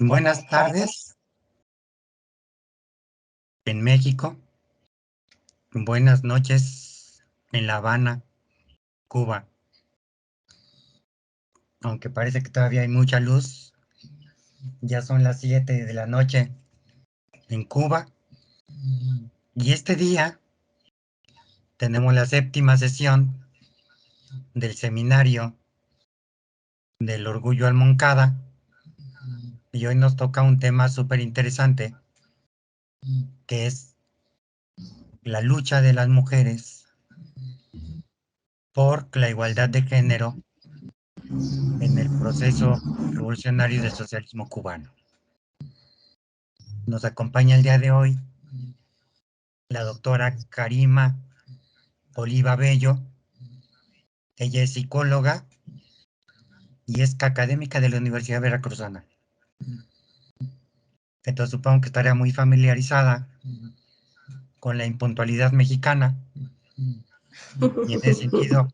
Buenas tardes en México, buenas noches en La Habana, Cuba. Aunque parece que todavía hay mucha luz, ya son las 7 de la noche en Cuba. Y este día tenemos la 7ª sesión del seminario del Orgullo al Moncada. Y hoy nos toca un tema súper interesante, que es la lucha de las mujeres por la igualdad de género en el proceso revolucionario del socialismo cubano. Nos acompaña el día de hoy la doctora Karima Oliva Bello. Ella es psicóloga y es académica de la Universidad Veracruzana. Entonces supongo que estaría muy familiarizada con la impuntualidad mexicana. Y en ese sentido,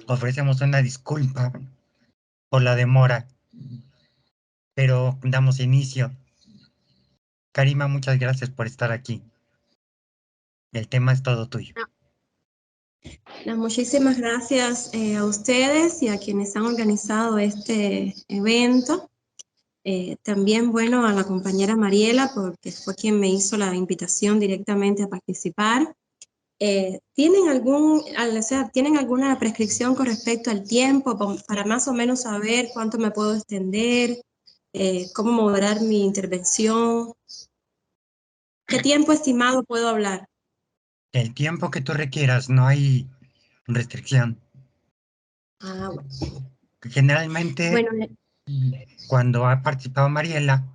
ofrecemos una disculpa por la demora, pero damos inicio. Karima, muchas gracias por estar aquí. El tema es todo tuyo. Muchísimas gracias a ustedes y a quienes han organizado este evento. También, bueno, a la compañera Mariela, porque fue quien me hizo la invitación directamente a participar. ¿Tienen alguna prescripción con respecto al tiempo para más o menos saber cuánto me puedo extender? ¿Cómo moderar mi intervención? ¿Qué tiempo estimado puedo hablar? El tiempo que tú requieras, no hay restricción. Ah, bueno. Generalmente, Bueno, cuando ha participado Mariela,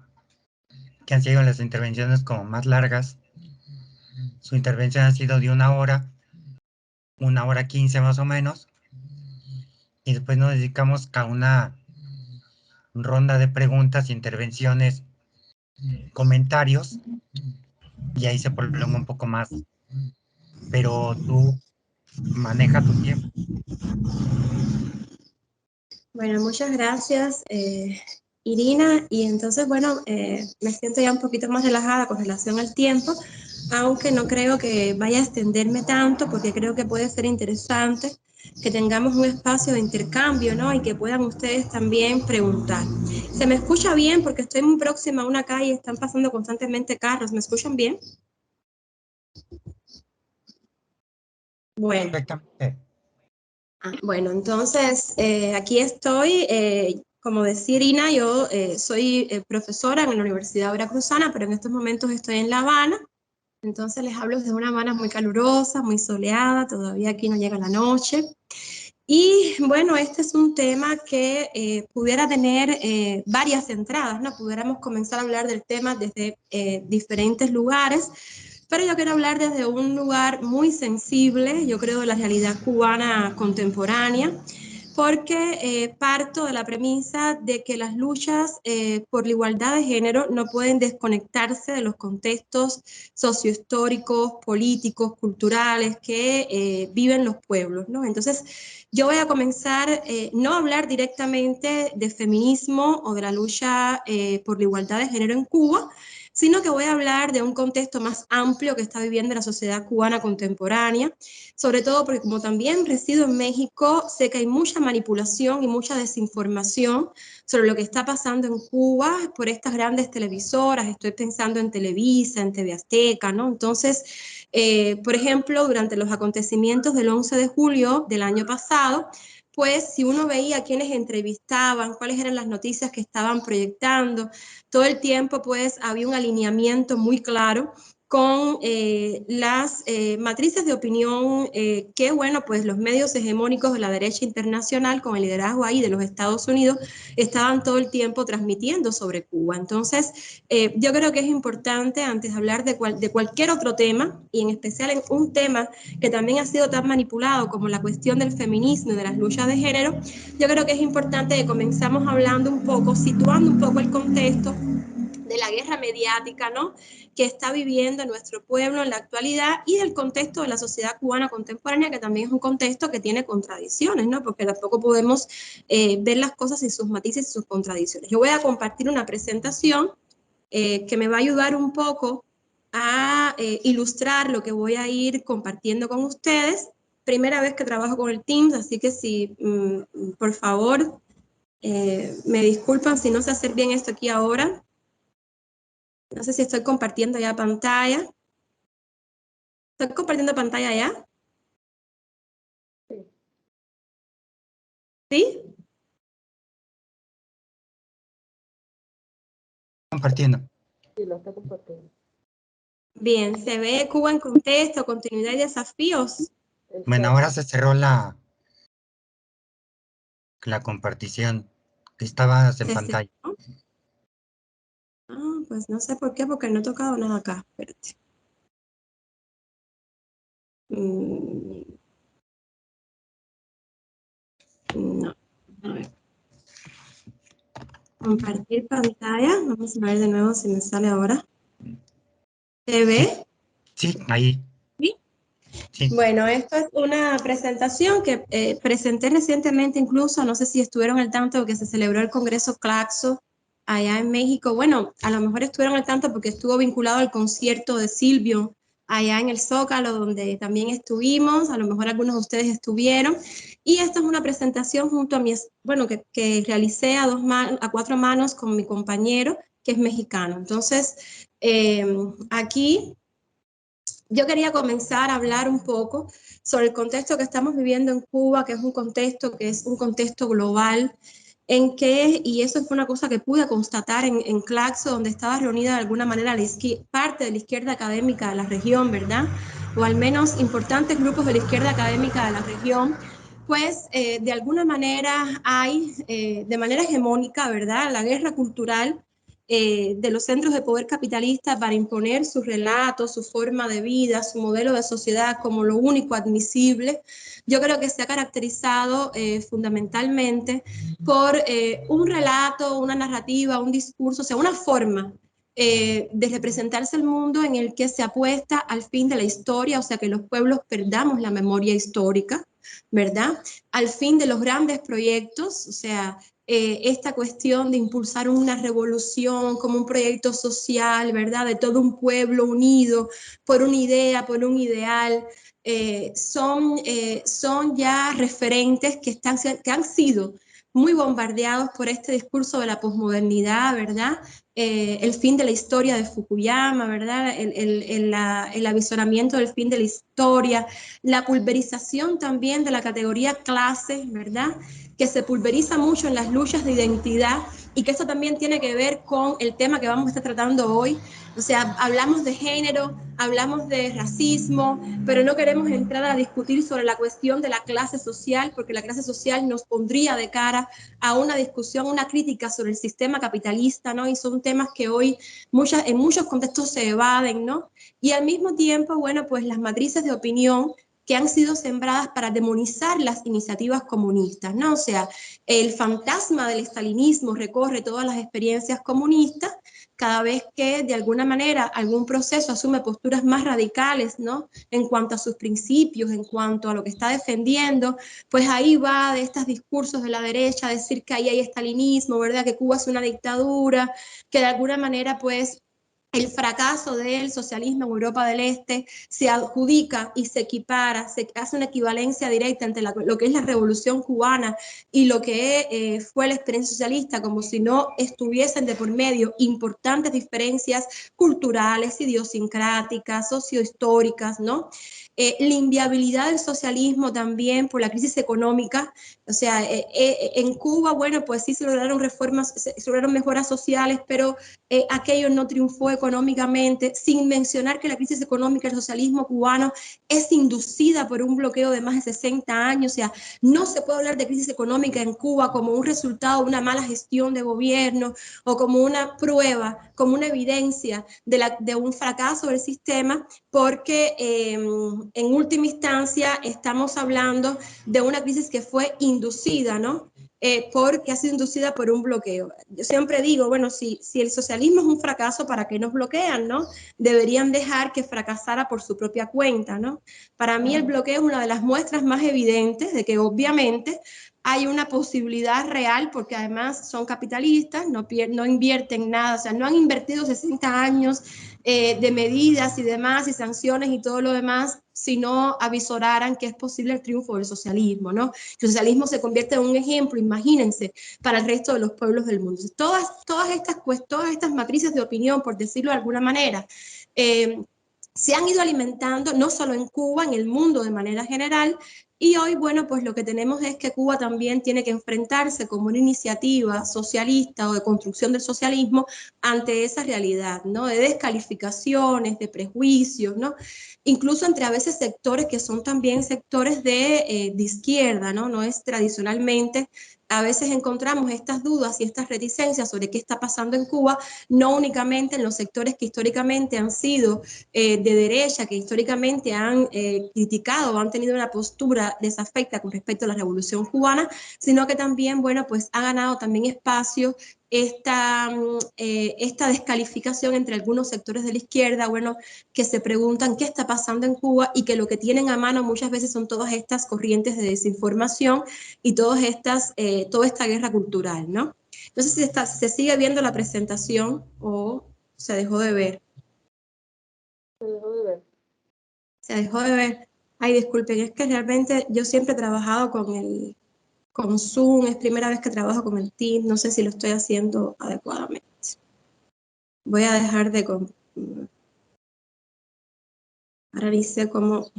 que han sido las intervenciones como más largas, su intervención ha sido de 1 hora, 1 hora 15 más o menos, y después nos dedicamos a una ronda de preguntas, intervenciones, comentarios, y ahí se prolonga un poco más. Pero tú maneja tu tiempo. Bueno, muchas gracias, Irina. Y entonces, bueno, me siento ya un poquito más relajada con relación al tiempo, aunque no creo que vaya a extenderme tanto, porque creo que puede ser interesante que tengamos un espacio de intercambio, ¿no? Y que puedan ustedes también preguntar. ¿Se me escucha bien? Porque estoy muy próxima a una calle, están pasando constantemente carros. ¿Me escuchan bien? Bueno. Perfectamente. Bueno, entonces aquí estoy. Como decía Irina, yo soy profesora en la Universidad Veracruzana, pero en estos momentos estoy en La Habana. Entonces les hablo desde una Habana muy calurosa, muy soleada, todavía aquí no llega la noche. Y bueno, este es un tema que pudiera tener varias entradas, ¿no? Pudiéramos comenzar a hablar del tema desde diferentes lugares, pero yo quiero hablar desde un lugar muy sensible, yo creo, de la realidad cubana contemporánea, porque parto de la premisa de que las luchas por la igualdad de género no pueden desconectarse de los contextos sociohistóricos, políticos, culturales que viven los pueblos, ¿no? Entonces, yo voy a comenzar no a hablar directamente de feminismo o de la lucha por la igualdad de género en Cuba, sino que voy a hablar de un contexto más amplio que está viviendo la sociedad cubana contemporánea, sobre todo porque como también resido en México, sé que hay mucha manipulación y mucha desinformación sobre lo que está pasando en Cuba por estas grandes televisoras. Estoy pensando en Televisa, en TV Azteca, ¿no? Entonces, por ejemplo, durante los acontecimientos del 11 de julio del año pasado, pues si uno veía a quienes entrevistaban, cuáles eran las noticias que estaban proyectando, todo el tiempo pues había un alineamiento muy claro con las matrices de opinión que, bueno, pues los medios hegemónicos de la derecha internacional, con el liderazgo ahí de los Estados Unidos, estaban todo el tiempo transmitiendo sobre Cuba. Entonces, yo creo que es importante, antes de hablar de cualquier otro tema, y en especial en un tema que también ha sido tan manipulado como la cuestión del feminismo y de las luchas de género, yo creo que es importante que comenzamos hablando un poco, situando un poco el contexto de la guerra mediática, ¿no?, que está viviendo nuestro pueblo en la actualidad y del contexto de la sociedad cubana contemporánea, que también es un contexto que tiene contradicciones, ¿no?, porque tampoco podemos ver las cosas sin sus matices y sus contradicciones. Yo voy a compartir una presentación que me va a ayudar un poco a ilustrar lo que voy a ir compartiendo con ustedes. Primera vez que trabajo con el Teams, así que si, por favor, me disculpan si no sé hacer bien esto aquí ahora. No sé si estoy compartiendo ya pantalla. ¿Estoy compartiendo pantalla ya? ¿Sí? Compartiendo. Sí, lo está compartiendo. Bien, ¿se ve Cuba en contexto, continuidad y desafíos? Bueno, ahora se cerró la compartición que estabas en pantalla. Ah, pues no sé por qué, porque no he tocado nada acá. Espérate. No. A ver. Compartir pantalla. Vamos a ver de nuevo si me sale ahora. ¿Se ve? Sí, ahí. ¿Sí? Sí. Bueno, esto es una presentación que presenté recientemente, incluso, no sé si estuvieron al tanto de que se celebró el Congreso Claxo allá en México. Bueno, a lo mejor estuvieron al tanto porque estuvo vinculado al concierto de Silvio allá en el Zócalo, donde también estuvimos, a lo mejor algunos de ustedes estuvieron. Y esta es una presentación junto a mi, bueno, que realicé a 4 manos con mi compañero, que es mexicano. Entonces, aquí yo quería comenzar a hablar un poco sobre el contexto que estamos viviendo en Cuba, que es un contexto global, en que, y eso fue una cosa que pude constatar en Claxo, donde estaba reunida de alguna manera parte de la izquierda académica de la región, ¿verdad? O al menos importantes grupos de la izquierda académica de la región, pues de alguna manera hay, de manera hegemónica, ¿verdad?, la guerra cultural de los centros de poder capitalista para imponer su relato, su forma de vida, su modelo de sociedad como lo único admisible. Yo creo que se ha caracterizado fundamentalmente por un relato, una narrativa, un discurso, o sea, una forma de representarse el mundo en el que se apuesta al fin de la historia, o sea, que los pueblos perdamos la memoria histórica, ¿verdad? Al fin de los grandes proyectos, o sea, esta cuestión de impulsar una revolución como un proyecto social, ¿verdad?, de todo un pueblo unido por una idea, por un ideal, son ya referentes que han sido muy bombardeados por este discurso de la posmodernidad, ¿verdad? El fin de la historia de Fukuyama, ¿verdad? El avisoramiento del fin de la historia, la pulverización también de la categoría clase, ¿verdad?, que se pulveriza mucho en las luchas de identidad y que esto también tiene que ver con el tema que vamos a estar tratando hoy. O sea, hablamos de género, hablamos de racismo, pero no queremos entrar a discutir sobre la cuestión de la clase social, porque la clase social nos pondría de cara a una discusión, una crítica sobre el sistema capitalista, ¿no? Y son temas que hoy en muchos contextos se evaden, ¿no? Y al mismo tiempo, bueno, pues las matrices de opinión que han sido sembradas para demonizar las iniciativas comunistas, ¿no? O sea, el fantasma del estalinismo recorre todas las experiencias comunistas cada vez que de alguna manera algún proceso asume posturas más radicales, ¿no?, en cuanto a sus principios, en cuanto a lo que está defendiendo, pues ahí va de estos discursos de la derecha, decir que ahí hay estalinismo, ¿verdad?, que Cuba es una dictadura, que de alguna manera pues el fracaso del socialismo en Europa del Este se adjudica y se equipara, se hace una equivalencia directa entre lo que es la revolución cubana y lo que fue la experiencia socialista, como si no estuviesen de por medio importantes diferencias culturales, idiosincráticas, sociohistóricas, ¿no? La inviabilidad del socialismo también por la crisis económica. O sea, en Cuba, bueno, pues sí se lograron reformas, se lograron mejoras sociales, pero aquello no triunfó económicamente, sin mencionar que la crisis económica del socialismo cubano es inducida por un bloqueo de más de 60 años. O sea, no se puede hablar de crisis económica en Cuba como un resultado de una mala gestión de gobierno o como una prueba, como una evidencia de un fracaso del sistema, porque en última instancia estamos hablando de una crisis que fue inducida, ¿no?, porque ha sido inducida por un bloqueo. Yo siempre digo, bueno, si el socialismo es un fracaso, ¿para qué nos bloquean, no? Deberían dejar que fracasara por su propia cuenta, ¿no? Para mí el bloqueo es una de las muestras más evidentes de que obviamente hay una posibilidad real, porque además son capitalistas, no invierten nada, o sea, no han invertido 60 años de medidas y demás, y sanciones y todo lo demás, si no avisoraran que es posible el triunfo del socialismo, ¿no? El socialismo se convierte en un ejemplo, imagínense, para el resto de los pueblos del mundo. Todas estas matrices de opinión, por decirlo de alguna manera, se han ido alimentando no solo en Cuba, en el mundo de manera general, y hoy, bueno, pues lo que tenemos es que Cuba también tiene que enfrentarse como una iniciativa socialista o de construcción del socialismo ante esa realidad, ¿no? De descalificaciones, de prejuicios, ¿no? Incluso entre a veces sectores que son también sectores de izquierda, ¿no? No es tradicionalmente. A veces encontramos estas dudas y estas reticencias sobre qué está pasando en Cuba, no únicamente en los sectores que históricamente han sido de derecha, que históricamente han criticado o han tenido una postura desafecta con respecto a la Revolución Cubana, sino que también, bueno, pues ha ganado también espacio esta descalificación entre algunos sectores de la izquierda, bueno, que se preguntan qué está pasando en Cuba y que lo que tienen a mano muchas veces son todas estas corrientes de desinformación y toda esta guerra cultural, ¿no? No sé si se sigue viendo la presentación o se dejó de ver. Se dejó de ver. Se dejó de ver. Ay, disculpen, es que realmente yo siempre he trabajado con Zoom, es primera vez que trabajo con el Teams, no sé si lo estoy haciendo adecuadamente. Voy a dejar de... Ahora dice cómo...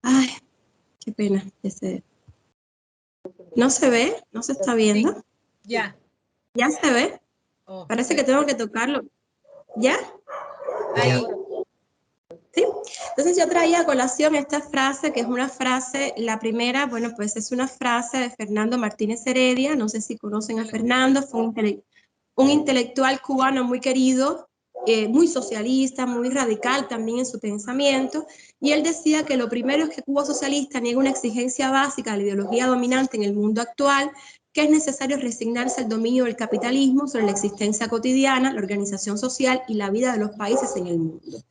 Ay, qué pena. ¿No se ve? ¿No se está viendo? Sí, ya. ¿Ya se ve? Oh, Parece que tengo que tocarlo. ¿Ya? ahí. ¿Sí? Entonces yo traía a colación esta frase, que es una frase, la primera, bueno, pues es una frase de Fernando Martínez Heredia, no sé si conocen a Fernando, fue un intelectual cubano muy querido, muy socialista, muy radical también en su pensamiento, y él decía que lo primero es que Cuba socialista niega una exigencia básica de la ideología dominante en el mundo actual, que es necesario resignarse al dominio del capitalismo sobre la existencia cotidiana, la organización social y la vida de los países en el mundo.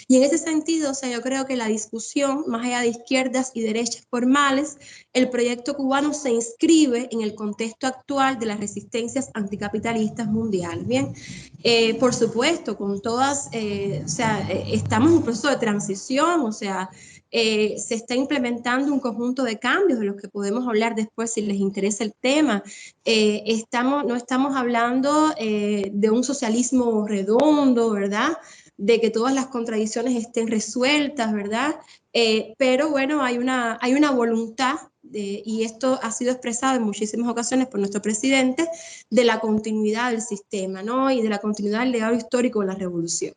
Y en ese sentido, o sea, yo creo que la discusión, más allá de izquierdas y derechas formales, el proyecto cubano se inscribe en el contexto actual de las resistencias anticapitalistas mundiales. Bien, por supuesto, con todas, estamos en un proceso de transición, o sea, se está implementando un conjunto de cambios de los que podemos hablar después si les interesa el tema. No estamos hablando de un socialismo redondo, ¿verdad? De que todas las contradicciones estén resueltas, ¿verdad? Pero bueno, hay una voluntad, y esto ha sido expresado en muchísimas ocasiones por nuestro presidente, de la continuidad del sistema, ¿no? Y de la continuidad del legado histórico de la revolución.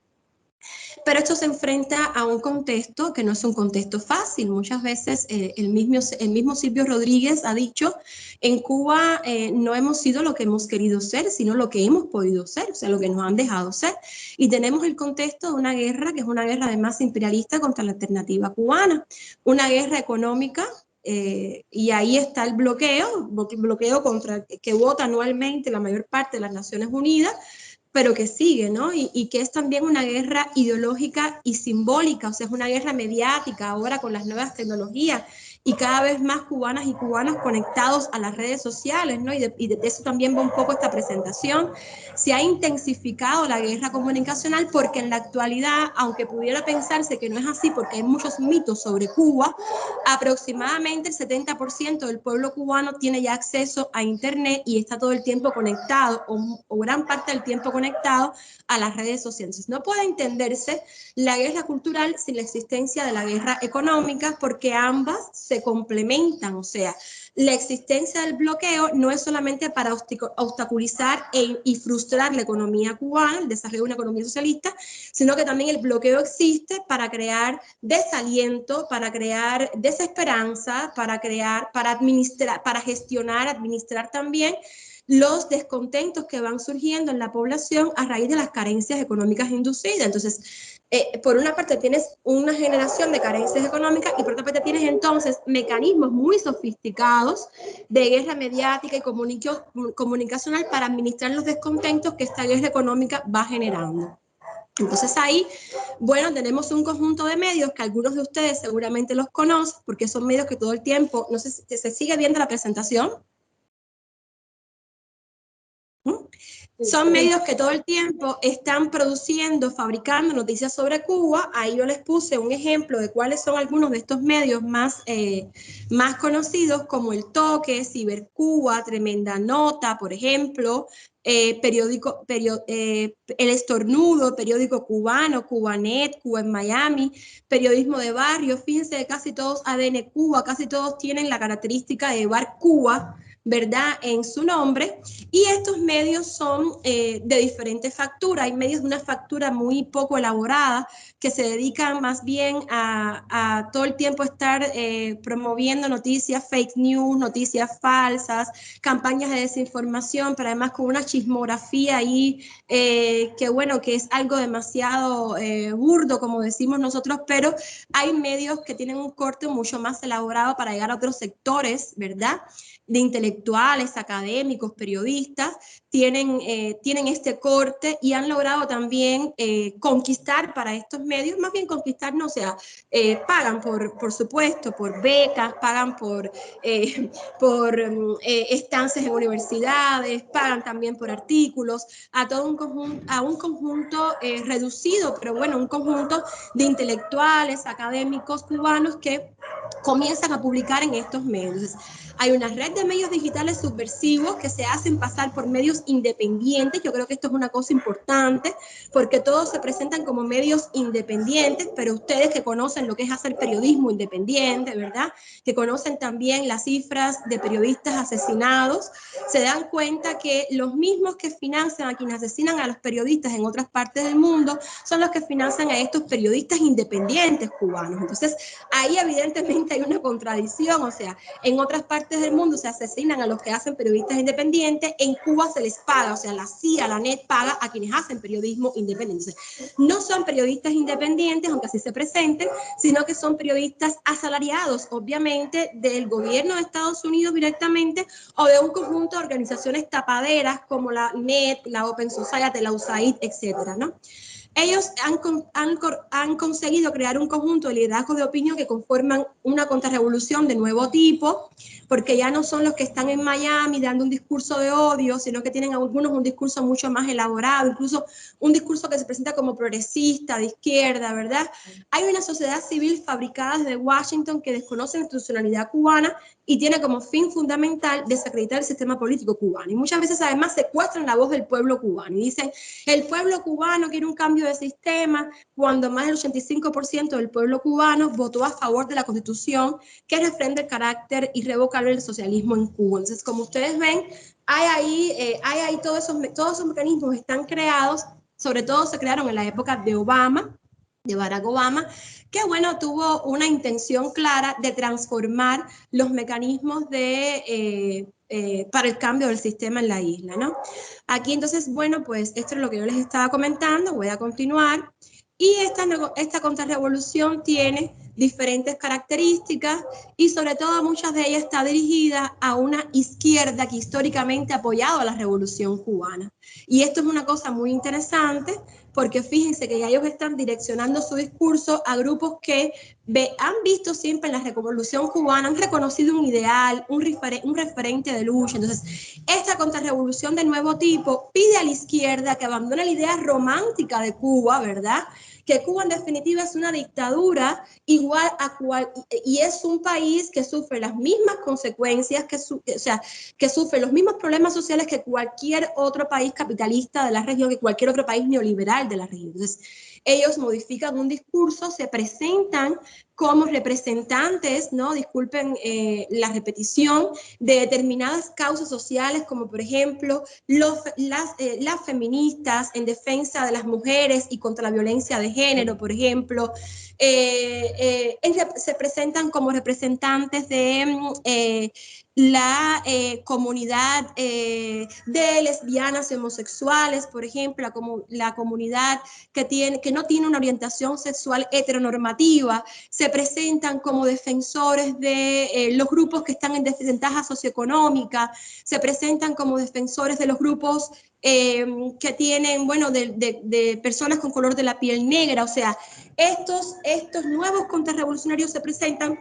Pero esto se enfrenta a un contexto que no es un contexto fácil. Muchas veces el mismo Silvio Rodríguez ha dicho, en Cuba no hemos sido lo que hemos querido ser, sino lo que hemos podido ser, o sea, lo que nos han dejado ser. Y tenemos el contexto de una guerra, que es una guerra además imperialista contra la alternativa cubana, una guerra económica. Y ahí está el bloqueo contra que vota anualmente la mayor parte de las Naciones Unidas, pero que sigue, ¿no? Y que es también una guerra ideológica y simbólica, o sea, es una guerra mediática ahora con las nuevas tecnologías y cada vez más cubanas y cubanos conectados a las redes sociales, ¿no? Y de eso también va un poco esta presentación. Se ha intensificado la guerra comunicacional porque en la actualidad, aunque pudiera pensarse que no es así porque hay muchos mitos sobre Cuba, aproximadamente el 70% del pueblo cubano tiene ya acceso a Internet y está todo el tiempo conectado o gran parte del tiempo conectado a las redes sociales. No puede entenderse la guerra cultural sin la existencia de la guerra económica porque ambas se complementan, o sea, la existencia del bloqueo no es solamente para obstaculizar y frustrar la economía cubana, el desarrollo de una economía socialista, sino que también el bloqueo existe para crear desaliento, para crear desesperanza, para administrar, para gestionar, administrar también los descontentos que van surgiendo en la población a raíz de las carencias económicas inducidas. Entonces, por una parte tienes una generación de carencias económicas y por otra parte tienes entonces mecanismos muy sofisticados de guerra mediática y comunicacional para administrar los descontentos que esta guerra económica va generando. Entonces ahí, bueno, tenemos un conjunto de medios que algunos de ustedes seguramente los conocen, porque son medios que todo el tiempo, no sé si se sigue viendo la presentación. Son medios que todo el tiempo están produciendo, fabricando noticias sobre Cuba. Ahí yo les puse un ejemplo de cuáles son algunos de estos medios más conocidos, como El Toque, Cibercuba, Tremenda Nota, por ejemplo, El Estornudo, Periódico Cubano, Cubanet, Cuba en Miami, Periodismo de Barrio. Fíjense que casi todos, ADN Cuba, casi todos tienen la característica de llevar Cuba, ¿verdad?, en su nombre. Y estos medios son de diferentes facturas. Hay medios de una factura muy poco elaborada que se dedican más bien a todo el tiempo estar promoviendo noticias fake news, noticias falsas, campañas de desinformación, pero además con una chismografía ahí que bueno, que es algo demasiado burdo, como decimos nosotros, pero hay medios que tienen un corte mucho más elaborado para llegar a otros sectores, ¿verdad?, de intelectuales, académicos, periodistas, tienen este corte y han logrado también conquistar para estos medios, más bien conquistar, no, o sea, pagan por supuesto, por becas, pagan por estancias en universidades, pagan también por artículos, a todo un conjunto reducido, pero bueno, un conjunto de intelectuales, académicos cubanos que comienzan a publicar en estos medios. Hay una red de medios digitales subversivos que se hacen pasar por medios independientes. Yo creo que esto es una cosa importante porque todos se presentan como medios independientes, pero ustedes que conocen lo que es hacer periodismo independiente, ¿verdad?, que conocen también las cifras de periodistas asesinados, se dan cuenta que los mismos que financian a quienes asesinan a los periodistas en otras partes del mundo son los que financian a estos periodistas independientes cubanos. Entonces, ahí evidentemente hay una contradicción, o sea, en otras partes del mundo se asesinan a los que hacen periodistas independientes, en Cuba se les paga, o sea, la CIA, la NET paga a quienes hacen periodismo independiente. Entonces, no son periodistas independientes, aunque así se presenten, sino que son periodistas asalariados, obviamente, del gobierno de Estados Unidos directamente o de un conjunto de organizaciones tapaderas como la NET, la Open Society, la USAID, etcétera, ¿no? Ellos han conseguido crear un conjunto de liderazgos de opinión que conforman una contrarrevolución de nuevo tipo, porque ya no son los que están en Miami dando un discurso de odio, sino que tienen algunos un discurso mucho más elaborado, incluso un discurso que se presenta como progresista, de izquierda, ¿verdad? Hay una sociedad civil fabricada desde Washington que desconoce la institucionalidad cubana y tiene como fin fundamental desacreditar el sistema político cubano. Y muchas veces además secuestran la voz del pueblo cubano y dicen, el pueblo cubano quiere un cambio de sistema, cuando más del 85% del pueblo cubano votó a favor de la Constitución que refrenda el carácter irrevocable del socialismo en Cuba. Entonces, como ustedes ven, hay ahí todos esos mecanismos están creados, sobre todo se crearon en la época de Obama, de Barack Obama, que bueno, tuvo una intención clara de transformar los mecanismos para el cambio del sistema en la isla, ¿no? Aquí entonces, bueno, pues esto es lo que yo les estaba comentando, voy a continuar. Y esta contrarrevolución tiene diferentes características y sobre todo muchas de ellas está dirigida a una izquierda que históricamente ha apoyado a la revolución cubana. Y esto es una cosa muy interesante porque fíjense que ya ellos están direccionando su discurso a grupos que han visto siempre en la revolución cubana, han reconocido un ideal, un referente de lucha. Entonces, esta contrarrevolución de nuevo tipo pide a la izquierda que abandone la idea romántica de Cuba, ¿verdad?, que Cuba en definitiva es una dictadura igual a y es un país que sufre las mismas consecuencias, que sufre los mismos problemas sociales que cualquier otro país capitalista de la región, que cualquier otro país neoliberal de la región. Entonces, ellos modifican un discurso, se presentan como representantes, ¿no? Disculpen la repetición, de determinadas causas sociales, como por ejemplo las feministas en defensa de las mujeres y contra la violencia de género, por ejemplo. Se presentan como representantes de la comunidad de lesbianas y homosexuales, por ejemplo, la comunidad que no tiene una orientación sexual heteronormativa, se presentan como defensores de los grupos que están en desventaja socioeconómica, se presentan como defensores de los grupos que tienen, bueno, de personas con color de la piel negra. O sea, estos nuevos contrarrevolucionarios se presentan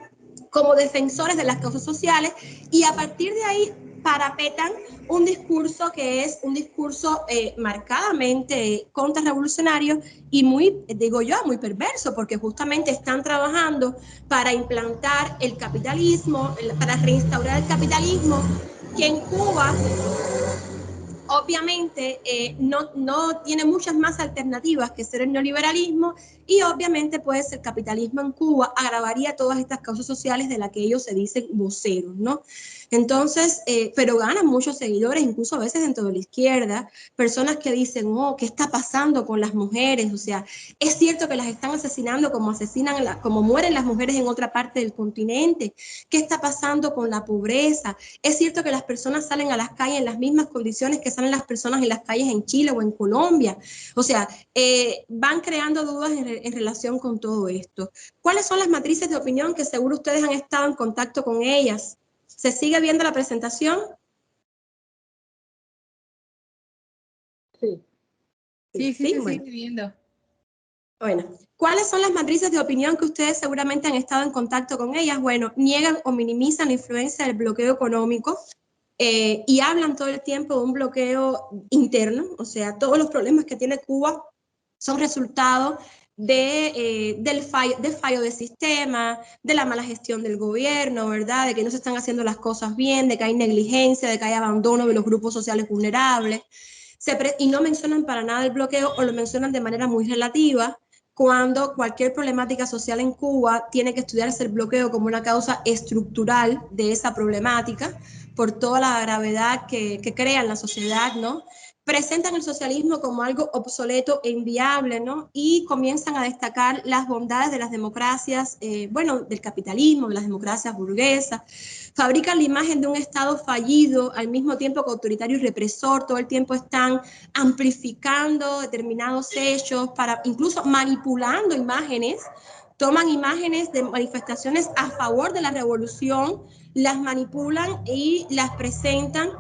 como defensores de las causas sociales y a partir de ahí parapetan un discurso que es un discurso marcadamente contrarrevolucionario y muy, digo yo, muy perverso, porque justamente están trabajando para implantar el capitalismo, para reinstaurar el capitalismo, que en Cuba obviamente no tiene muchas más alternativas que ser el neoliberalismo y obviamente pues el capitalismo en Cuba agravaría todas estas causas sociales de las que ellos se dicen voceros, ¿no? Entonces, pero ganan muchos seguidores, incluso a veces dentro de la izquierda, personas que dicen, oh, ¿qué está pasando con las mujeres? O sea, es cierto que las están asesinando como mueren las mujeres en otra parte del continente. ¿Qué está pasando con la pobreza? Es cierto que las personas salen a las calles en las mismas condiciones que salen las personas en las calles en Chile o en Colombia. O sea, van creando dudas en relación con todo esto. ¿Cuáles son las matrices de opinión que seguro ustedes han estado en contacto con ellas? ¿Se sigue viendo la presentación? Sí. Sí, se bueno. sigue viendo. Bueno, ¿cuáles son las matrices de opinión que ustedes seguramente han estado en contacto con ellas? Bueno, niegan o minimizan la influencia del bloqueo económico y hablan todo el tiempo de un bloqueo interno, o sea, todos los problemas que tiene Cuba son resultado del fallo del sistema, de la mala gestión del gobierno, ¿verdad? De que no se están haciendo las cosas bien, de que hay negligencia, de que hay abandono de los grupos sociales vulnerables. Y no mencionan para nada el bloqueo o lo mencionan de manera muy relativa, cuando cualquier problemática social en Cuba tiene que estudiarse el bloqueo como una causa estructural de esa problemática, por toda la gravedad que crea en la sociedad, ¿no? Presentan el socialismo como algo obsoleto e inviable, ¿no? Y comienzan a destacar las bondades de las democracias, bueno, del capitalismo, de las democracias burguesas. Fabrican la imagen de un Estado fallido, al mismo tiempo que autoritario y represor. Todo el tiempo están amplificando determinados hechos, incluso manipulando imágenes. Toman imágenes de manifestaciones a favor de la revolución, las manipulan y las presentan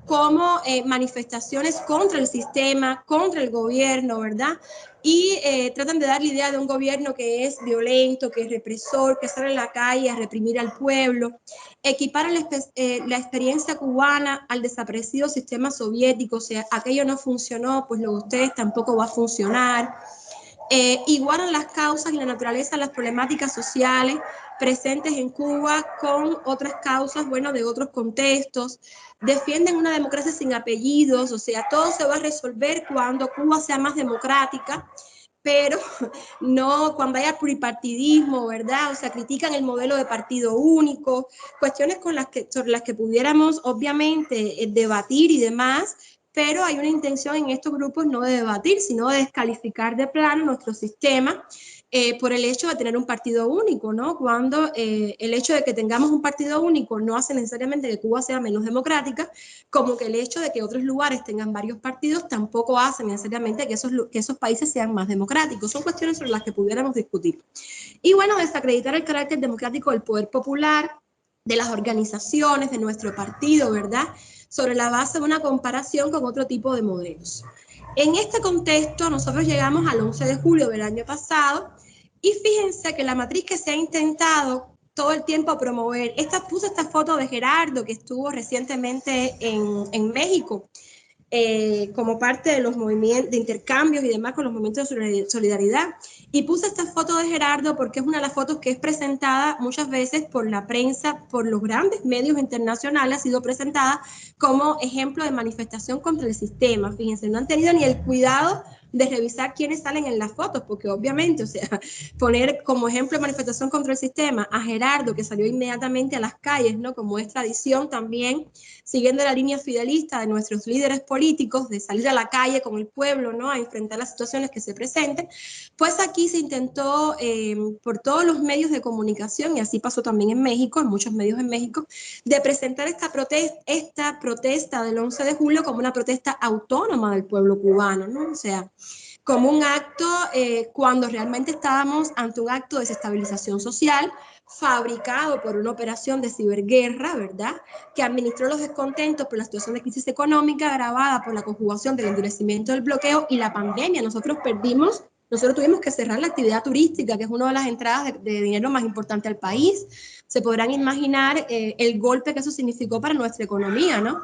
como manifestaciones contra el sistema, contra el gobierno, ¿verdad? Y tratan de dar la idea de un gobierno que es violento, que es represor, que sale a la calle a reprimir al pueblo. Equiparan la experiencia cubana al desaparecido sistema soviético, o sea, aquello no funcionó, pues lo de ustedes tampoco va a funcionar. Igualan las causas y la naturaleza de las problemáticas sociales presentes en Cuba con otras causas, bueno, de otros contextos. Defienden una democracia sin apellidos, o sea, todo se va a resolver cuando Cuba sea más democrática, pero no cuando haya pluripartidismo, ¿verdad? O sea, critican el modelo de partido único, cuestiones sobre las que pudiéramos, obviamente, debatir y demás, pero hay una intención en estos grupos no de debatir, sino de descalificar de plano nuestro sistema por el hecho de tener un partido único, ¿no? Cuando el hecho de que tengamos un partido único no hace necesariamente que Cuba sea menos democrática, como que el hecho de que otros lugares tengan varios partidos tampoco hace necesariamente que esos países sean más democráticos. Son cuestiones sobre las que pudiéramos discutir. Y bueno, desacreditar el carácter democrático del poder popular, de las organizaciones, de nuestro partido, ¿verdad? Sobre la base de una comparación con otro tipo de modelos. En este contexto, nosotros llegamos al 11 de julio del año pasado y fíjense que la matriz que se ha intentado todo el tiempo promover, puse esta foto de Gerardo que estuvo recientemente en México, como parte de los movimientos de intercambios y demás con los movimientos de solidaridad. Y puse esta foto de Gerardo porque es una de las fotos que es presentada muchas veces por la prensa, por los grandes medios internacionales, ha sido presentada como ejemplo de manifestación contra el sistema. Fíjense, no han tenido ni el cuidado de revisar quiénes salen en las fotos, porque obviamente, o sea, poner como ejemplo de manifestación contra el sistema a Gerardo, que salió inmediatamente a las calles, ¿no? Como es tradición también, siguiendo la línea fidelista de nuestros líderes políticos, de salir a la calle con el pueblo, ¿no? A enfrentar las situaciones que se presenten, pues aquí se intentó por todos los medios de comunicación, y así pasó también en México, en muchos medios en México, de presentar esta protesta del 11 de julio como una protesta autónoma del pueblo cubano, ¿no? O sea, como un acto cuando realmente estábamos ante un acto de desestabilización social fabricado por una operación de ciberguerra, ¿verdad?, que administró los descontentos por la situación de crisis económica agravada por la conjugación del endurecimiento del bloqueo y la pandemia. Nosotros tuvimos que cerrar la actividad turística, que es una de las entradas de dinero más importantes al país. Se podrán imaginar el golpe que eso significó para nuestra economía, ¿no?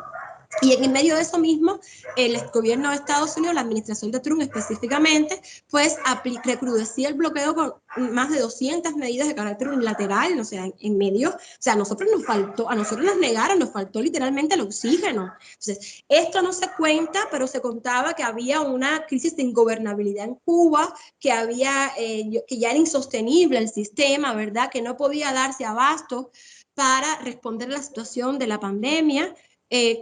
Y en medio de eso mismo, el gobierno de Estados Unidos, la administración de Trump específicamente, pues recrudecía el bloqueo con más de 200 medidas de carácter unilateral, o sea, en medio, o sea, a nosotros nos negaron, nos faltó literalmente el oxígeno. Entonces, esto no se cuenta, pero se contaba que había una crisis de ingobernabilidad en Cuba, que ya era insostenible el sistema, ¿verdad?, que no podía darse abasto para responder a la situación de la pandemia.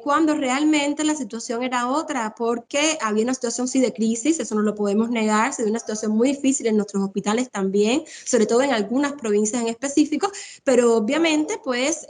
Cuando realmente la situación era otra, porque había una situación sí de crisis, eso no lo podemos negar, se dio una situación muy difícil en nuestros hospitales también, sobre todo en algunas provincias en específico, pero obviamente pues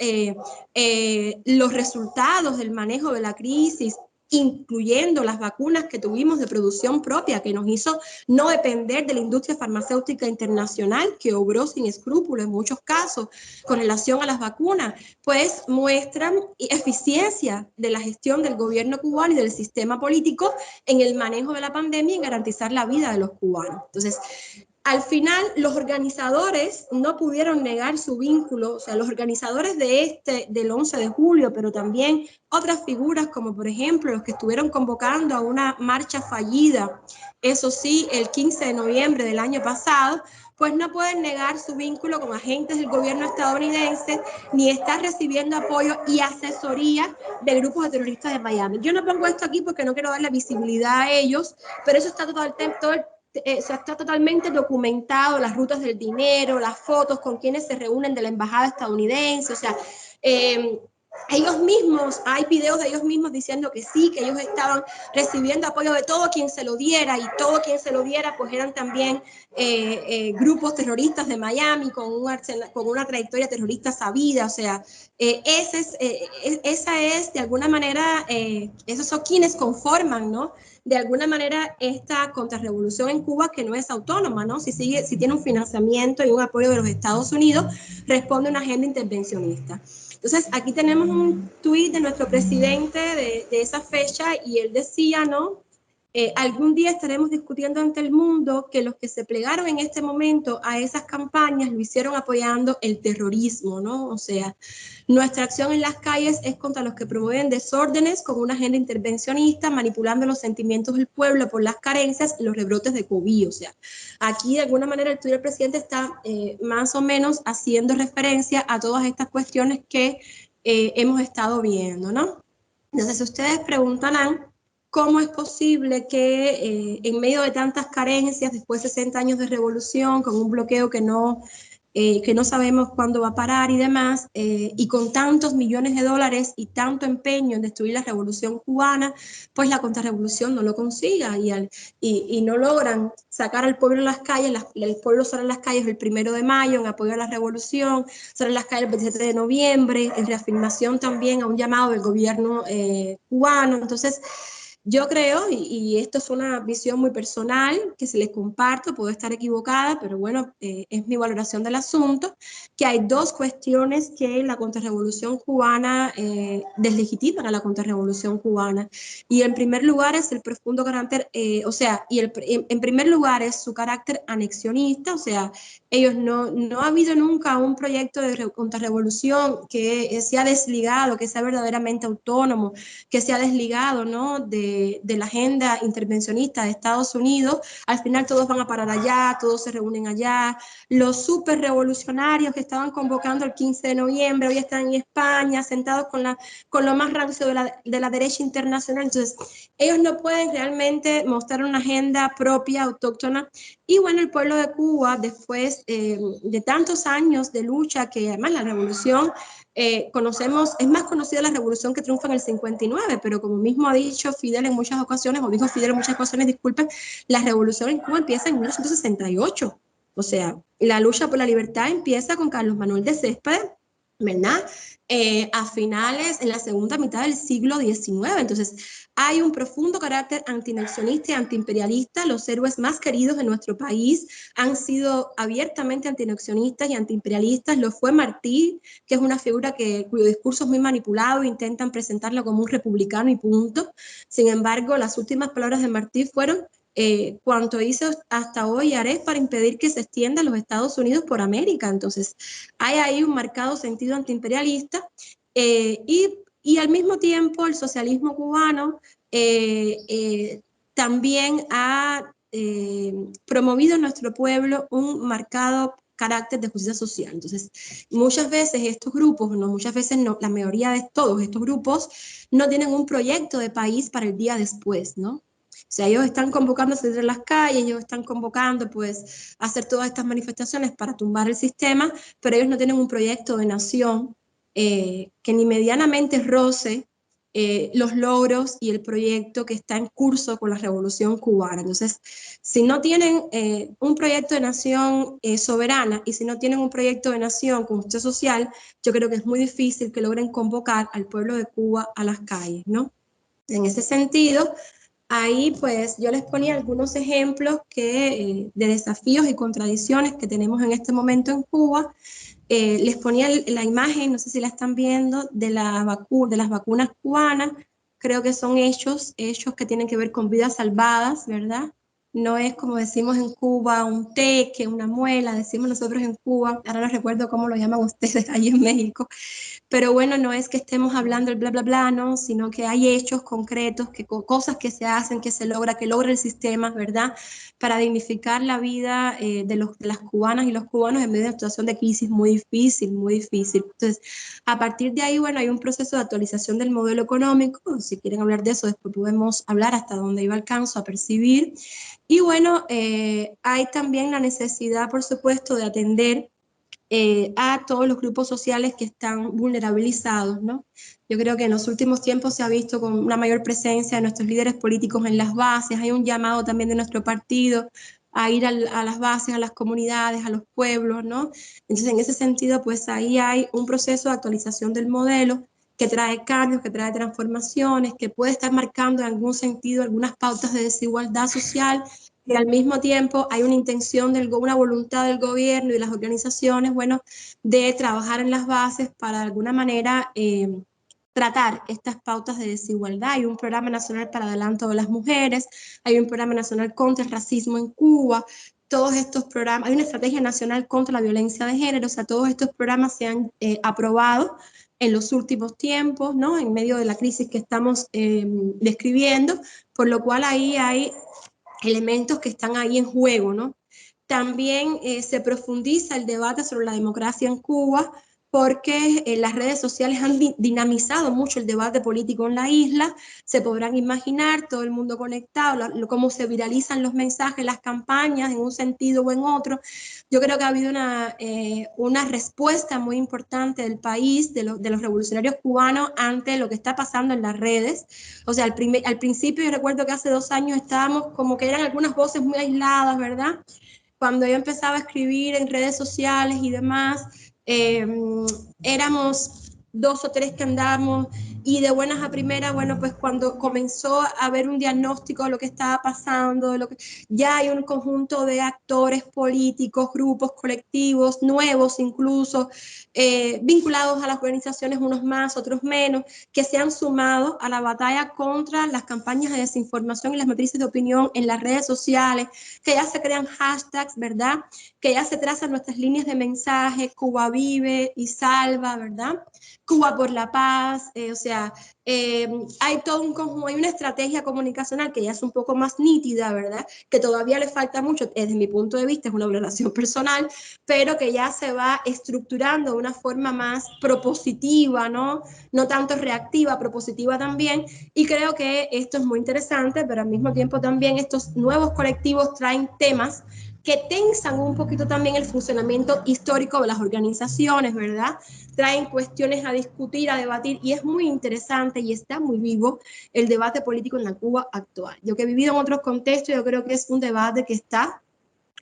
los resultados del manejo de la crisis, incluyendo las vacunas que tuvimos de producción propia, que nos hizo no depender de la industria farmacéutica internacional, que obró sin escrúpulos en muchos casos con relación a las vacunas, pues muestran eficiencia de la gestión del gobierno cubano y del sistema político en el manejo de la pandemia y en garantizar la vida de los cubanos. Entonces, al final, los organizadores no pudieron negar su vínculo, o sea, los organizadores del 11 de julio, pero también otras figuras como, por ejemplo, los que estuvieron convocando a una marcha fallida, eso sí, el 15 de noviembre del año pasado, pues no pueden negar su vínculo con agentes del gobierno estadounidense, ni estar recibiendo apoyo y asesoría de grupos de terroristas de Miami. Yo no pongo esto aquí porque no quiero darle visibilidad a ellos, pero eso está está totalmente documentado, las rutas del dinero, las fotos con quienes se reúnen de la embajada estadounidense, o sea, ellos mismos, hay videos de ellos mismos diciendo que sí, que ellos estaban recibiendo apoyo de todo quien se lo diera, y todo quien se lo diera pues eran también grupos terroristas de Miami con una trayectoria terrorista sabida, o sea, esa es de alguna manera, esos son quienes conforman, ¿no?, de alguna manera esta contrarrevolución en Cuba, que no es autónoma, ¿no? Si tiene un financiamiento y un apoyo de los Estados Unidos, responde a una agenda intervencionista. Entonces, aquí tenemos un tuit de nuestro presidente de esa fecha, y él decía, ¿no?, algún día estaremos discutiendo ante el mundo que los que se plegaron en este momento a esas campañas lo hicieron apoyando el terrorismo, ¿no? O sea, nuestra acción en las calles es contra los que promueven desórdenes con una agenda intervencionista, manipulando los sentimientos del pueblo por las carencias y los rebrotes de COVID. O sea, aquí de alguna manera el tuit del presidente está más o menos haciendo referencia a todas estas cuestiones que hemos estado viendo, ¿no? Entonces, ustedes preguntarán cómo es posible que en medio de tantas carencias, después de 60 años de revolución, con un bloqueo que no sabemos cuándo va a parar y demás, y con tantos millones de dólares y tanto empeño en destruir la revolución cubana, pues la contrarrevolución no lo consiga y no logran sacar al pueblo a las calles. El pueblo sale a las calles el 1 de mayo en apoyo a la revolución, sale a las calles el 27 de noviembre, en reafirmación también a un llamado del gobierno cubano. Entonces, yo creo, y esto es una visión muy personal que se les comparto, puedo estar equivocada, pero bueno, es mi valoración del asunto, que hay dos cuestiones que la contrarrevolución cubana deslegitiman a la contrarrevolución cubana. Y en primer lugar es el profundo carácter, en primer lugar es su carácter anexionista, o sea, ellos no ha habido nunca un proyecto de contrarrevolución que sea desligado, que sea verdaderamente autónomo, que sea desligado, ¿no?, de de la agenda intervencionista de Estados Unidos, al final todos van a parar allá, todos se reúnen allá. Los super revolucionarios que estaban convocando el 15 de noviembre, hoy están en España, sentados con lo más rancio de la derecha internacional. Entonces, ellos no pueden realmente mostrar una agenda propia, autóctona. Y bueno, el pueblo de Cuba, después de tantos años de lucha, que además la revolución, conocemos, es más conocida la revolución que triunfa en el 59, pero como mismo ha dicho Fidel en muchas ocasiones, o dijo Fidel en muchas ocasiones, disculpen, la revolución en Cuba empieza en 1968. O sea, la lucha por la libertad empieza con Carlos Manuel de Céspedes, ¿verdad? A finales, en la segunda mitad del siglo XIX. Entonces, hay un profundo carácter antineoxionista y antiimperialista. Los héroes más queridos de nuestro país han sido abiertamente antineoxionistas y antiimperialistas. Lo fue Martí, que es una figura cuyo discurso es muy manipulado, intentan presentarlo como un republicano y punto. Sin embargo, las últimas palabras de Martí fueron: cuanto hice hasta hoy haré para impedir que se extienda a los Estados Unidos por América. Entonces, hay ahí un marcado sentido antiimperialista y al mismo tiempo el socialismo cubano también ha promovido en nuestro pueblo un marcado carácter de justicia social. Entonces, muchas veces estos grupos, no muchas veces no, la mayoría de todos estos grupos no tienen un proyecto de país para el día después, ¿no? O sea, ellos están convocando a salir a las calles, ellos están convocando pues a hacer todas estas manifestaciones para tumbar el sistema, pero ellos no tienen un proyecto de nación que ni medianamente roce los logros y el proyecto que está en curso con la Revolución Cubana. Entonces, si no tienen un proyecto de nación soberana y si no tienen un proyecto de nación con justicia social, yo creo que es muy difícil que logren convocar al pueblo de Cuba a las calles, ¿no? En ese sentido, ahí pues yo les ponía algunos ejemplos de desafíos y contradicciones que tenemos en este momento en Cuba. Les ponía la imagen, no sé si la están viendo, de las vacunas cubanas. Creo que son hechos que tienen que ver con vidas salvadas, ¿verdad? No es como decimos en Cuba, un teque, una muela, decimos nosotros en Cuba, ahora no recuerdo cómo lo llaman ustedes allí en México, pero bueno, no es que estemos hablando el bla, bla, bla, ¿no? Sino que hay hechos concretos, cosas que se hacen, que se logra, que logra el sistema, ¿verdad? Para dignificar la vida de las cubanas y los cubanos en medio de una situación de crisis muy difícil, muy difícil. Entonces, a partir de ahí, bueno, hay un proceso de actualización del modelo económico. Si quieren hablar de eso, después podemos hablar hasta donde yo alcanzo a percibir. Y bueno, hay también la necesidad, por supuesto, de atender a todos los grupos sociales que están vulnerabilizados, ¿no? Yo creo que en los últimos tiempos se ha visto con una mayor presencia de nuestros líderes políticos en las bases. Hay un llamado también de nuestro partido a ir a las bases, a las comunidades, a los pueblos, ¿no? Entonces, en ese sentido, pues ahí hay un proceso de actualización del modelo que trae cambios, que trae transformaciones, que puede estar marcando en algún sentido algunas pautas de desigualdad social, y al mismo tiempo hay una intención, una voluntad del gobierno y de las organizaciones, bueno, de trabajar en las bases para de alguna manera tratar estas pautas de desigualdad. Hay un programa nacional para adelanto de las mujeres, hay un programa nacional contra el racismo en Cuba, todos estos programas, hay una estrategia nacional contra la violencia de género, o sea, todos estos programas se han aprobado en los últimos tiempos, ¿no? En medio de la crisis que estamos describiendo, por lo cual ahí hay elementos que están ahí en juego, ¿no? También se profundiza el debate sobre la democracia en Cuba porque las redes sociales han dinamizado mucho el debate político en la isla. Se podrán imaginar todo el mundo conectado, cómo se viralizan los mensajes, las campañas en un sentido o en otro. Yo creo que ha habido una respuesta muy importante del país, de los revolucionarios cubanos ante lo que está pasando en las redes. O sea, al principio yo recuerdo que hace 2 años estábamos como que eran algunas voces muy aisladas, ¿verdad? Cuando yo empezaba a escribir en redes sociales y demás, éramos 2 o 3 que andábamos y de buenas a primeras, bueno, pues cuando comenzó a haber un diagnóstico de lo que estaba pasando, ya hay un conjunto de actores políticos, grupos, colectivos, nuevos incluso, vinculados a las organizaciones, unos más, otros menos, que se han sumado a la batalla contra las campañas de desinformación y las matrices de opinión en las redes sociales, que ya se crean hashtags, ¿verdad? Que ya se trazan nuestras líneas de mensaje, Cuba vive y salva, ¿verdad? Cuba por la paz, o sea, sea, hay todo un conjunto, hay una estrategia comunicacional que ya es un poco más nítida, ¿verdad? Que todavía le falta mucho, desde mi punto de vista, es una valoración personal, pero que ya se va estructurando de una forma más propositiva, ¿no? No tanto reactiva, propositiva también, y creo que esto es muy interesante, pero al mismo tiempo también estos nuevos colectivos traen temas que tensan un poquito también el funcionamiento histórico de las organizaciones, ¿verdad? Traen cuestiones a discutir, a debatir, y es muy interesante y está muy vivo el debate político en la Cuba actual. Yo que he vivido en otros contextos, yo creo que es un debate que está,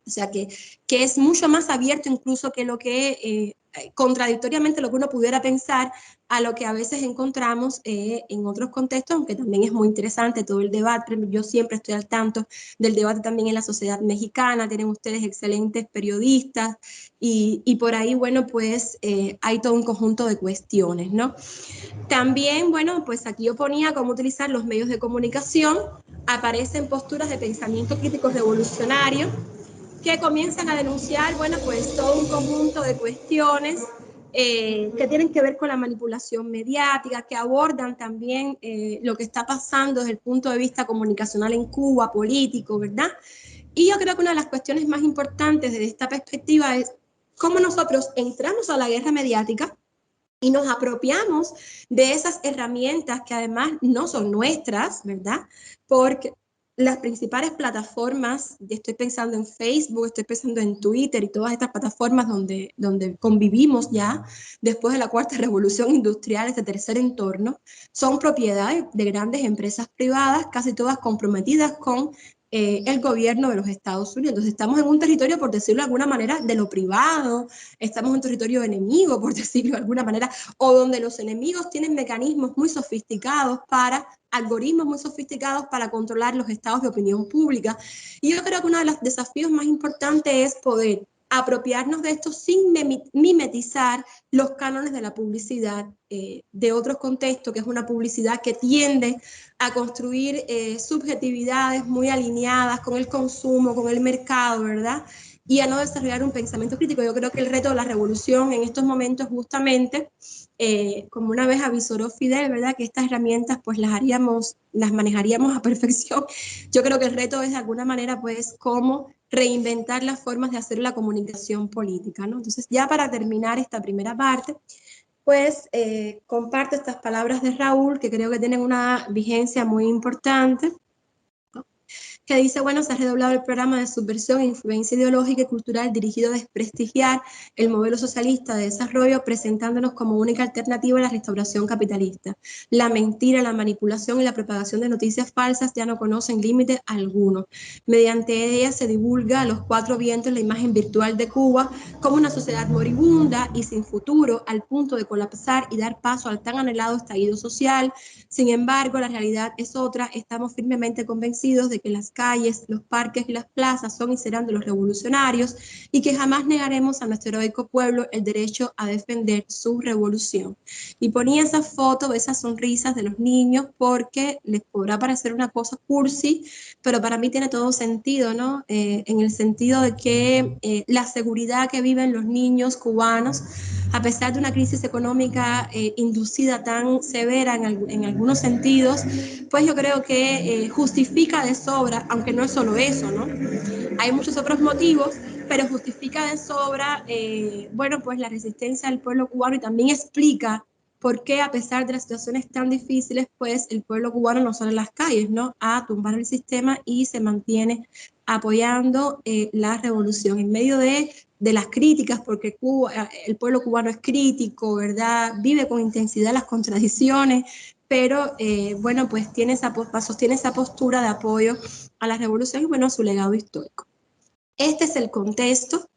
o sea, que es mucho más abierto incluso que lo que, contradictoriamente lo que uno pudiera pensar a lo que a veces encontramos en otros contextos, aunque también es muy interesante todo el debate. Yo siempre estoy al tanto del debate también en la sociedad mexicana, tienen ustedes excelentes periodistas y por ahí, bueno, pues hay todo un conjunto de cuestiones, ¿no? También, bueno, pues aquí yo ponía cómo utilizar los medios de comunicación, aparecen posturas de pensamiento crítico revolucionario, que comienzan a denunciar, bueno, pues todo un conjunto de cuestiones que tienen que ver con la manipulación mediática, que abordan también lo que está pasando desde el punto de vista comunicacional en Cuba, político, ¿verdad? Y yo creo que una de las cuestiones más importantes desde esta perspectiva es cómo nosotros entramos a la guerra mediática y nos apropiamos de esas herramientas que además no son nuestras, ¿verdad? Porque las principales plataformas, estoy pensando en Facebook, estoy pensando en Twitter y todas estas plataformas donde convivimos ya después de la cuarta revolución industrial, este tercer entorno, son propiedad de grandes empresas privadas, casi todas comprometidas con el gobierno de los Estados Unidos. Entonces estamos en un territorio, por decirlo de alguna manera, de lo privado, estamos en un territorio enemigo, por decirlo de alguna manera, o donde los enemigos tienen mecanismos muy sofisticados algoritmos muy sofisticados para controlar los estados de opinión pública. Y yo creo que uno de los desafíos más importantes es poder apropiarnos de esto sin mimetizar los cánones de la publicidad de otros contextos, que es una publicidad que tiende a construir subjetividades muy alineadas con el consumo, con el mercado, ¿verdad? Y a no desarrollar un pensamiento crítico. Yo creo que el reto de la revolución en estos momentos justamente, como una vez avisoró Fidel, ¿verdad? Que estas herramientas pues las manejaríamos a perfección. Yo creo que el reto es de alguna manera pues cómo reinventar las formas de hacer la comunicación política, ¿no? Entonces ya para terminar esta primera parte, pues comparto estas palabras de Raúl que creo que tienen una vigencia muy importante, que dice, bueno, se ha redoblado el programa de subversión e influencia ideológica y cultural dirigido a desprestigiar el modelo socialista de desarrollo, presentándonos como única alternativa a la restauración capitalista. La mentira, la manipulación y la propagación de noticias falsas ya no conocen límite alguno. Mediante ellas se divulga a los cuatro vientos la imagen virtual de Cuba como una sociedad moribunda y sin futuro, al punto de colapsar y dar paso al tan anhelado estallido social. Sin embargo, la realidad es otra. Estamos firmemente convencidos de que las calles, los parques y las plazas son y serán de los revolucionarios y que jamás negaremos a nuestro heroico pueblo el derecho a defender su revolución. Y ponía esa foto, esas sonrisas de los niños porque les podrá parecer una cosa cursi, pero para mí tiene todo sentido, ¿no? En el sentido de que la seguridad que viven los niños cubanos, a pesar de una crisis económica inducida tan severa en algunos sentidos, pues yo creo que justifica de sobra, aunque no es solo eso, ¿no? Hay muchos otros motivos, pero justifica de sobra, bueno, pues la resistencia del pueblo cubano y también explica por qué a pesar de las situaciones tan difíciles, pues el pueblo cubano no sale a las calles, ¿no? A tumbar el sistema y se mantiene apoyando la revolución en medio de las críticas, porque Cuba, el pueblo cubano es crítico, ¿verdad? Vive con intensidad las contradicciones, pero bueno, pues sostiene esa postura de apoyo a la revolución y bueno, a su legado histórico. Este es el contexto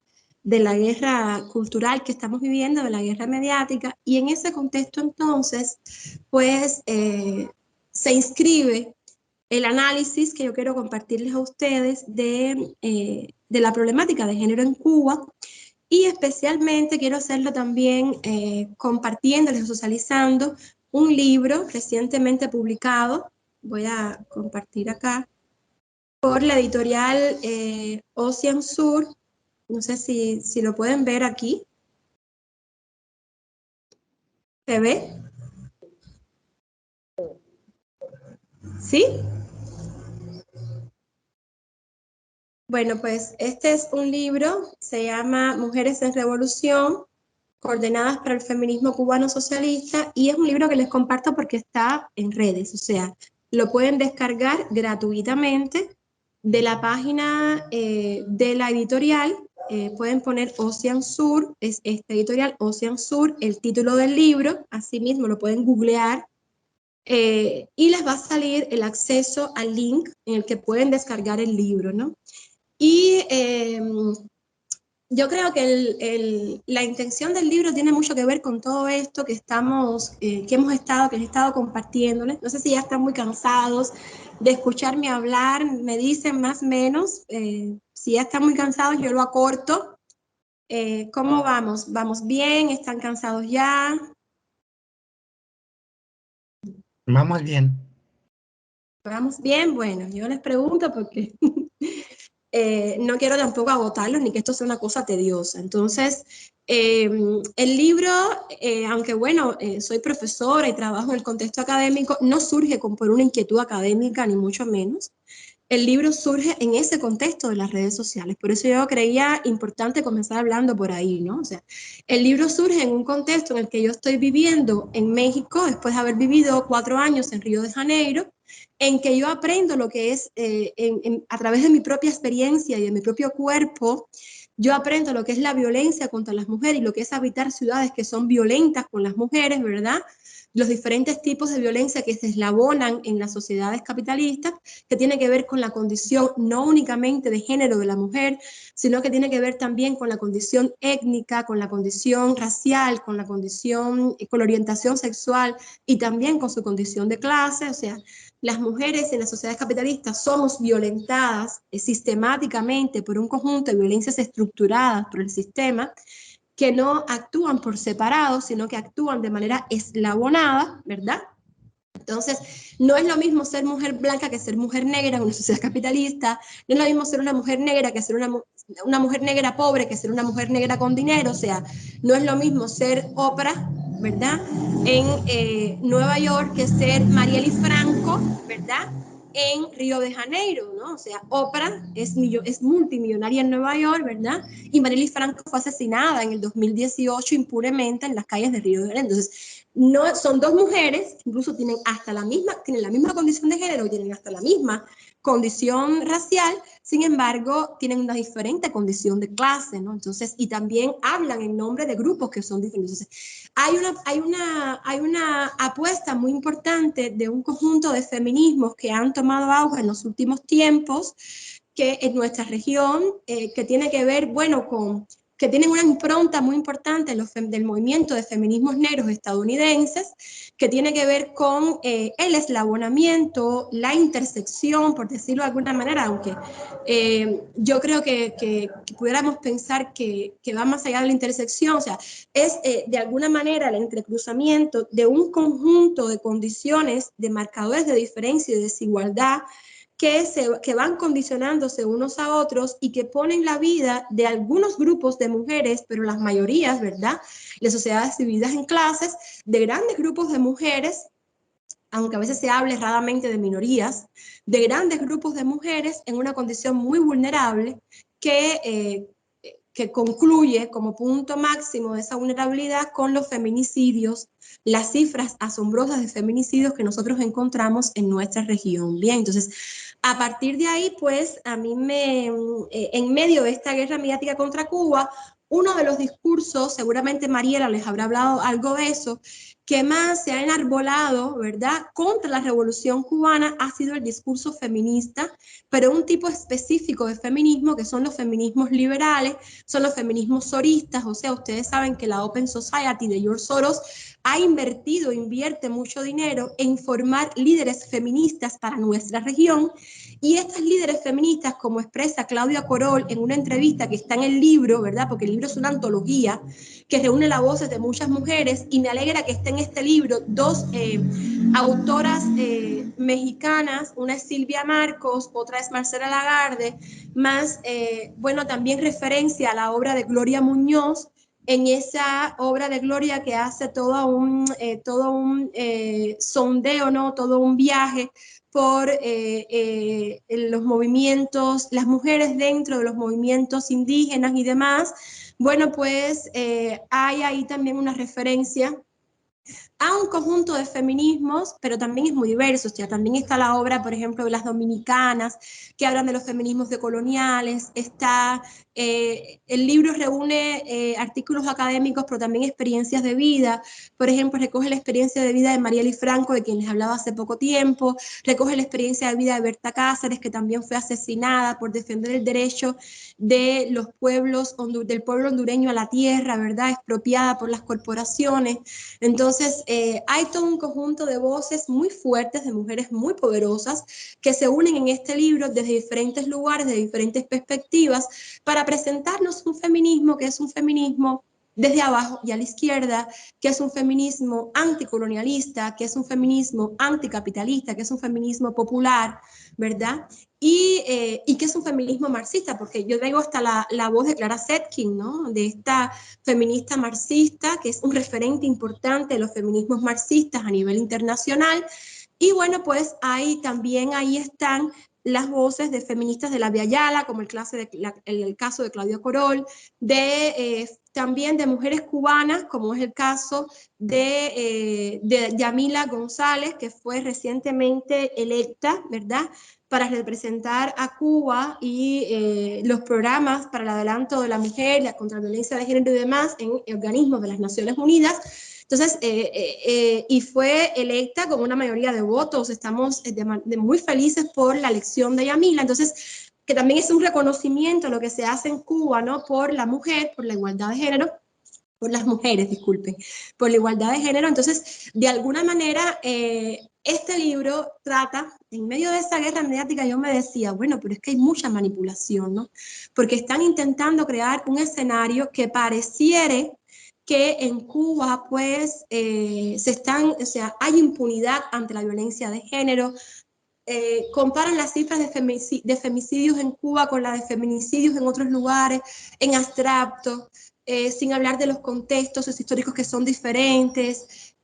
de la guerra cultural que estamos viviendo, de la guerra mediática, y en ese contexto entonces, pues se inscribe el análisis que yo quiero compartirles a ustedes de la problemática de género en Cuba, y especialmente quiero hacerlo también compartiéndoles o socializando un libro recientemente publicado, voy a compartir acá, por la editorial Ocean Sur. No sé si lo pueden ver aquí. ¿Se ve? ¿Sí? Bueno, pues este es un libro, se llama Mujeres en Revolución, coordenadas para el feminismo cubano socialista, y es un libro que les comparto porque está en redes, o sea, lo pueden descargar gratuitamente de la página de la editorial. Pueden poner Ocean Sur, es esta editorial Ocean Sur, el título del libro, asimismo lo pueden googlear, y les va a salir el acceso al link en el que pueden descargar el libro, ¿no? Y yo creo que la intención del libro tiene mucho que ver con todo esto que que he estado compartiéndoles. No sé si ya están muy cansados de escucharme hablar, me dicen más o menos. Si ya están muy cansados, yo lo acorto. ¿Cómo vamos? ¿Vamos bien? ¿Están cansados ya? Vamos bien. ¿Vamos bien? Bueno, yo les pregunto porque no quiero tampoco agotarlos ni que esto sea una cosa tediosa. Entonces, el libro, aunque bueno, soy profesora y trabajo en el contexto académico, no surge por una inquietud académica, ni mucho menos. El libro surge en ese contexto de las redes sociales. Por eso yo creía importante comenzar hablando por ahí, ¿no? O sea, el libro surge en un contexto en el que yo estoy viviendo en México, después de haber vivido 4 años en Río de Janeiro, en que yo aprendo lo que es, a través de mi propia experiencia y de mi propio cuerpo, yo aprendo lo que es la violencia contra las mujeres y lo que es habitar ciudades que son violentas con las mujeres, ¿verdad? Los diferentes tipos de violencia que se eslabonan en las sociedades capitalistas, que tiene que ver con la condición no únicamente de género de la mujer, sino que tiene que ver también con la condición étnica, con la condición racial, con la condición, con la orientación sexual y también con su condición de clase. O sea, las mujeres en las sociedades capitalistas somos violentadas sistemáticamente por un conjunto de violencias estructuradas por el sistema, que no actúan por separado, sino que actúan de manera eslabonada, ¿verdad? Entonces, no es lo mismo ser mujer blanca que ser mujer negra en una sociedad capitalista, no es lo mismo ser una mujer negra que ser una mujer negra pobre que ser una mujer negra con dinero, o sea, no es lo mismo ser Oprah, ¿verdad? En Nueva York que ser Marielle Franco, ¿verdad? En Río de Janeiro, ¿no? O sea, Oprah es multimillonaria en Nueva York, ¿verdad? Y Marielle Franco fue asesinada en el 2018 impunemente en las calles de Río de Janeiro. Entonces, no, son dos mujeres, incluso tienen la misma condición de género, tienen hasta la misma condición racial, sin embargo, tienen una diferente condición de clase, ¿no? Entonces, y también hablan en nombre de grupos que son diferentes. Entonces, hay una apuesta muy importante de un conjunto de feminismos que han tomado auge en los últimos tiempos, que en nuestra región, que tiene que ver, bueno, que tienen una impronta muy importante del movimiento de feminismos negros estadounidenses, que tiene que ver con el eslabonamiento, la intersección, por decirlo de alguna manera, aunque yo creo que pudiéramos pensar que va más allá de la intersección, o sea, es de alguna manera el entrecruzamiento de un conjunto de condiciones, de marcadores de diferencia y de desigualdad, que van condicionándose unos a otros y que ponen la vida de algunos grupos de mujeres, pero las mayorías, ¿verdad? Las sociedades divididas en clases, de grandes grupos de mujeres, aunque a veces se hable erradamente de minorías, de grandes grupos de mujeres en una condición muy vulnerable que concluye como punto máximo de esa vulnerabilidad con los feminicidios, las cifras asombrosas de feminicidios que nosotros encontramos en nuestra región. Bien, entonces, a partir de ahí, pues, a mí en medio de esta guerra mediática contra Cuba, uno de los discursos, seguramente Mariela les habrá hablado algo de eso, que más se ha enarbolado, ¿verdad?, contra la revolución cubana ha sido el discurso feminista, pero un tipo específico de feminismo que son los feminismos liberales, son los feminismos soristas. O sea, ustedes saben que la Open Society de George Soros invierte mucho dinero en formar líderes feministas para nuestra región, y estas líderes feministas, como expresa Claudia Corol en una entrevista que está en el libro, ¿verdad? Porque el libro es una antología que reúne las voces de muchas mujeres, y me alegra que esté en este libro dos autoras mexicanas, una es Silvia Marcos, otra es Marcela Lagarde, más, bueno, también referencia a la obra de Gloria Muñoz, en esa obra de Gloria que hace todo un sondeo, ¿no? Todo un viaje por los movimientos, las mujeres dentro de los movimientos indígenas y demás, bueno, pues hay ahí también una referencia a un conjunto de feminismos, pero también es muy diverso. O sea, también está la obra, por ejemplo, de las dominicanas, que hablan de los feminismos decoloniales. Está, el libro reúne artículos académicos, pero también experiencias de vida. Por ejemplo, recoge la experiencia de vida de Marielle Franco, de quien les hablaba hace poco tiempo. Recoge la experiencia de vida de Berta Cáceres, que también fue asesinada por defender el derecho de los pueblos, del pueblo hondureño a la tierra, ¿verdad? Expropiada por las corporaciones. Entonces, hay todo un conjunto de voces muy fuertes, de mujeres muy poderosas, que se unen en este libro desde diferentes lugares, de diferentes perspectivas, para presentarnos un feminismo que es un feminismo desde abajo y a la izquierda, que es un feminismo anticolonialista, que es un feminismo anticapitalista, que es un feminismo popular, ¿verdad? Y que es un feminismo marxista, porque yo traigo hasta la voz de Clara Zetkin, ¿no? De esta feminista marxista, que es un referente importante de los feminismos marxistas a nivel internacional. Y bueno, pues también ahí están las voces de feministas de la Via Yala, como el caso de Claudia Corol, también de mujeres cubanas, como es el caso de Yamila González, que fue recientemente electa, ¿verdad?, para representar a Cuba y los programas para el adelanto de la mujer, la contra la violencia de género y demás en organismos de las Naciones Unidas. Entonces, y fue electa con una mayoría de votos. Estamos muy felices por la elección de Yamila. Entonces, que también es un reconocimiento a lo que se hace en Cuba, ¿no?, por la mujer, por la igualdad de género, por las mujeres, disculpen, por la igualdad de género. Entonces, de alguna manera, este libro trata, en medio de esa guerra mediática, yo me decía, bueno, pero es que hay mucha manipulación, ¿no? Porque están intentando crear un escenario que pareciere que en Cuba, pues, hay impunidad ante la violencia de género. Comparan las cifras de femicidios en Cuba con las de feminicidios en otros lugares, en abstracto, sin hablar de los contextos históricos que son diferentes.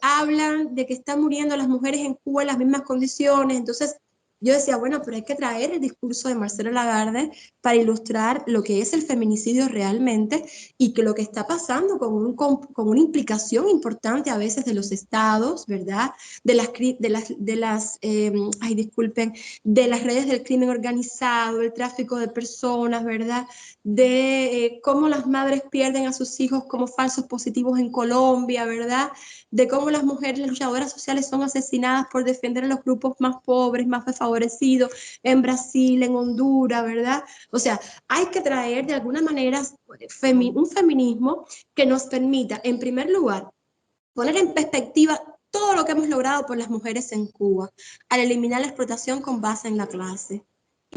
Hablan de que están muriendo las mujeres en Cuba en las mismas condiciones. Entonces, yo decía, bueno, pero hay que traer el discurso de Marcela Lagarde para ilustrar lo que es el feminicidio realmente y que lo que está pasando con una implicación importante a veces de los estados, ¿verdad?, de las redes del crimen organizado, el tráfico de personas, ¿verdad?, de cómo las madres pierden a sus hijos como falsos positivos en Colombia, ¿verdad?, de cómo las mujeres luchadoras sociales son asesinadas por defender a los grupos más pobres, más desfavorecidos, en Brasil, en Honduras, ¿verdad? O sea, hay que traer de alguna manera un feminismo que nos permita, en primer lugar, poner en perspectiva todo lo que hemos logrado por las mujeres en Cuba, al eliminar la explotación con base en la clase.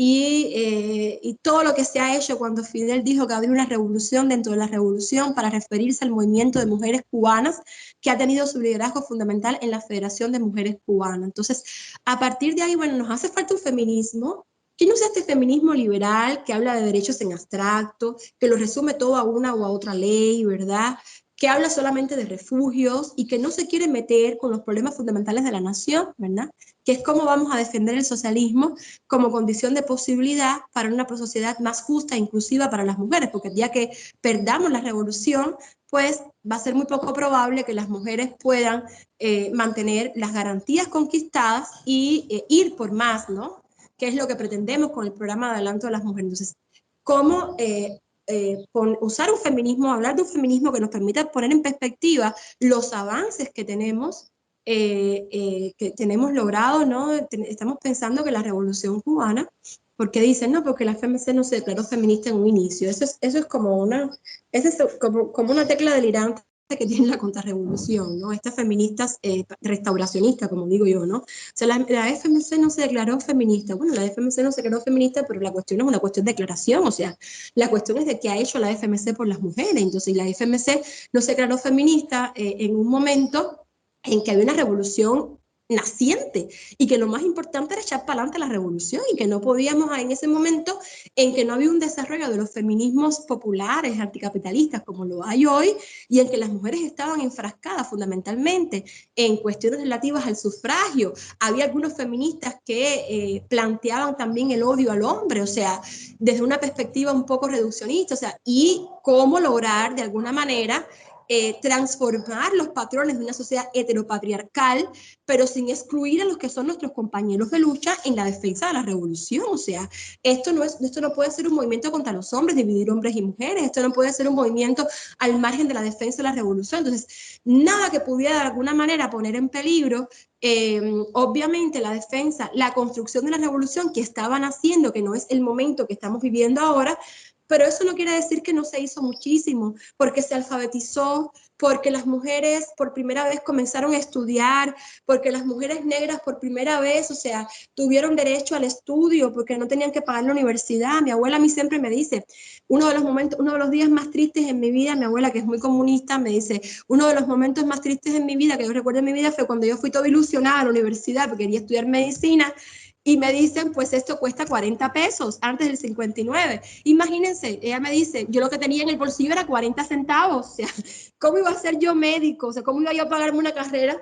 Y todo lo que se ha hecho cuando Fidel dijo que había una revolución dentro de la revolución para referirse al movimiento de mujeres cubanas que ha tenido su liderazgo fundamental en la Federación de Mujeres Cubanas. Entonces, a partir de ahí, bueno, nos hace falta un feminismo que no sea este feminismo liberal que habla de derechos en abstracto, que lo resume todo a una o a otra ley, ¿verdad?, que habla solamente de refugios y que no se quiere meter con los problemas fundamentales de la nación, ¿verdad?, que es cómo vamos a defender el socialismo como condición de posibilidad para una sociedad más justa e inclusiva para las mujeres, porque el día que perdamos la revolución, pues va a ser muy poco probable que las mujeres puedan mantener las garantías conquistadas y ir por más, ¿no?, que es lo que pretendemos con el programa de adelanto de las mujeres. Entonces, ¿cómo usar un feminismo, hablar de un feminismo que nos permita poner en perspectiva los avances que tenemos logrado, ¿no? Estamos pensando que la Revolución Cubana, porque dicen, no, porque la FMC no se declaró feminista en un inicio. Eso es como una tecla delirante que tiene la contrarrevolución, ¿no? Estas feministas restauracionistas, como digo yo, ¿no? O sea, la FMC no se declaró feminista. Bueno, la FMC no se declaró feminista, pero la cuestión no es una cuestión de declaración, o sea, la cuestión es de qué ha hecho la FMC por las mujeres. Entonces, la FMC no se declaró feminista en un momento en que había una revolución naciente, y que lo más importante era echar para adelante la revolución, y que no podíamos en ese momento en que no había un desarrollo de los feminismos populares, anticapitalistas, como lo hay hoy, y en que las mujeres estaban enfrascadas fundamentalmente en cuestiones relativas al sufragio. Había algunos feministas que planteaban también el odio al hombre, o sea, desde una perspectiva un poco reduccionista, o sea, y cómo lograr de alguna manera transformar los patrones de una sociedad heteropatriarcal, pero sin excluir a los que son nuestros compañeros de lucha en la defensa de la revolución. O sea, esto no puede ser un movimiento contra los hombres, dividir hombres y mujeres, esto no puede ser un movimiento al margen de la defensa de la revolución. Entonces, nada que pudiera de alguna manera poner en peligro obviamente la defensa, la construcción de la revolución que estaban haciendo, que no es el momento que estamos viviendo ahora, pero eso no quiere decir que no se hizo muchísimo, porque se alfabetizó, porque las mujeres por primera vez comenzaron a estudiar, porque las mujeres negras por primera vez, o sea, tuvieron derecho al estudio, porque no tenían que pagar la universidad. Mi abuela a mí siempre me dice, uno de los días más tristes en mi vida, mi abuela que es muy comunista, me dice, uno de los momentos más tristes en mi vida, que yo recuerdo en mi vida, fue cuando yo fui toda ilusionada a la universidad, porque quería estudiar medicina, y me dicen, pues esto cuesta 40 pesos, antes del 59. Imagínense, ella me dice, yo lo que tenía en el bolsillo era 40 centavos, o sea, ¿cómo iba a ser yo médico? O sea, ¿cómo iba yo a pagarme una carrera?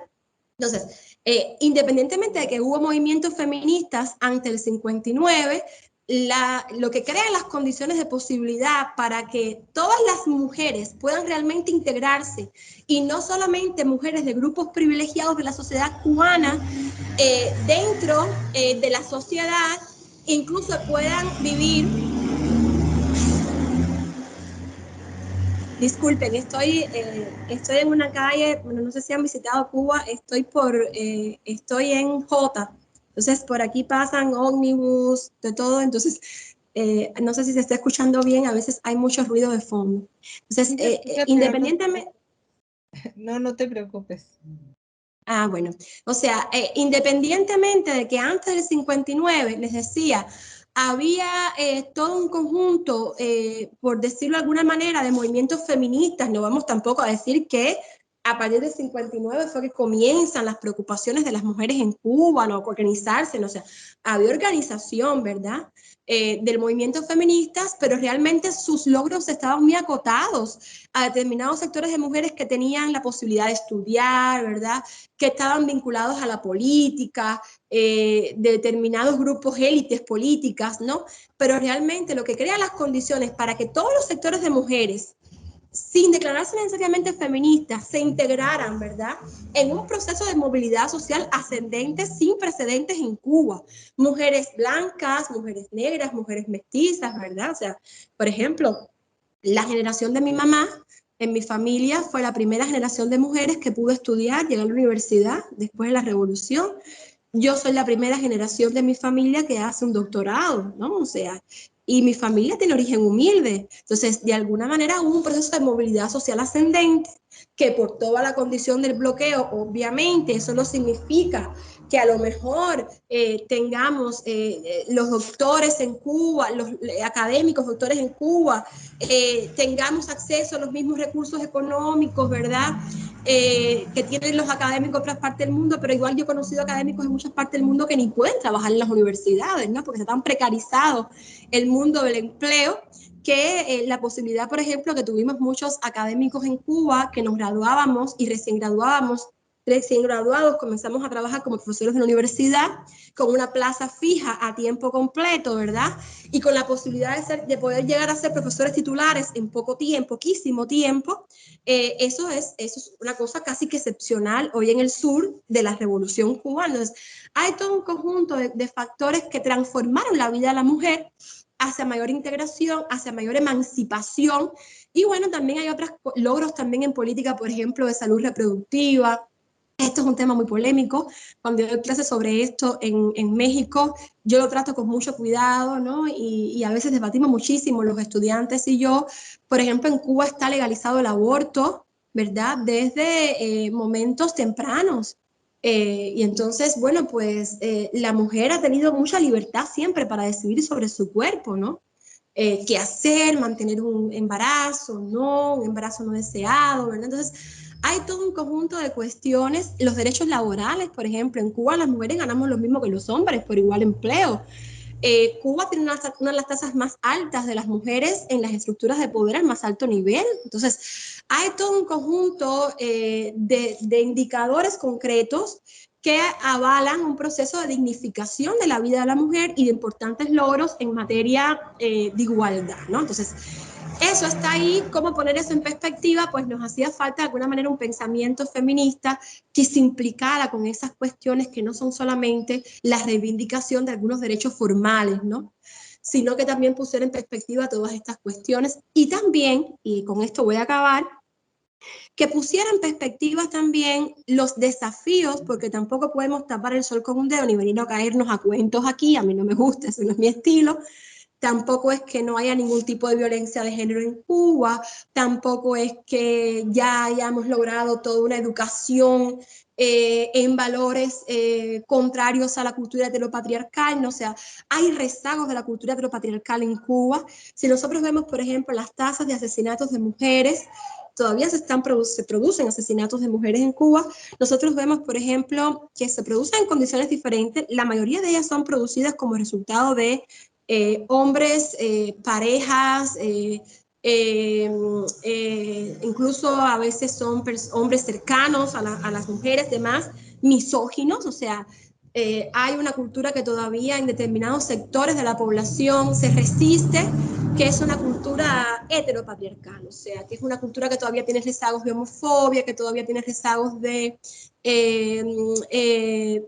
Entonces, independientemente de que hubo movimientos feministas ante el 59, lo que crea las condiciones de posibilidad para que todas las mujeres puedan realmente integrarse, y no solamente mujeres de grupos privilegiados de la sociedad cubana, dentro de la sociedad, incluso puedan vivir. Disculpen, estoy en una calle, bueno, no sé si han visitado Cuba, estoy en Jota, entonces por aquí pasan ómnibus, de todo, entonces no sé si se está escuchando bien, a veces hay mucho ruido de fondo. Entonces, independientemente... No te preocupes. Ah, bueno, o sea, independientemente de que antes del 59, les decía, había todo un conjunto, por decirlo de alguna manera, de movimientos feministas. No vamos tampoco a decir que a partir del 59 fue que comienzan las preocupaciones de las mujeres en Cuba, no organizarse, no, o sea, había organización, ¿verdad? Del movimiento feministas, pero realmente sus logros estaban muy acotados a determinados sectores de mujeres que tenían la posibilidad de estudiar, ¿verdad? Que estaban vinculados a la política, de determinados grupos élites políticas, ¿no? Pero realmente lo que crea las condiciones para que todos los sectores de mujeres, sin declararse necesariamente feministas, se integraran, ¿verdad?, en un proceso de movilidad social ascendente sin precedentes en Cuba. Mujeres blancas, mujeres negras, mujeres mestizas, ¿verdad? O sea, por ejemplo, la generación de mi mamá, en mi familia, fue la primera generación de mujeres que pudo estudiar, llegar a la universidad después de la revolución. Yo soy la primera generación de mi familia que hace un doctorado, ¿no? O sea, y mi familia tiene origen humilde. Entonces, de alguna manera hubo un proceso de movilidad social ascendente que por toda la condición del bloqueo, obviamente, eso no significa que a lo mejor tengamos los doctores en Cuba, los académicos doctores en Cuba, tengamos acceso a los mismos recursos económicos, ¿verdad?, que tienen los académicos de otras partes del mundo, pero igual yo he conocido académicos en muchas partes del mundo que ni pueden trabajar en las universidades, ¿no?, porque se tan precarizado el mundo del empleo, que la posibilidad, por ejemplo, que tuvimos muchos académicos en Cuba que nos graduábamos y recién graduados comenzamos a trabajar como profesores de la universidad con una plaza fija a tiempo completo, ¿verdad? Y con la posibilidad de poder llegar a ser profesores titulares en poco tiempo, poquísimo tiempo. Eso es una cosa casi que excepcional hoy en el sur de la Revolución Cubana. Entonces, hay todo un conjunto de factores que transformaron la vida de la mujer hacia mayor integración, hacia mayor emancipación. Y bueno, también hay otros logros también en política, por ejemplo, de salud reproductiva. Esto es un tema muy polémico. Cuando yo doy clases sobre esto en México, yo lo trato con mucho cuidado, ¿no? Y a veces debatimos muchísimo los estudiantes y yo. Por ejemplo, en Cuba está legalizado el aborto, ¿verdad?, desde momentos tempranos. Y entonces, bueno, pues la mujer ha tenido mucha libertad siempre para decidir sobre su cuerpo, ¿no? Qué hacer, mantener un embarazo no deseado, ¿verdad? Entonces, hay todo un conjunto de cuestiones, los derechos laborales, por ejemplo, en Cuba las mujeres ganamos lo mismo que los hombres por igual empleo. Cuba tiene una de las tasas más altas de las mujeres en las estructuras de poder al más alto nivel. Entonces, hay todo un conjunto de indicadores concretos que avalan un proceso de dignificación de la vida de la mujer y de importantes logros en materia de igualdad, ¿no? Entonces, eso está ahí. ¿Cómo poner eso en perspectiva? Pues nos hacía falta de alguna manera un pensamiento feminista que se implicara con esas cuestiones que no son solamente la reivindicación de algunos derechos formales, ¿no? Sino que también pusiera en perspectiva todas estas cuestiones y también, y con esto voy a acabar, que pusiera en perspectiva también los desafíos, porque tampoco podemos tapar el sol con un dedo ni venir a caernos a cuentos aquí, a mí no me gusta, ese no es mi estilo. Tampoco es que no haya ningún tipo de violencia de género en Cuba, tampoco es que ya hayamos logrado toda una educación en valores contrarios a la cultura heteropatriarcal, ¿no? O sea, hay rezagos de la cultura heteropatriarcal en Cuba. Si nosotros vemos, por ejemplo, las tasas de asesinatos de mujeres, todavía se producen asesinatos de mujeres en Cuba. Nosotros vemos, por ejemplo, que se producen en condiciones diferentes. La mayoría de ellas son producidas como resultado de hombres, parejas, incluso a veces son hombres cercanos a las mujeres, demás, misóginos, o sea, hay una cultura que todavía en determinados sectores de la población se resiste, que es una cultura heteropatriarcal, o sea, que es una cultura que todavía tiene rezagos de homofobia, que todavía tiene rezagos de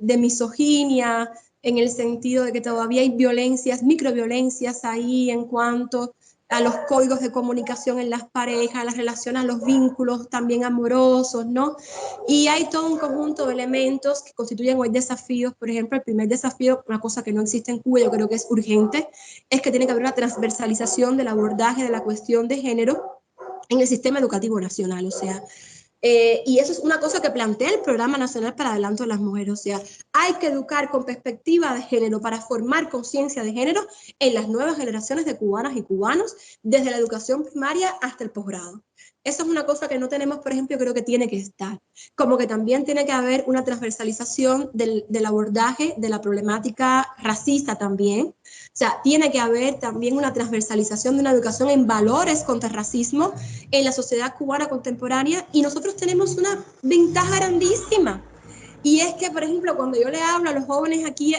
misoginia, en el sentido de que todavía hay violencias, microviolencias ahí en cuanto a los códigos de comunicación en las parejas, las relaciones, los vínculos también amorosos, ¿no? Y hay todo un conjunto de elementos que constituyen hoy desafíos. Por ejemplo, el primer desafío, una cosa que no existe en Cuba, yo creo que es urgente, es que tiene que haber una transversalización del abordaje de la cuestión de género en el sistema educativo nacional, o sea, y eso es una cosa que plantea el Programa Nacional para Adelanto de las Mujeres. O sea, hay que educar con perspectiva de género para formar conciencia de género en las nuevas generaciones de cubanas y cubanos, desde la educación primaria hasta el posgrado. Eso es una cosa que no tenemos, por ejemplo, yo creo que tiene que estar. Como que también tiene que haber una transversalización del abordaje de la problemática racista también. O sea, tiene que haber también una transversalización de una educación en valores contra el racismo en la sociedad cubana contemporánea, y nosotros tenemos una ventaja grandísima. Y es que, por ejemplo, cuando yo le hablo a los jóvenes aquí,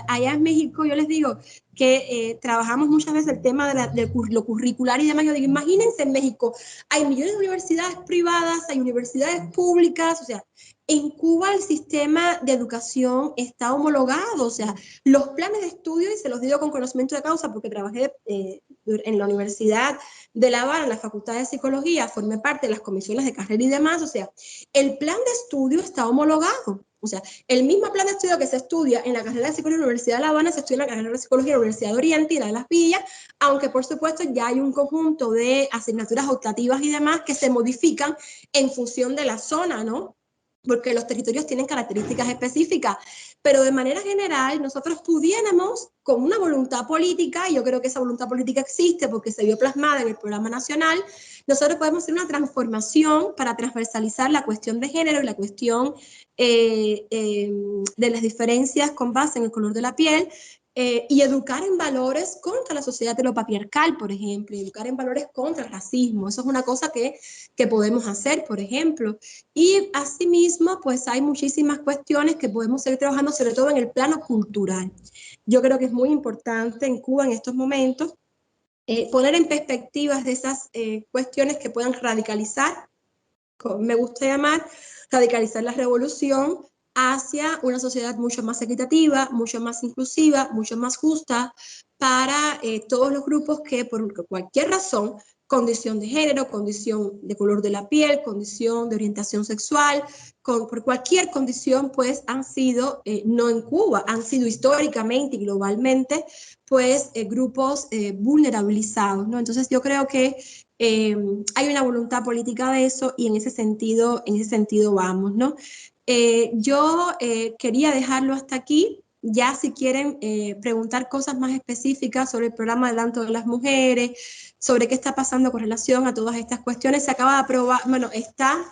allá en México, yo les digo que trabajamos muchas veces el tema de lo curricular y demás. Yo digo, imagínense en México, hay millones de universidades privadas, hay universidades públicas, o sea, en Cuba el sistema de educación está homologado, o sea, los planes de estudio, y se los digo con conocimiento de causa porque trabajé en la Universidad de La Habana, en la Facultad de Psicología, formé parte de las comisiones de carrera y demás, o sea, el plan de estudio está homologado. O sea, el mismo plan de estudio que se estudia en la carrera de Psicología en la Universidad de La Habana se estudia en la carrera de Psicología en la Universidad de Oriente y la de Las Villas, aunque por supuesto ya hay un conjunto de asignaturas optativas y demás que se modifican en función de la zona, ¿no? Porque los territorios tienen características específicas, pero de manera general nosotros pudiéramos, con una voluntad política, y yo creo que esa voluntad política existe porque se vio plasmada en el Programa Nacional, nosotros podemos hacer una transformación para transversalizar la cuestión de género y la cuestión de las diferencias con base en el color de la piel, y educar en valores contra la sociedad heteropatriarcal, por ejemplo, y educar en valores contra el racismo. Eso es una cosa que podemos hacer, por ejemplo. Y asimismo, pues hay muchísimas cuestiones que podemos seguir trabajando, sobre todo en el plano cultural. Yo creo que es muy importante en Cuba en estos momentos poner en perspectivas de esas cuestiones que puedan radicalizar, como me gusta llamar, radicalizar la revolución hacia una sociedad mucho más equitativa, mucho más inclusiva, mucho más justa para todos los grupos que por cualquier razón, condición de género, condición de color de la piel, condición de orientación sexual, por cualquier condición, pues han sido, no en Cuba, han sido históricamente y globalmente, pues grupos vulnerabilizados, ¿no? Entonces yo creo que hay una voluntad política de eso y en ese sentido vamos, ¿no? Yo quería dejarlo hasta aquí. Ya si quieren preguntar cosas más específicas sobre el programa de adelanto de las mujeres, sobre qué está pasando con relación a todas estas cuestiones, se acaba de aprobar, bueno, está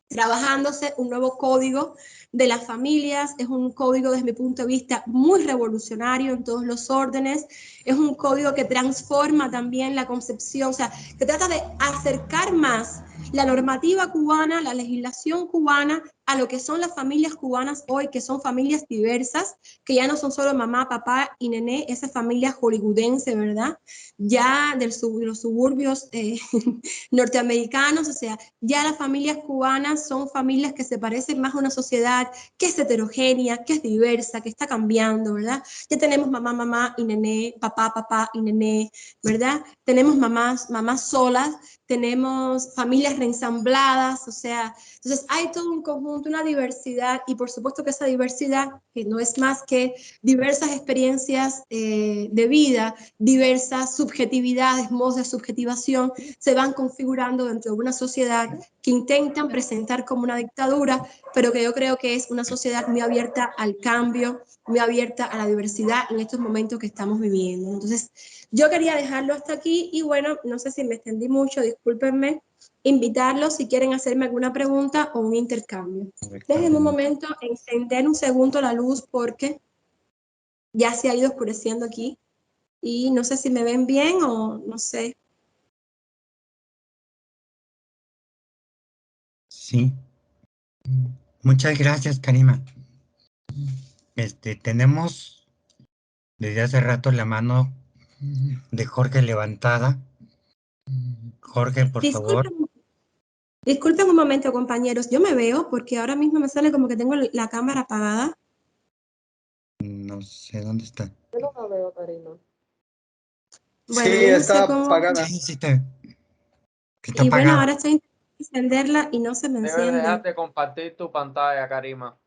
trabajándose un nuevo código de las familias. Es un código desde mi punto de vista muy revolucionario en todos los órdenes. Es un código que transforma también la concepción, o sea, que trata de acercar más la normativa cubana, la legislación cubana, a lo que son las familias cubanas hoy, que son familias diversas, que ya no son solo mamá, papá y nené, esa familia hollywoodense, ¿verdad? Ya de los suburbios norteamericanos, o sea, ya las familias cubanas son familias que se parecen más a una sociedad que es heterogénea, que es diversa, que está cambiando, ¿verdad? Ya tenemos mamá, mamá y nené, papá, papá y nené, ¿verdad? Tenemos mamás, mamás solas, tenemos familias reensambladas, o sea, entonces hay todo un conjunto, una diversidad, y por supuesto que esa diversidad, que no es más que diversas experiencias de vida, diversas subjetividades, modos de subjetivación, se van configurando dentro de una sociedad que intentan presentar como una dictadura, pero que yo creo que es una sociedad muy abierta al cambio, muy abierta a la diversidad en estos momentos que estamos viviendo. Entonces, yo quería dejarlo hasta aquí y bueno, no sé si me extendí mucho, discúlpenme, invitarlos si quieren hacerme alguna pregunta o un intercambio. Déjenme un momento encender un segundo la luz porque ya se ha ido oscureciendo aquí y no sé si me ven bien o no sé. Sí. Muchas gracias, Karima. Tenemos desde hace rato la mano de Jorge levantada. Jorge, por favor. Disculpen un momento, compañeros. Yo me veo porque ahora mismo me sale como que tengo la cámara apagada. No sé dónde está. Yo no la veo, Karina. Bueno, Sí, yo no está sé cómo. apagada. Sí, sí, que está Y bueno, apagada. ahora estoy intentando encenderla y no se me Debes enciende. dejar de compartir tu pantalla, Karima.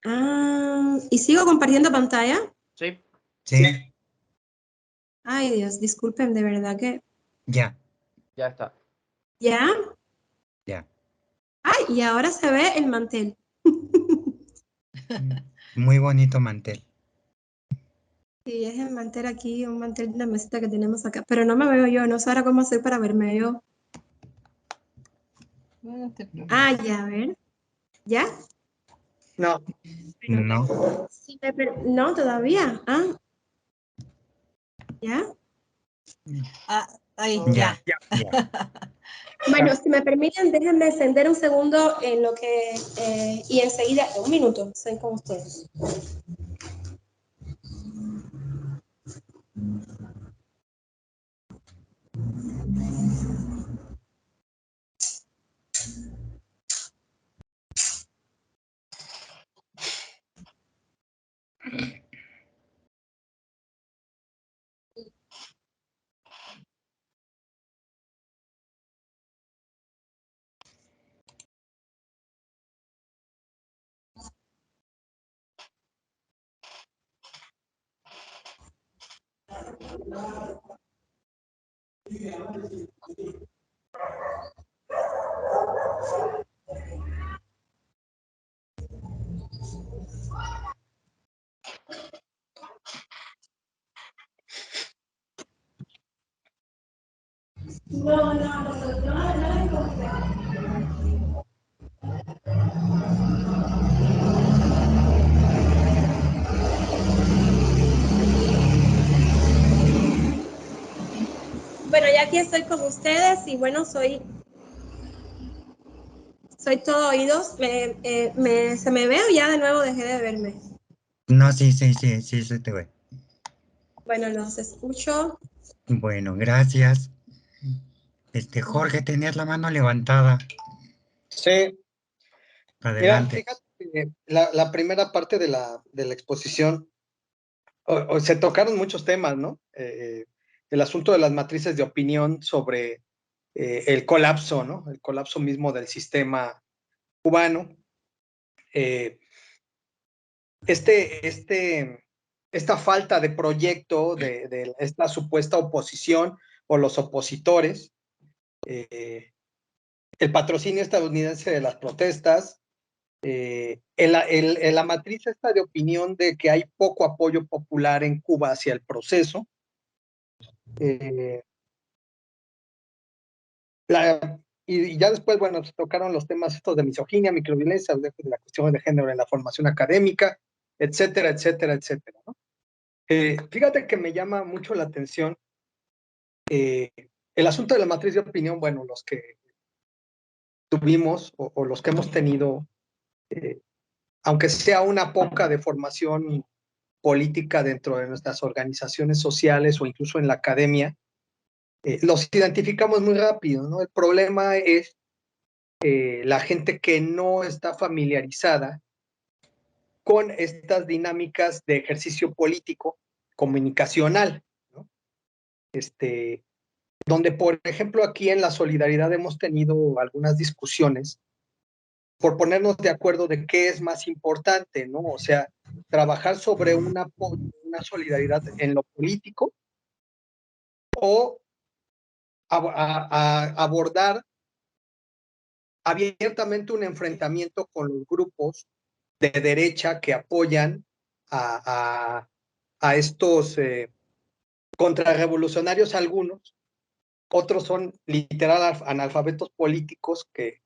Ah, ¿y sigo compartiendo pantalla? Sí. Sí, Ay, Dios, disculpen, de verdad que. ya, Ya está. ¿Ya? ya. Ay, y ahora se ve el mantel. Muy bonito mantel. Sí, es el mantel aquí, un mantel de una mesita que tenemos acá. Pero no me veo yo, no sé ahora cómo hacer para verme yo. No te preocupes. Ah, ya, a ver. ¿Ya? No, No, Sí, no, todavía. Ah, ¿ya? Ah, ahí, ya, ya. ya. Bueno, si me permiten, déjenme encender un segundo en lo que, y enseguida, un minuto, estoy con ustedes. Bueno, ya aquí estoy con ustedes y bueno, soy todo oídos. ¿Se me ve o ya de nuevo dejé de verme? No, sí, sí, sí, sí, se te ve. Bueno, los escucho. Bueno, gracias. Jorge, tenías la mano levantada. sí. Mira, Adelante. fíjate que la primera parte de la exposición, se tocaron muchos temas, ¿no? El asunto de las matrices de opinión sobre el colapso, ¿no? El colapso mismo del sistema cubano. Esta falta de proyecto de esta supuesta oposición o los opositores, el patrocinio estadounidense de las protestas, la matriz esta de opinión de que hay poco apoyo popular en Cuba hacia el proceso, la y ya después, bueno, se tocaron los temas estos de misoginia, microviolencia, de la cuestión de género en la formación académica, etcétera, etcétera, etcétera, ¿no? Fíjate que me llama mucho la atención el asunto de la matriz de opinión. Bueno, los que tuvimos o los que hemos tenido, aunque sea una poca de formación política dentro de nuestras organizaciones sociales o incluso en la academia, los identificamos muy rápido, ¿no? El problema es la gente que no está familiarizada con estas dinámicas de ejercicio político comunicacional, ¿no? Donde, por ejemplo, aquí en la Solidaridad hemos tenido algunas discusiones por ponernos de acuerdo de qué es más importante, ¿no? O sea, trabajar sobre una solidaridad en lo político o abordar abiertamente un enfrentamiento con los grupos de derecha que apoyan a estos contrarrevolucionarios algunos, otros son literal analfabetos políticos que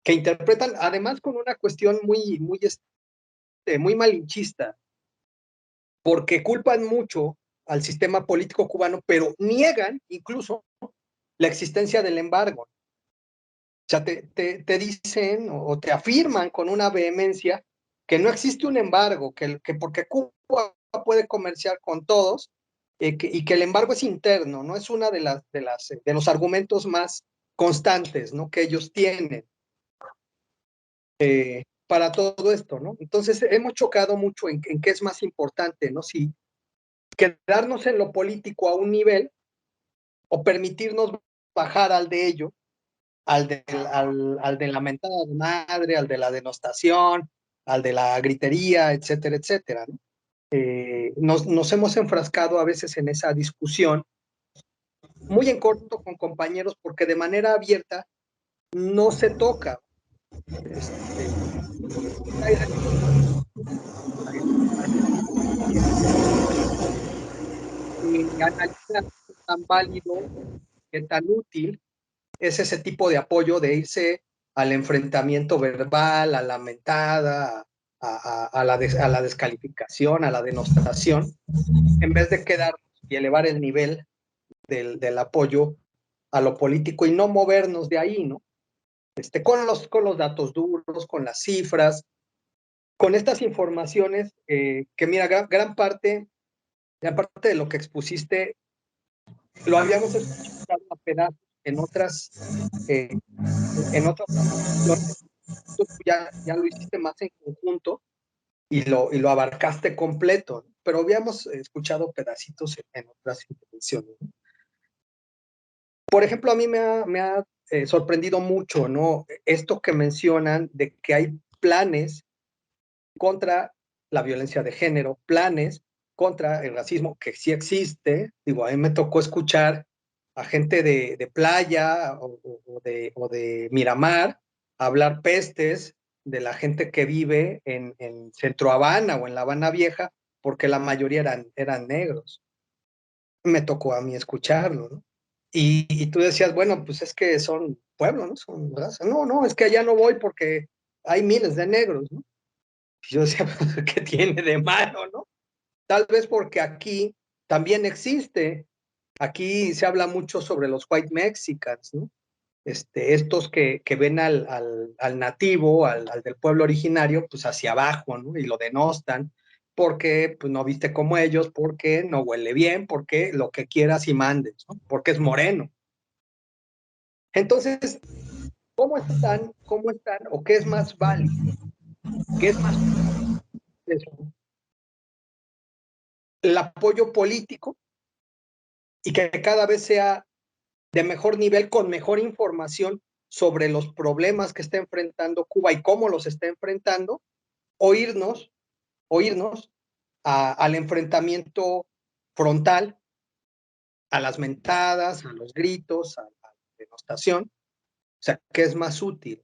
interpretan, además con una cuestión muy malinchista, porque culpan mucho al sistema político cubano, pero niegan incluso la existencia del embargo. O sea, te dicen o te afirman con una vehemencia que no existe un embargo, que porque Cuba puede comerciar con todos y que el embargo es interno, ¿no? Es una de los argumentos más constantes, ¿no? Que ellos tienen para todo esto, ¿no? Entonces hemos chocado mucho en qué es más importante, ¿no? Si quedarnos en lo político a un nivel o permitirnos bajar al de ello, al de la mentada de madre, al de la denostación, al de la gritería, etcétera, etcétera, ¿no? Nos hemos enfrascado a veces en esa discusión muy en corto con compañeros porque de manera abierta no se toca. Analizar qué tan válido, qué tan útil es ese tipo de apoyo de irse al enfrentamiento verbal, a la mentada, a la descalificación, a la denostación, en vez de quedarnos y elevar el nivel del apoyo a lo político y no movernos de ahí, ¿no? Con los datos duros, con las cifras, con estas informaciones que mira, gran parte de lo que expusiste lo habíamos escuchado a pedazos en otras tú ya lo hiciste más en conjunto y lo abarcaste completo, ¿no? Pero habíamos escuchado pedacitos en otras intervenciones, ¿no? Por ejemplo, a mí me ha sorprendido mucho, ¿no? Esto que mencionan de que hay planes contra la violencia de género, planes contra el racismo, que sí existe. Digo, a mí me tocó escuchar a gente de Playa o de Miramar hablar pestes de la gente que vive en Centro Habana o en La Habana Vieja, porque la mayoría eran negros. Me tocó a mí escucharlo, ¿no? Y tú decías, bueno, pues es que son pueblo, ¿no? Son raza. No, es que allá no voy porque hay miles de negros, ¿no? Y yo decía, ¿qué tiene de malo, no? Tal vez porque aquí también existe, aquí se habla mucho sobre los white Mexicans, ¿no? Estos que ven al nativo, al del pueblo originario, pues hacia abajo, ¿no? Y lo denostan porque pues, no viste como ellos, porque no huele bien, porque lo que quieras y mandes, ¿no? Porque es moreno. Entonces, ¿cómo están o qué es más válido? ¿Qué es más eso? El apoyo político y que cada vez sea de mejor nivel, con mejor información sobre los problemas que está enfrentando Cuba y cómo los está enfrentando, o irnos al enfrentamiento frontal, a las mentadas, a los gritos, a la denostación. O sea, ¿qué es más útil?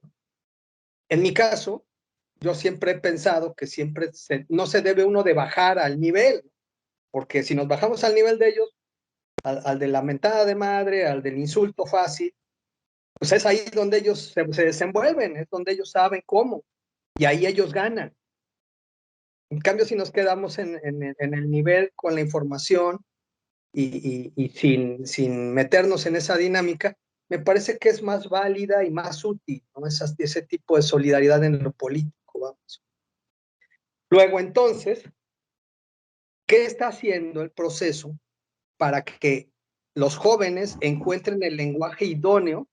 En mi caso, yo siempre he pensado que siempre no se debe uno de bajar al nivel, porque si nos bajamos al nivel de ellos, al de la mentada de madre, al del insulto fácil, pues es ahí donde ellos se desenvuelven, es donde ellos saben cómo, y ahí ellos ganan. En cambio, si nos quedamos en el nivel con la información y sin meternos en esa dinámica, me parece que es más válida y más útil, ¿no? Ese tipo de solidaridad en lo político, vamos. Luego, entonces, ¿qué está haciendo el proceso para que los jóvenes encuentren el lenguaje idóneo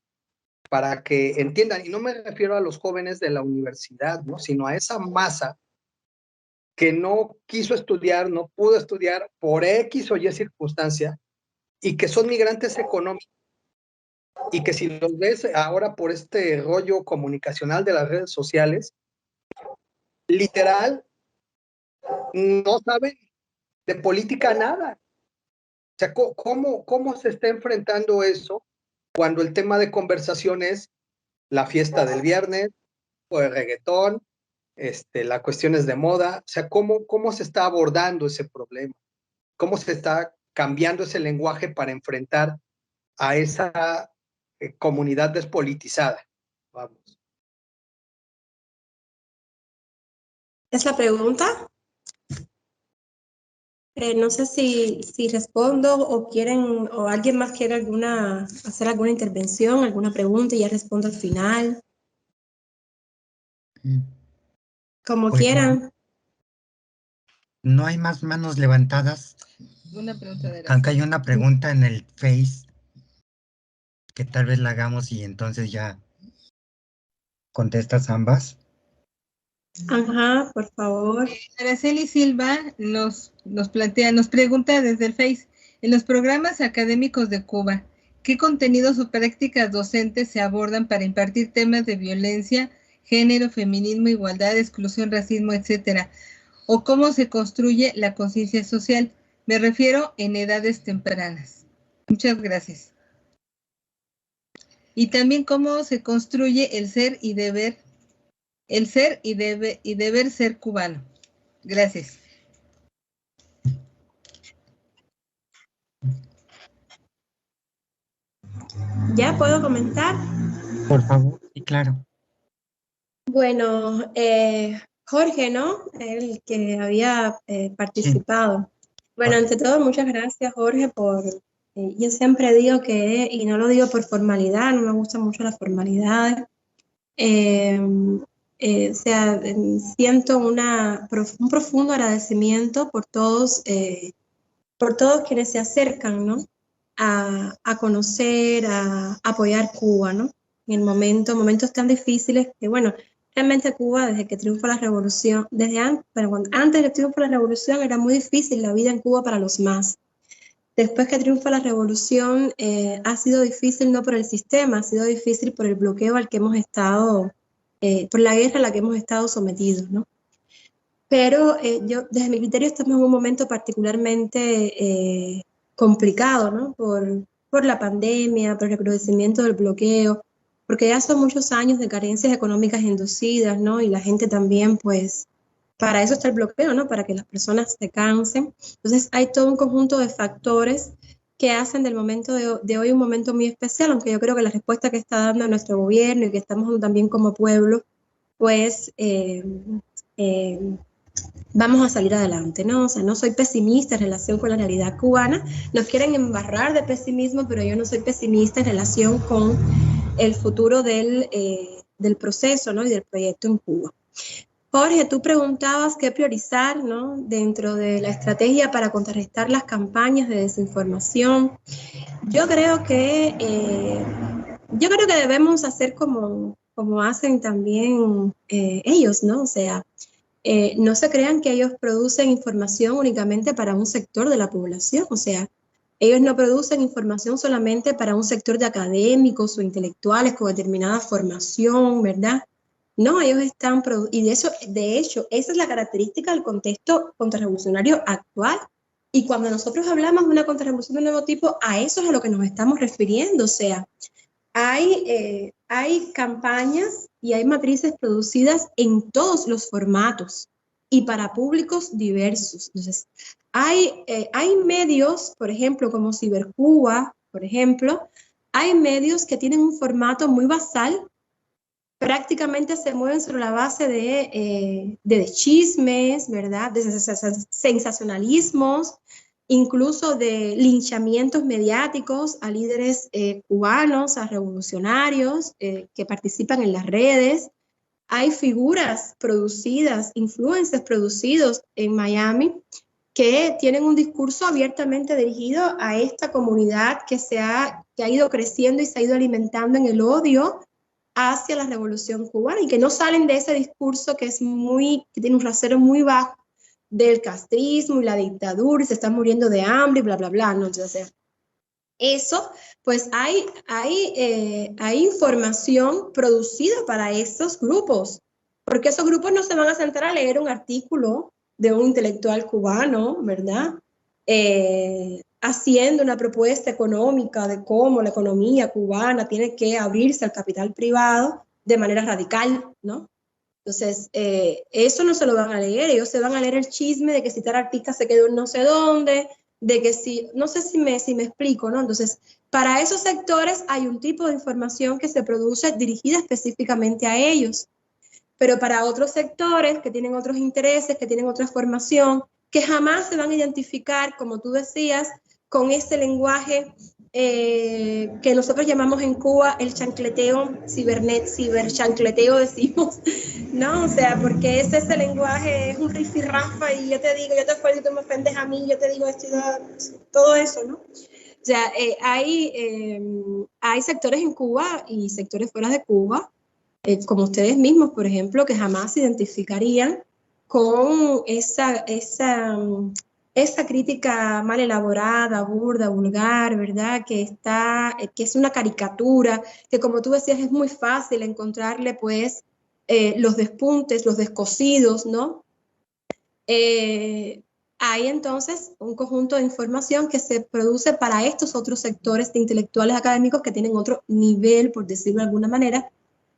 para que entiendan? Y no me refiero a los jóvenes de la universidad, ¿no? Sino a esa masa que no quiso estudiar, no pudo estudiar por X o Y circunstancia, y que son migrantes económicos, y que si los ves ahora por este rollo comunicacional de las redes sociales, literal, no saben de política nada. O sea, ¿cómo se está enfrentando eso cuando el tema de conversación es la fiesta del viernes, o el reggaetón, la cuestión es de moda? O sea, ¿cómo se está abordando ese problema? ¿Cómo se está cambiando ese lenguaje para enfrentar a esa comunidad despolitizada? Vamos. ¿Es la pregunta? No sé si respondo o quieren, o alguien más quiere hacer alguna intervención, alguna pregunta y ya respondo al final. Como Pues quieran. no hay más manos levantadas, Una pregunta de aunque hay una pregunta en el Face que tal vez la hagamos y entonces ya contestas ambas. Ajá, por favor. Araceli Silva nos pregunta desde el Face, en los programas académicos de Cuba, ¿qué contenidos o prácticas docentes se abordan para impartir temas de violencia, género, feminismo, igualdad, exclusión, racismo, etcétera? ¿O cómo se construye la conciencia social? Me refiero en edades tempranas. Muchas gracias. Y también cómo se construye el ser y deber ser cubano. Gracias. ¿Ya puedo comentar? Por favor, sí, claro. Bueno, Jorge, ¿no? El que había participado. Bueno, ante todo, muchas gracias, Jorge, por... yo siempre digo que, y no lo digo por formalidad, no me gusta mucho la formalidad. Siento un profundo agradecimiento por todos quienes se acercan, ¿no? A conocer, a apoyar Cuba, ¿no? En momentos tan difíciles que, bueno, realmente Cuba, desde que triunfó la revolución, antes del triunfo de la revolución era muy difícil la vida en Cuba para los más. Después que triunfa la revolución, ha sido difícil no por el sistema, ha sido difícil por el bloqueo al que hemos estado, por la guerra a la que hemos estado sometidos, ¿no? Pero yo, desde mi criterio, estamos en un momento particularmente complicado, ¿no? Por la pandemia, por el recrudecimiento del bloqueo, porque ya son muchos años de carencias económicas inducidas, ¿no? Y la gente también, pues, para eso está el bloqueo, ¿no? Para que las personas se cansen. Entonces hay todo un conjunto de factores que hacen del momento de hoy un momento muy especial, aunque yo creo que la respuesta que está dando nuestro gobierno y que estamos dando también como pueblo, pues vamos a salir adelante, ¿no? O sea, no soy pesimista en relación con la realidad cubana. Nos quieren embarrar de pesimismo, pero yo no soy pesimista en relación con el futuro del proceso, ¿no? Y del proyecto en Cuba. Jorge, tú preguntabas qué priorizar, ¿no? Dentro de la estrategia para contrarrestar las campañas de desinformación. Yo creo que debemos hacer como hacen también ellos, ¿no? O sea, no se crean que ellos producen información únicamente para un sector de la población. O sea, ellos no producen información solamente para un sector de académicos o intelectuales con determinada formación, ¿verdad? No, ellos están, y de hecho, esa es la característica del contexto contrarrevolucionario actual. Y cuando nosotros hablamos de una contrarrevolución de nuevo tipo, a eso es a lo que nos estamos refiriendo. O sea, hay campañas y hay matrices producidas en todos los formatos y para públicos diversos. Entonces, hay medios, por ejemplo, como Cibercuba, por ejemplo, Hay medios que tienen un formato muy basal, prácticamente se mueven sobre la base de chismes, ¿verdad? De sensacionalismos, incluso de linchamientos mediáticos a líderes cubanos, a revolucionarios que participan en las redes. Hay figuras producidas, influencers producidos en Miami que tienen un discurso abiertamente dirigido a esta comunidad que ha ido creciendo y se ha ido alimentando en el odio hacia la revolución cubana y que no salen de ese discurso que tiene un rasero muy bajo del castrismo y la dictadura y se están muriendo de hambre y bla, bla, bla, ¿no? Entonces, eso, pues hay información producida para esos grupos, porque esos grupos no se van a sentar a leer un artículo de un intelectual cubano, ¿verdad? Haciendo una propuesta económica de cómo la economía cubana tiene que abrirse al capital privado de manera radical, ¿no? Entonces, eso no se lo van a leer, ellos se van a leer el chisme de que si tal artista se quedó en no sé dónde, de que si, no sé si me explico, ¿no? Entonces, para esos sectores hay un tipo de información que se produce dirigida específicamente a ellos, pero para otros sectores que tienen otros intereses, que tienen otra formación, que jamás se van a identificar, como tú decías, con ese lenguaje que nosotros llamamos en Cuba el chancleteo, ciberchancleteo decimos, ¿no? O sea, porque ese lenguaje es un rifirrafa y yo te digo, yo te ofendo y tú me ofendes a mí, yo te digo esto y todo eso, ¿no? O sea, hay sectores en Cuba y sectores fuera de Cuba, como ustedes mismos, por ejemplo, que jamás se identificarían con esa crítica mal elaborada, burda, vulgar, ¿verdad? Que es una caricatura, que como tú decías es muy fácil encontrarle pues los despuntes, los descosidos, ¿no? Hay entonces un conjunto de información que se produce para estos otros sectores de intelectuales académicos que tienen otro nivel, por decirlo de alguna manera,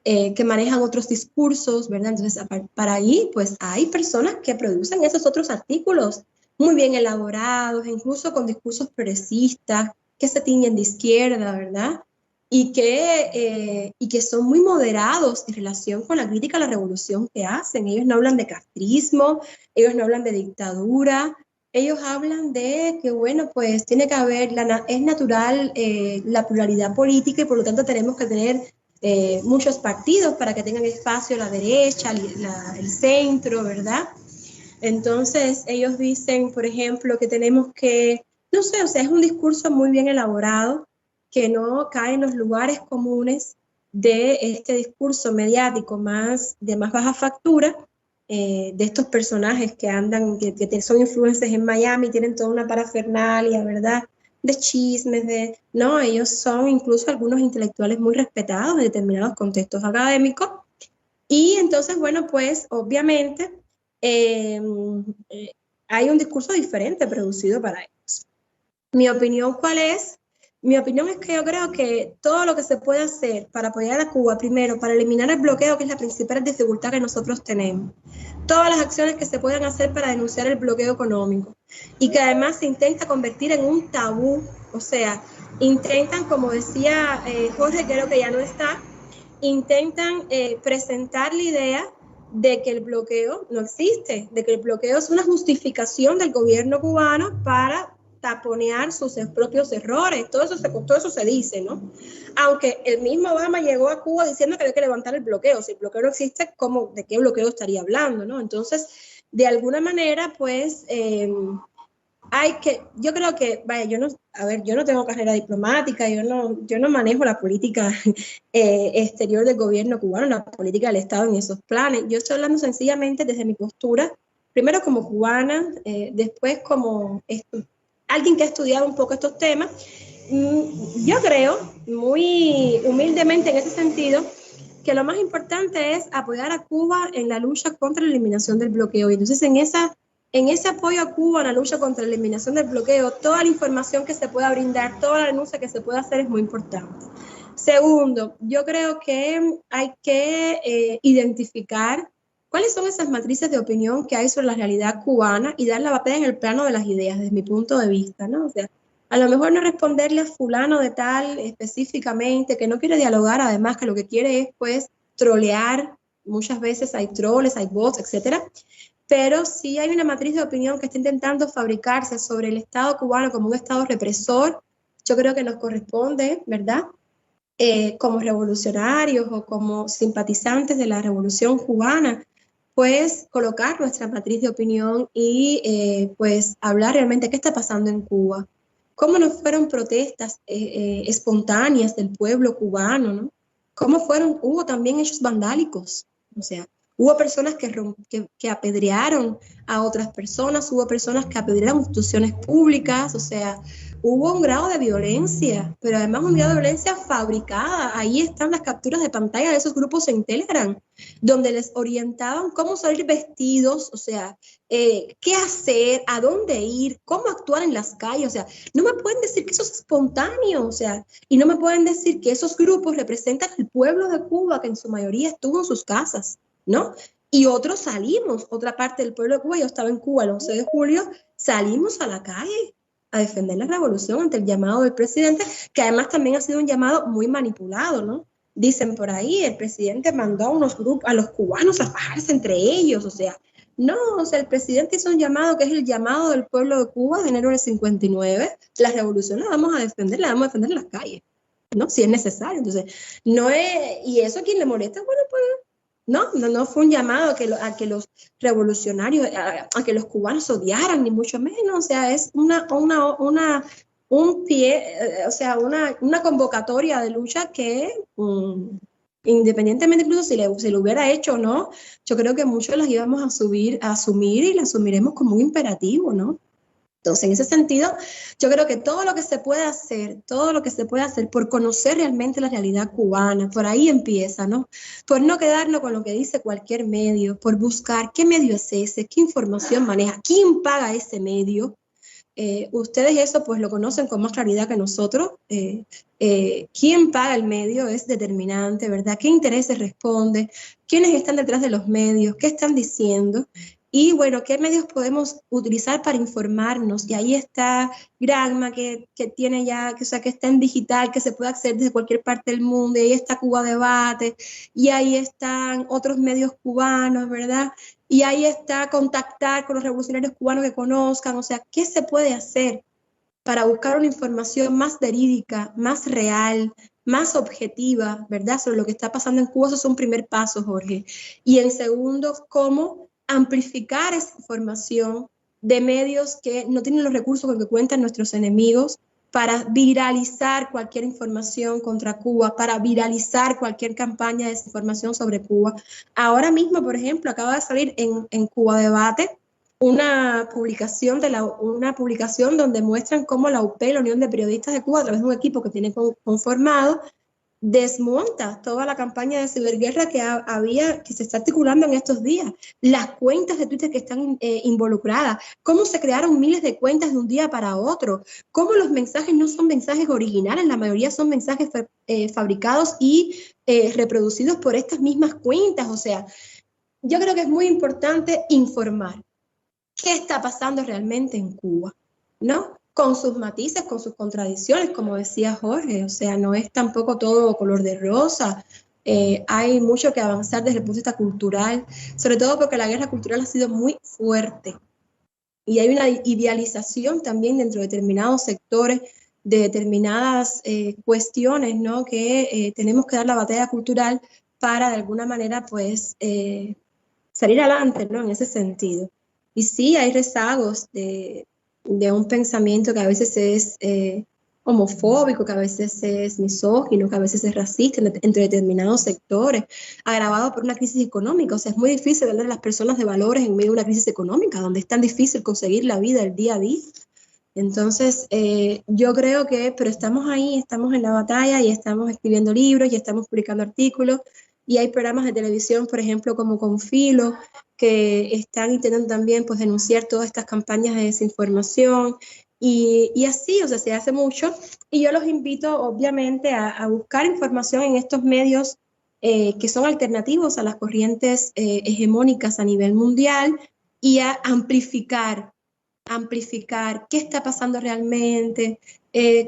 que manejan otros discursos, ¿verdad? Entonces, para ahí, pues hay personas que producen esos otros artículos muy bien elaborados, incluso con discursos progresistas, que se tiñen de izquierda, ¿verdad? Y que son muy moderados en relación con la crítica a la revolución que hacen. Ellos no hablan de castrismo, ellos no hablan de dictadura, ellos hablan de que, bueno, pues tiene que haber, es natural la pluralidad política y por lo tanto tenemos que tener muchos partidos para que tengan espacio la derecha, el centro, ¿verdad? Entonces ellos dicen, por ejemplo, que tenemos que, no sé, o sea, es un discurso muy bien elaborado que no cae en los lugares comunes de este discurso mediático de más baja factura, de estos personajes que andan, que son influencers en Miami, tienen toda una parafernalia, ¿verdad? De chismes, no, ellos son incluso algunos intelectuales muy respetados en determinados contextos académicos. Y entonces, bueno, pues obviamente hay un discurso diferente producido para ellos. Mi opinión, ¿cuál es? Mi opinión es que yo creo que todo lo que se puede hacer para apoyar a Cuba, primero, para eliminar el bloqueo, que es la principal dificultad que nosotros tenemos, todas las acciones que se puedan hacer para denunciar el bloqueo económico y que además se intenta convertir en un tabú, o sea, intentan, como decía Jorge, creo que ya no está, intentan presentar la idea de que el bloqueo no existe, de que el bloqueo es una justificación del gobierno cubano para taponear sus propios errores. Todo eso se dice, ¿no? Aunque el mismo Obama llegó a Cuba diciendo que había que levantar el bloqueo. Si el bloqueo no existe, ¿de qué bloqueo estaría hablando, no? Entonces, de alguna manera, pues, yo creo que, vaya, yo no tengo carrera diplomática, yo no manejo la política exterior del gobierno cubano, la política del Estado en esos planes. Yo estoy hablando sencillamente desde mi postura, primero como cubana, después como alguien que ha estudiado un poco estos temas. Yo creo, muy humildemente en ese sentido, que lo más importante es apoyar a Cuba en la lucha contra la eliminación del bloqueo. Y entonces en ese apoyo a Cuba en la lucha contra la eliminación del bloqueo, toda la información que se pueda brindar, toda la denuncia que se pueda hacer es muy importante. Segundo, yo creo que hay que identificar cuáles son esas matrices de opinión que hay sobre la realidad cubana y dar la batalla en el plano de las ideas, desde mi punto de vista, ¿no? O sea, A lo mejor no responderle a fulano de tal específicamente, que no quiere dialogar, además que lo que quiere es pues trolear. Muchas veces hay troles, hay bots, etcétera. Pero sí hay una matriz de opinión que está intentando fabricarse sobre el Estado cubano como un Estado represor. Yo creo que nos corresponde, ¿verdad?, como revolucionarios o como simpatizantes de la revolución cubana, pues colocar nuestra matriz de opinión y pues hablar realmente qué está pasando en Cuba. Cómo no fueron protestas espontáneas del pueblo cubano, ¿no? Cómo hubo también hechos vandálicos, o sea, hubo personas que apedrearon a otras personas, hubo personas que apedrearon instituciones públicas, o sea, hubo un grado de violencia, pero además un grado de violencia fabricada. Ahí están las capturas de pantalla de esos grupos en Telegram, donde les orientaban cómo salir vestidos, o sea, qué hacer, a dónde ir, cómo actuar en las calles. O sea, no me pueden decir que eso es espontáneo, o sea, y no me pueden decir que esos grupos representan el pueblo de Cuba, que en su mayoría estuvo en sus casas, ¿no? Y otros salimos, otra parte del pueblo de Cuba, yo estaba en Cuba el 11 de julio, salimos a la calle a defender la revolución ante el llamado del presidente, que además también ha sido un llamado muy manipulado, ¿no? Dicen por ahí, el presidente mandó a los cubanos a fajarse entre ellos, o sea, no, o sea, el presidente hizo un llamado que es el llamado del pueblo de Cuba de enero del 59, la revolución la vamos a defender en las calles, ¿no? Si es necesario. Entonces, no es, y eso a quien le molesta, bueno, pues, no fue un llamado a que los revolucionarios, a que los cubanos odiaran, ni mucho menos, o sea, es una convocatoria de lucha que, independientemente incluso si lo hubiera hecho o no, yo creo que muchos las íbamos a asumir y las asumiremos como un imperativo, ¿no? Entonces, en ese sentido, yo creo que todo lo que se puede hacer por conocer realmente la realidad cubana, por ahí empieza, ¿no? Por no quedarnos con lo que dice cualquier medio, por buscar qué medio es ese, qué información maneja, quién paga ese medio. Ustedes eso pues lo conocen con más claridad que nosotros. Quién paga el medio es determinante, ¿verdad? ¿Qué intereses responde? ¿Quiénes están detrás de los medios? ¿Qué están diciendo? Y bueno, ¿qué medios podemos utilizar para informarnos? Y ahí está Granma, que tiene ya, o sea, que está en digital, que se puede acceder desde cualquier parte del mundo. Y ahí está Cuba Debate, y ahí están otros medios cubanos, ¿verdad? Y ahí está contactar con los revolucionarios cubanos que conozcan. O sea, ¿qué se puede hacer para buscar una información más verídica, más real, más objetiva, ¿verdad? Sobre lo que está pasando en Cuba? Eso es un primer paso, Jorge. Y en segundo, ¿cómo amplificar esa información de medios que no tienen los recursos con que cuentan nuestros enemigos para viralizar cualquier información contra Cuba, para viralizar cualquier campaña de desinformación sobre Cuba? Ahora mismo, por ejemplo, acaba de salir en Cuba Debate una publicación donde muestran cómo la UP, la Unión de Periodistas de Cuba, a través de un equipo que tiene conformado, desmonta toda la campaña de ciberguerra que se está articulando en estos días, las cuentas de Twitter que están involucradas, cómo se crearon miles de cuentas de un día para otro, cómo los mensajes no son mensajes originales, la mayoría son mensajes fabricados y reproducidos por estas mismas cuentas. O sea, yo creo que es muy importante informar qué está pasando realmente en Cuba, ¿no? Con sus matices, con sus contradicciones, como decía Jorge. O sea, no es tampoco todo color de rosa. Hay mucho que avanzar desde el punto de vista cultural, sobre todo porque la guerra cultural ha sido muy fuerte. Y hay una idealización también dentro de determinados sectores, de determinadas cuestiones, ¿no? Que tenemos que dar la batalla cultural para, de alguna manera, pues, salir adelante, ¿no? En ese sentido. Y sí, hay rezagos de un pensamiento que a veces es homofóbico, que a veces es misógino, que a veces es racista entre determinados sectores, agravado por una crisis económica. O sea, es muy difícil hablar a las personas de valores en medio de una crisis económica, donde es tan difícil conseguir la vida el día a día. Entonces, yo creo que, pero estamos ahí, estamos en la batalla y estamos escribiendo libros y estamos publicando artículos. Y hay programas de televisión, por ejemplo, como Confilo, que están intentando también pues, denunciar todas estas campañas de desinformación. Y así, o sea, se hace mucho. Y yo los invito, obviamente, a buscar información en estos medios que son alternativos a las corrientes hegemónicas a nivel mundial y a amplificar amplificar qué está pasando realmente,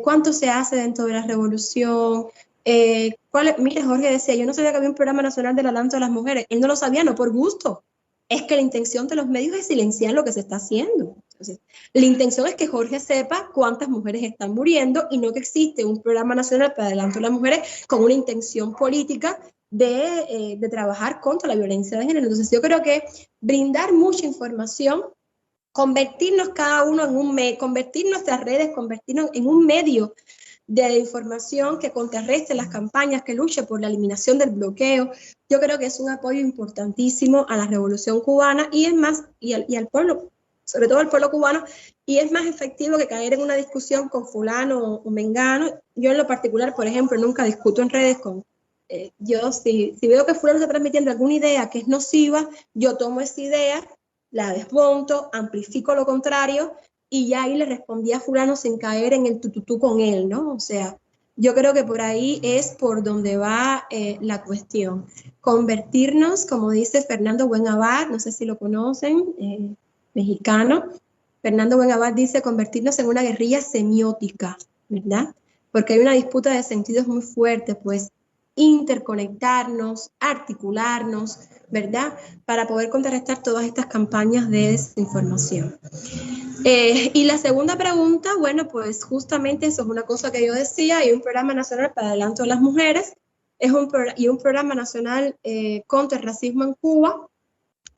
cuánto se hace dentro de la revolución. Mira, Jorge decía, yo no sabía que había un programa nacional del adelanto de las mujeres. Él no lo sabía, no por gusto. Es que la intención de los medios es silenciar lo que se está haciendo. Entonces, la intención es que Jorge sepa cuántas mujeres están muriendo y no que existe un programa nacional para el adelanto de las mujeres con una intención política de trabajar contra la violencia de género. Entonces, yo creo que brindar mucha información, convertirnos cada uno en un medio, convertir nuestras redes, convertirnos en un medio de información que contrarreste las campañas, que luche por la eliminación del bloqueo. Yo creo que es un apoyo importantísimo a la revolución cubana y es más, y al pueblo, sobre todo al pueblo cubano, y es más efectivo que caer en una discusión con fulano o mengano. Yo en lo particular, por ejemplo, nunca discuto en redes con, yo si veo que fulano está transmitiendo alguna idea que es nociva, yo tomo esa idea, la desmonto, amplifico lo contrario, y ya ahí le respondí a fulano sin caer en el tututú con él, ¿no? O sea, yo creo que por ahí es por donde va la cuestión. Convertirnos, como dice Fernando Buenabad, no sé si lo conocen, mexicano. Fernando Buenabad dice convertirnos en una guerrilla semiótica, ¿verdad? Porque hay una disputa de sentidos muy fuerte, pues interconectarnos, articularnos, ¿verdad? Para poder contrarrestar todas estas campañas de desinformación. Y la segunda pregunta, bueno, pues justamente eso es una cosa que yo decía, hay un programa nacional para el adelanto de las mujeres, y un programa nacional contra el racismo en Cuba.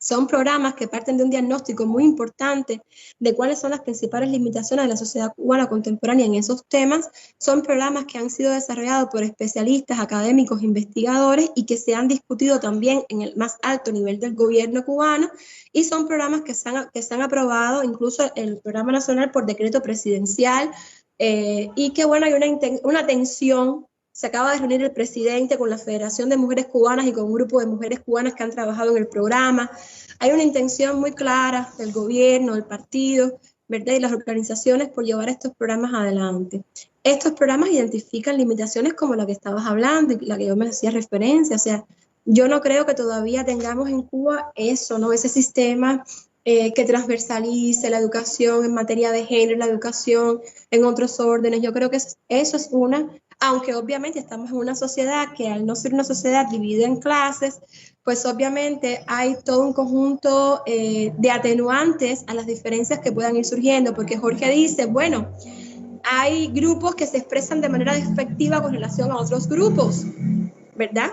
Son programas que parten de un diagnóstico muy importante de cuáles son las principales limitaciones de la sociedad cubana contemporánea en esos temas. Son programas que han sido desarrollados por especialistas, académicos, investigadores y que se han discutido también en el más alto nivel del gobierno cubano, y son programas que se han aprobado, incluso el programa nacional por decreto presidencial, y que bueno, hay una tensión. Se acaba de reunir el presidente con la Federación de Mujeres Cubanas y con un grupo de mujeres cubanas que han trabajado en el programa. Hay una intención muy clara del gobierno, del partido, ¿verdad? Y las organizaciones por llevar estos programas adelante. Estos programas identifican limitaciones como la que estabas hablando y la que yo me hacía referencia. O sea, yo no creo que todavía tengamos en Cuba eso, ¿no? Ese sistema que transversalice la educación en materia de género, la educación en otros órdenes. Yo creo que eso es una... Aunque obviamente estamos en una sociedad que al no ser una sociedad dividida en clases, pues obviamente hay todo un conjunto de atenuantes a las diferencias que puedan ir surgiendo, porque Jorge dice, bueno, hay grupos que se expresan de manera despectiva con relación a otros grupos, ¿verdad?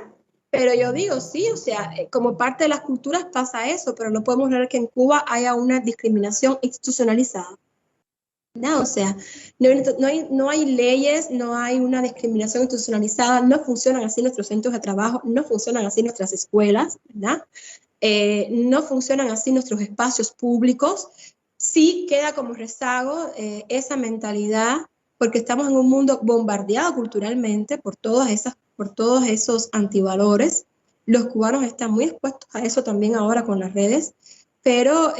Pero yo digo, sí, o sea, como parte de las culturas pasa eso, pero no podemos ver que en Cuba haya una discriminación institucionalizada. No, o sea, no hay leyes, no hay una discriminación institucionalizada, no funcionan así nuestros centros de trabajo, no funcionan así nuestras escuelas, ¿verdad? No funcionan así nuestros espacios públicos. Sí queda como rezago esa mentalidad, porque estamos en un mundo bombardeado culturalmente por todos esos antivalores. Los cubanos están muy expuestos a eso también ahora con las redes. Pero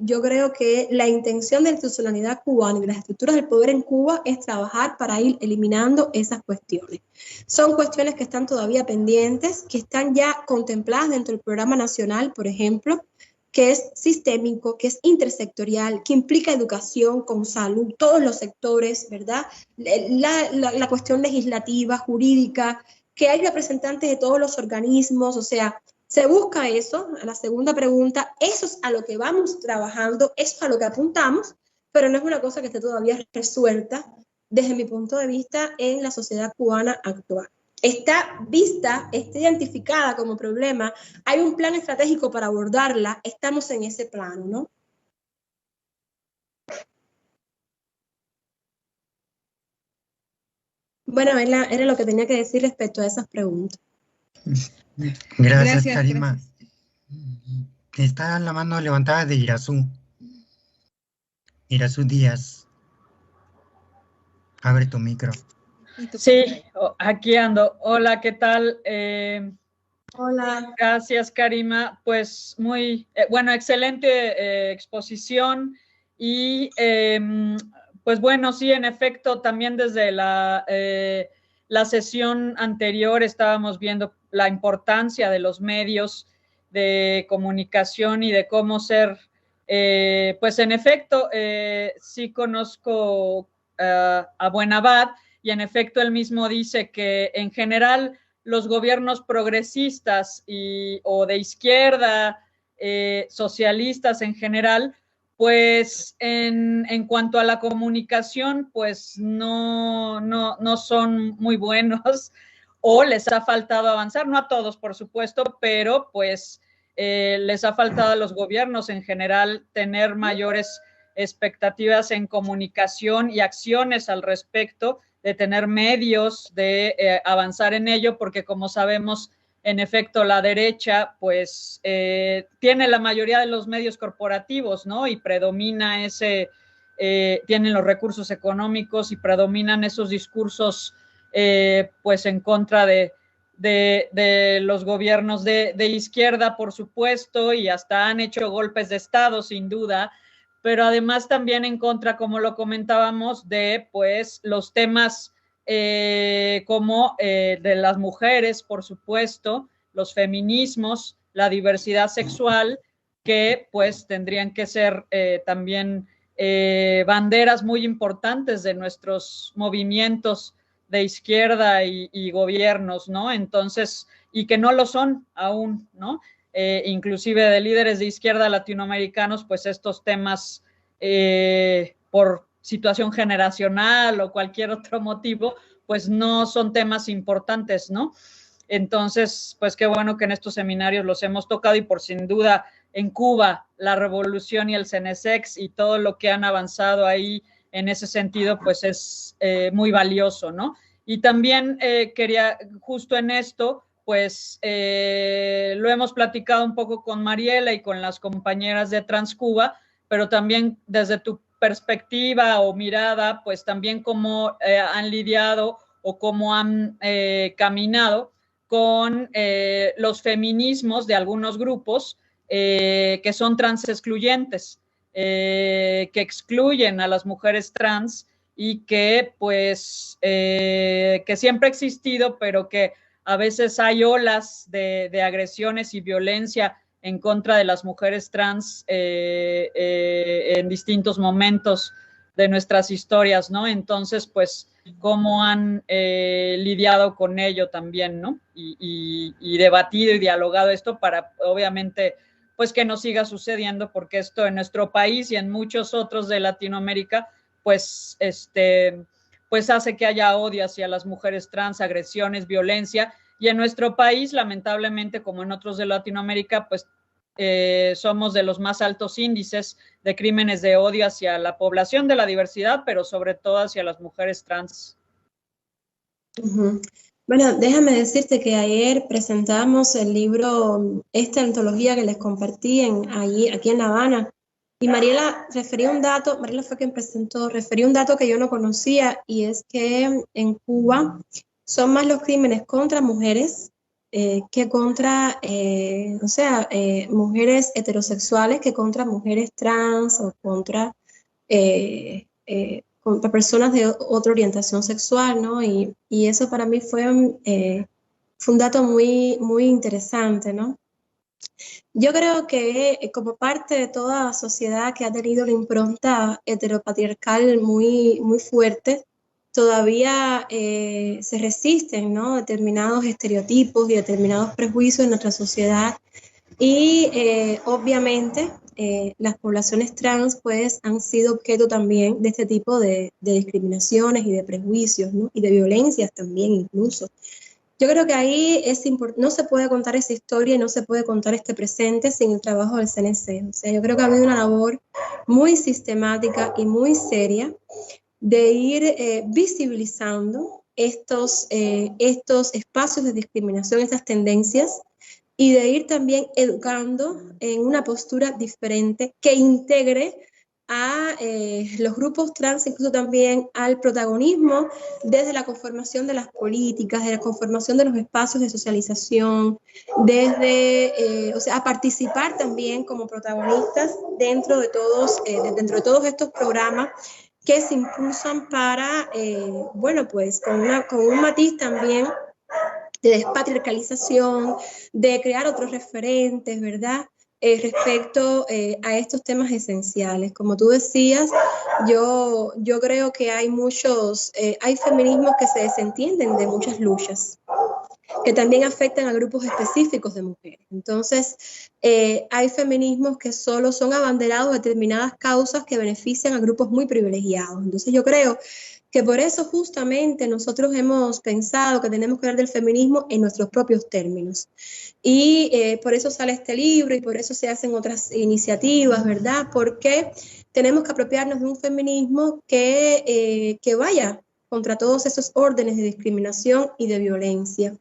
yo creo que la intención de la institucionalidad cubana y de las estructuras del poder en Cuba es trabajar para ir eliminando esas cuestiones. Son cuestiones que están todavía pendientes, que están ya contempladas dentro del programa nacional, por ejemplo, que es sistémico, que es intersectorial, que implica educación con salud, todos los sectores, ¿verdad? La cuestión legislativa, jurídica, que hay representantes de todos los organismos, o sea, se busca eso. A la segunda pregunta, eso es a lo que vamos trabajando, eso es a lo que apuntamos, pero no es una cosa que esté todavía resuelta desde mi punto de vista en la sociedad cubana actual. Está vista, está identificada como problema, hay un plan estratégico para abordarla, estamos en ese plano, ¿no? Bueno, era lo que tenía que decir respecto a esas preguntas. Gracias, Karima. Está la mano levantada de Irazú. Irazú Díaz. Abre tu micro. Sí, aquí ando. Hola, ¿qué tal? Hola. Gracias, Karima. Pues muy, bueno, excelente exposición y pues bueno, sí, en efecto, también desde la sesión anterior estábamos viendo la importancia de los medios de comunicación y de cómo ser pues en efecto, sí conozco a Buenabad, y en efecto él mismo dice que en general los gobiernos progresistas o de izquierda, socialistas en general, pues en cuanto a la comunicación, pues no son muy buenos, o les ha faltado avanzar, no a todos, por supuesto, pero pues les ha faltado a los gobiernos en general tener mayores expectativas en comunicación y acciones al respecto, de tener medios de avanzar en ello, porque como sabemos, en efecto, la derecha pues tiene la mayoría de los medios corporativos, ¿no? Y predomina tienen los recursos económicos y predominan esos discursos pues en contra de los gobiernos de izquierda, por supuesto, y hasta han hecho golpes de Estado, sin duda, pero además también en contra, como lo comentábamos, de pues los temas como de las mujeres, por supuesto, los feminismos, la diversidad sexual, que pues tendrían que ser también banderas muy importantes de nuestros movimientos de izquierda y gobiernos, ¿no? Entonces, y que no lo son aún, ¿no? Inclusive de líderes de izquierda latinoamericanos, pues estos temas por situación generacional o cualquier otro motivo, pues no son temas importantes, ¿no? Entonces, pues qué bueno que en estos seminarios los hemos tocado, y por sin duda en Cuba, la revolución y el CENESEX y todo lo que han avanzado ahí en ese sentido, pues es muy valioso, ¿no? Y también quería, justo en esto, pues lo hemos platicado un poco con Mariela y con las compañeras de Transcuba, pero también desde tu perspectiva o mirada, pues también cómo han lidiado o cómo han caminado con los feminismos de algunos grupos que son trans excluyentes, que excluyen a las mujeres trans y que pues que siempre ha existido, pero que a veces hay olas de agresiones y violencia en contra de las mujeres trans en distintos momentos de nuestras historias, ¿no? Entonces, pues, cómo han lidiado con ello también, ¿no? Y debatido y dialogado esto para, obviamente, pues que no siga sucediendo, porque esto en nuestro país y en muchos otros de Latinoamérica, pues, pues hace que haya odio hacia las mujeres trans, agresiones, violencia, y en nuestro país, lamentablemente, como en otros de Latinoamérica, pues somos de los más altos índices de crímenes de odio hacia la población de la diversidad, pero sobre todo hacia las mujeres trans. Bueno, déjame decirte que ayer presentamos el libro, esta antología que les compartí aquí en La Habana, y Mariela refería un dato, Mariela fue quien presentó, refería un dato que yo no conocía, y es que en Cuba son más los crímenes contra mujeres que contra, mujeres heterosexuales, que contra mujeres trans o contra personas de otra orientación sexual, ¿no? Y eso para mí fue un dato muy, muy interesante, ¿no? Yo creo que como parte de toda sociedad que ha tenido la impronta heteropatriarcal muy, muy fuerte, todavía se resisten, ¿no? Determinados estereotipos y determinados prejuicios en nuestra sociedad, y obviamente las poblaciones trans pues han sido objeto también de este tipo de discriminaciones y de prejuicios, ¿no? Y de violencias también incluso. Yo creo que ahí no se puede contar esa historia y no se puede contar este presente sin el trabajo del CNC. O sea, yo creo que ha habido una labor muy sistemática y muy seria de ir visibilizando estos espacios de discriminación, estas tendencias, y de ir también educando en una postura diferente que integre a los grupos trans, incluso también al protagonismo desde la conformación de las políticas, de la conformación de los espacios de socialización, a participar también como protagonistas dentro de todos estos programas que se impulsan para, pues con un matiz también de despatriarcalización, de crear otros referentes, ¿verdad? respecto a estos temas esenciales. Como tú decías, yo creo que hay hay feminismos que se desentienden de muchas luchas, que también afectan a grupos específicos de mujeres. Entonces, hay feminismos que solo son abanderados de determinadas causas que benefician a grupos muy privilegiados. Entonces, yo creo que por eso justamente nosotros hemos pensado que tenemos que hablar del feminismo en nuestros propios términos. Y por eso sale este libro y por eso se hacen otras iniciativas, ¿verdad? Porque tenemos que apropiarnos de un feminismo que vaya contra todos esos órdenes de discriminación y de violencia.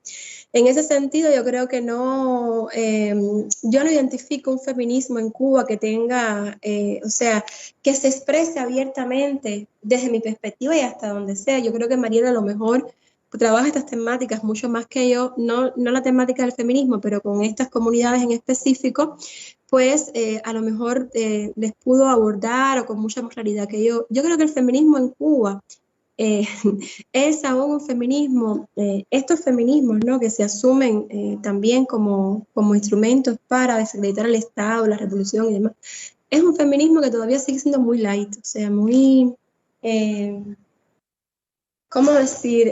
En ese sentido, yo creo que yo no identifico un feminismo en Cuba que tenga, o sea, que se exprese abiertamente desde mi perspectiva y hasta donde sea. Yo creo que Mariela a lo mejor trabaja estas temáticas mucho más que yo, no la temática del feminismo, pero con estas comunidades en específico, pues a lo mejor les pudo abordar o con mucha más claridad que yo. Yo creo que el feminismo en Cuba es aún un feminismo, estos feminismos, ¿no?, que se asumen también como instrumentos para desacreditar al Estado, la revolución y demás, es un feminismo que todavía sigue siendo muy light, o sea, muy, ¿cómo decir?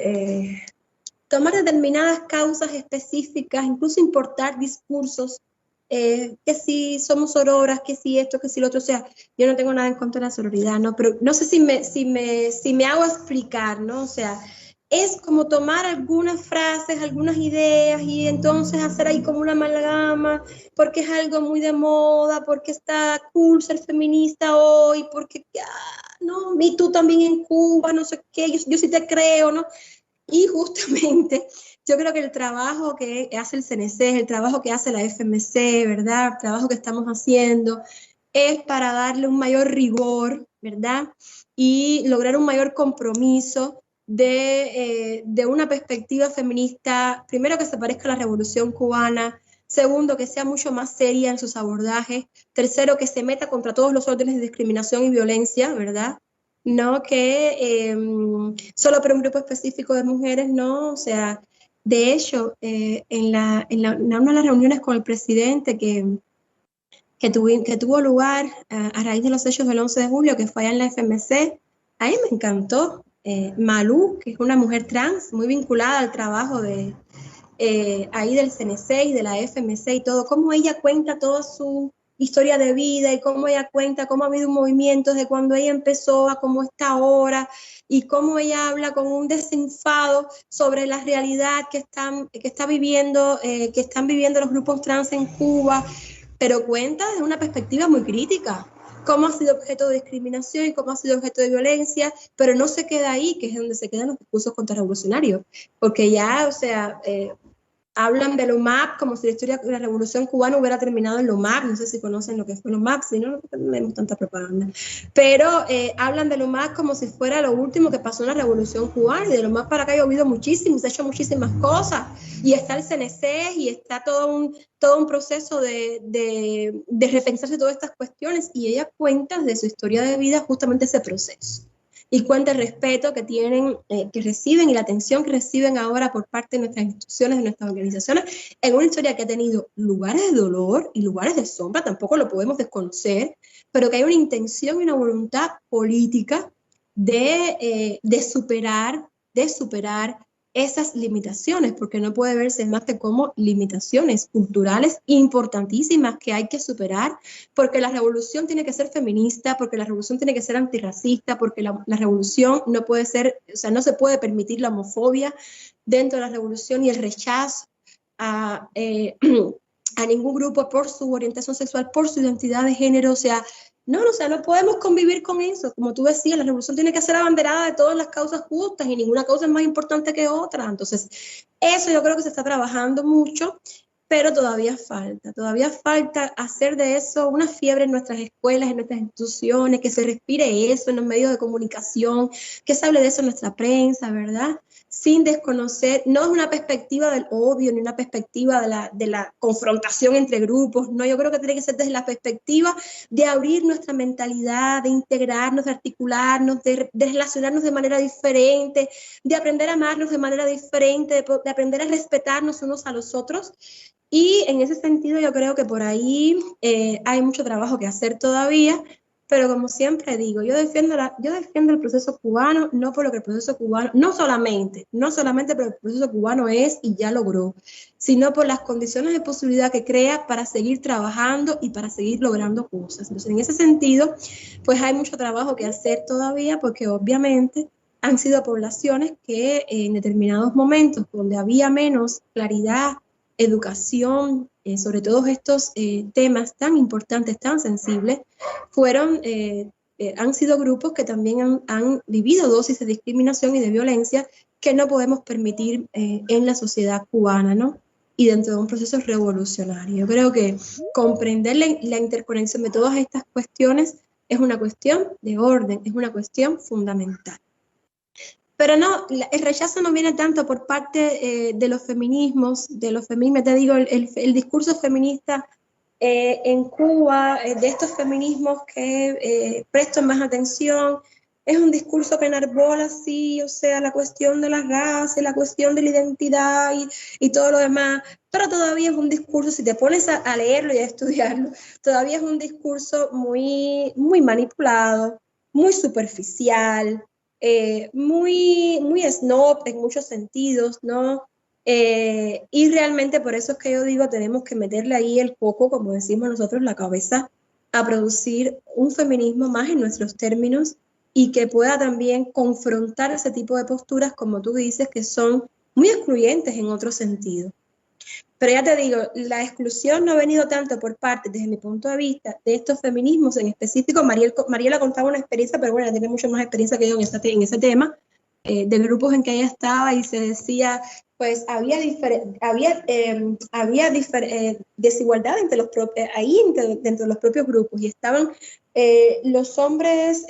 Tomar determinadas causas específicas, incluso importar discursos, que si somos sororas, que si esto, que si lo otro. O sea, yo no tengo nada en contra de la sororidad, ¿no? Pero no sé si me hago explicar, ¿no? O sea, es como tomar algunas frases, algunas ideas y entonces hacer ahí como una amalgama, porque es algo muy de moda, porque está cool ser feminista hoy, porque, no, y tú también en Cuba, no sé qué, yo sí te creo, ¿no? Y justamente yo creo que el trabajo que hace el CNC, el trabajo que hace la FMC, ¿verdad? El trabajo que estamos haciendo es para darle un mayor rigor, ¿verdad? Y lograr un mayor compromiso de una perspectiva feminista, primero que se parezca a la Revolución Cubana, segundo que sea mucho más seria en sus abordajes, tercero que se meta contra todos los órdenes de discriminación y violencia, ¿verdad? No que solo para un grupo específico de mujeres, no, o sea, de hecho, en una de las reuniones con el presidente que tuvo lugar a raíz de los hechos del 11 de julio, que fue allá en la FMC, a mí me encantó. Malú, que es una mujer trans, muy vinculada al trabajo ahí del CNC y de la FMC y todo, cómo ella cuenta toda su historia de vida y cómo ella cuenta cómo ha habido un movimiento desde cuando ella empezó a cómo está ahora y cómo ella habla con un desenfado sobre la realidad que están viviendo los grupos trans en Cuba, pero cuenta desde una perspectiva muy crítica, cómo ha sido objeto de discriminación y cómo ha sido objeto de violencia, pero no se queda ahí, que es donde se quedan los discursos contrarrevolucionarios, porque ya, o sea, hablan de LOMAP como si la historia de la Revolución Cubana hubiera terminado en LOMAP. No sé si conocen lo que fue LOMAP, si no tenemos tanta propaganda. Pero hablan de LOMAP como si fuera lo último que pasó en la Revolución Cubana, y de LOMAP para acá ha habido muchísimo, se ha hecho muchísimas cosas, y está el CNC, y está todo un proceso de repensarse todas estas cuestiones, y ella cuenta de su historia de vida justamente ese proceso. Y cuenta el respeto que tienen, que reciben y la atención que reciben ahora por parte de nuestras instituciones, de nuestras organizaciones, en una historia que ha tenido lugares de dolor y lugares de sombra, tampoco lo podemos desconocer, pero que hay una intención y una voluntad política de superar esas limitaciones, porque no puede verse más que como limitaciones culturales importantísimas que hay que superar, porque la revolución tiene que ser feminista, porque la revolución tiene que ser antirracista, porque la revolución no puede ser, o sea, no se puede permitir la homofobia dentro de la revolución y el rechazo a ningún grupo por su orientación sexual, por su identidad de género, o sea, no podemos convivir con eso. Como tú decías, la revolución tiene que ser abanderada de todas las causas justas y ninguna causa es más importante que otra. Entonces, eso yo creo que se está trabajando mucho, pero todavía falta hacer de eso una fiebre en nuestras escuelas, en nuestras instituciones, que se respire eso en los medios de comunicación, que se hable de eso en nuestra prensa, ¿verdad? Sin desconocer, no es una perspectiva del odio, ni una perspectiva de la confrontación entre grupos, no, yo creo que tiene que ser desde la perspectiva de abrir nuestra mentalidad, de integrarnos, de articularnos, de relacionarnos de manera diferente, de aprender a amarnos de manera diferente, de aprender a respetarnos unos a los otros, Y en ese sentido yo creo que por ahí hay mucho trabajo que hacer todavía, pero como siempre digo, yo defiendo el proceso cubano, no por lo que el proceso cubano, no solamente por el proceso cubano es y ya logró, sino por las condiciones de posibilidad que crea para seguir trabajando y para seguir logrando cosas. Entonces, en ese sentido, pues hay mucho trabajo que hacer todavía, porque obviamente han sido poblaciones que en determinados momentos donde había menos claridad, educación, sobre todos estos temas tan importantes, tan sensibles, han sido grupos que también han vivido dosis de discriminación y de violencia que no podemos permitir en la sociedad cubana, ¿no? Y dentro de un proceso revolucionario. Yo creo que comprender la interconexión de todas estas cuestiones es una cuestión de orden, es una cuestión fundamental. Pero no, el rechazo no viene tanto por parte de los feminismos, te digo, el discurso feminista en Cuba, de estos feminismos que prestan más atención, es un discurso que enarbola, sí, o sea, la cuestión de la raza, la cuestión de la identidad y todo lo demás, pero todavía es un discurso, si te pones a leerlo y a estudiarlo, todavía es un discurso muy, muy manipulado, muy superficial, muy snob en muchos sentidos, ¿no? Y realmente por eso es que yo digo, tenemos que meterle ahí el coco, como decimos nosotros, la cabeza, a producir un feminismo más en nuestros términos y que pueda también confrontar ese tipo de posturas, como tú dices, que son muy excluyentes en otro sentido. Pero ya te digo, la exclusión no ha venido tanto por parte, desde mi punto de vista, de estos feminismos en específico. Mariela contaba una experiencia, pero bueno, ella tiene mucho más experiencia que yo en ese tema, de grupos en que ella estaba y se decía, pues había desigualdad dentro de los propios grupos y estaban los hombres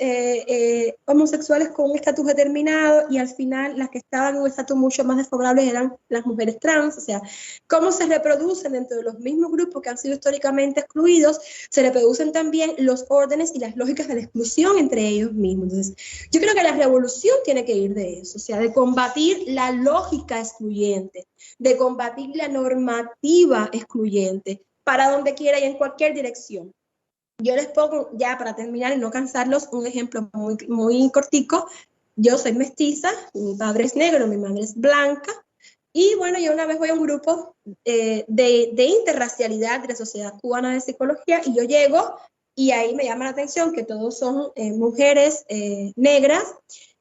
homosexuales con un estatus determinado y al final las que estaban en un estatus mucho más desfavorable eran las mujeres trans. O sea, cómo se reproducen dentro de los mismos grupos que han sido históricamente excluidos, se reproducen también los órdenes y las lógicas de la exclusión entre ellos mismos. Entonces, yo creo que la revolución tiene que ir de eso, o sea, de combatir la lógica excluyente, de combatir la normativa excluyente, para donde quiera y en cualquier dirección. Yo les pongo, ya para terminar y no cansarlos, un ejemplo muy, muy cortico. Yo soy mestiza, mi padre es negro, mi madre es blanca, y bueno, yo una vez voy a un grupo de interracialidad de la Sociedad Cubana de Psicología, y yo llego, y ahí me llama la atención que todos son mujeres negras,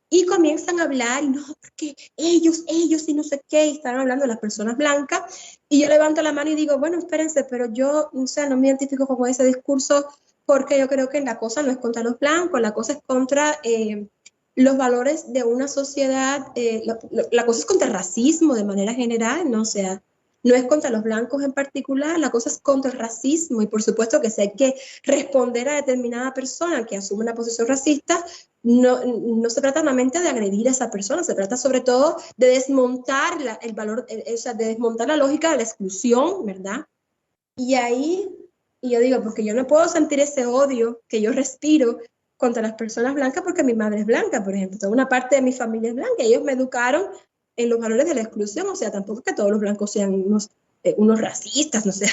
y comienzan a hablar, y no, porque ellos, y no sé qué, y están hablando de las personas blancas, y yo levanto la mano y digo, bueno, espérense, pero yo, o sea, no me identifico con ese discurso, porque yo creo que la cosa no es contra los blancos, la cosa es contra los valores de una sociedad, la cosa es contra el racismo de manera general, ¿no? O sea, no es contra los blancos en particular, la cosa es contra el racismo, y por supuesto que si hay que responder a determinada persona que asume una posición racista, no se trata solamente de agredir a esa persona, se trata sobre todo de desmontar el valor, o sea, de desmontar la lógica de la exclusión, ¿verdad? Y ahí, y yo digo, porque yo no puedo sentir ese odio que yo respiro contra las personas blancas porque mi madre es blanca, por ejemplo, toda una parte de mi familia es blanca, ellos me educaron en los valores de la exclusión, o sea, tampoco es que todos los blancos sean unos racistas, no sé,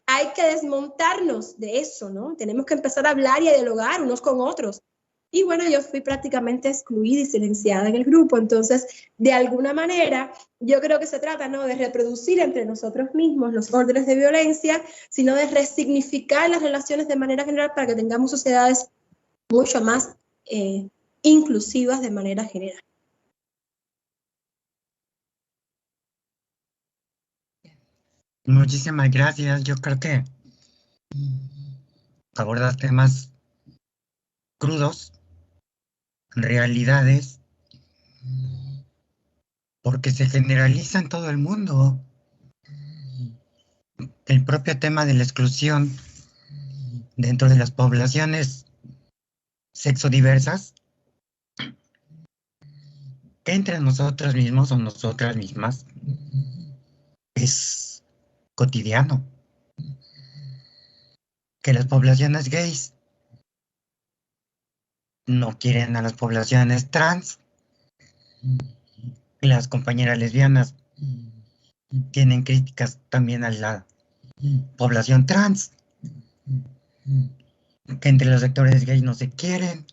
hay que desmontarnos de eso, ¿no? Tenemos que empezar a hablar y a dialogar unos con otros. Y bueno, yo fui prácticamente excluida y silenciada en el grupo, entonces, de alguna manera, yo creo que se trata no de reproducir entre nosotros mismos los órdenes de violencia, sino de resignificar las relaciones de manera general para que tengamos sociedades mucho más inclusivas de manera general. Muchísimas gracias. Yo creo que abordas temas crudos, realidades, porque se generaliza en todo el mundo. El propio tema de la exclusión dentro de las poblaciones sexodiversas, que entre nosotros mismos o nosotras mismas, es cotidiano. Que las poblaciones gays no quieren a las poblaciones trans, las compañeras lesbianas tienen críticas también a la población trans, que entre los sectores gays no se quieren,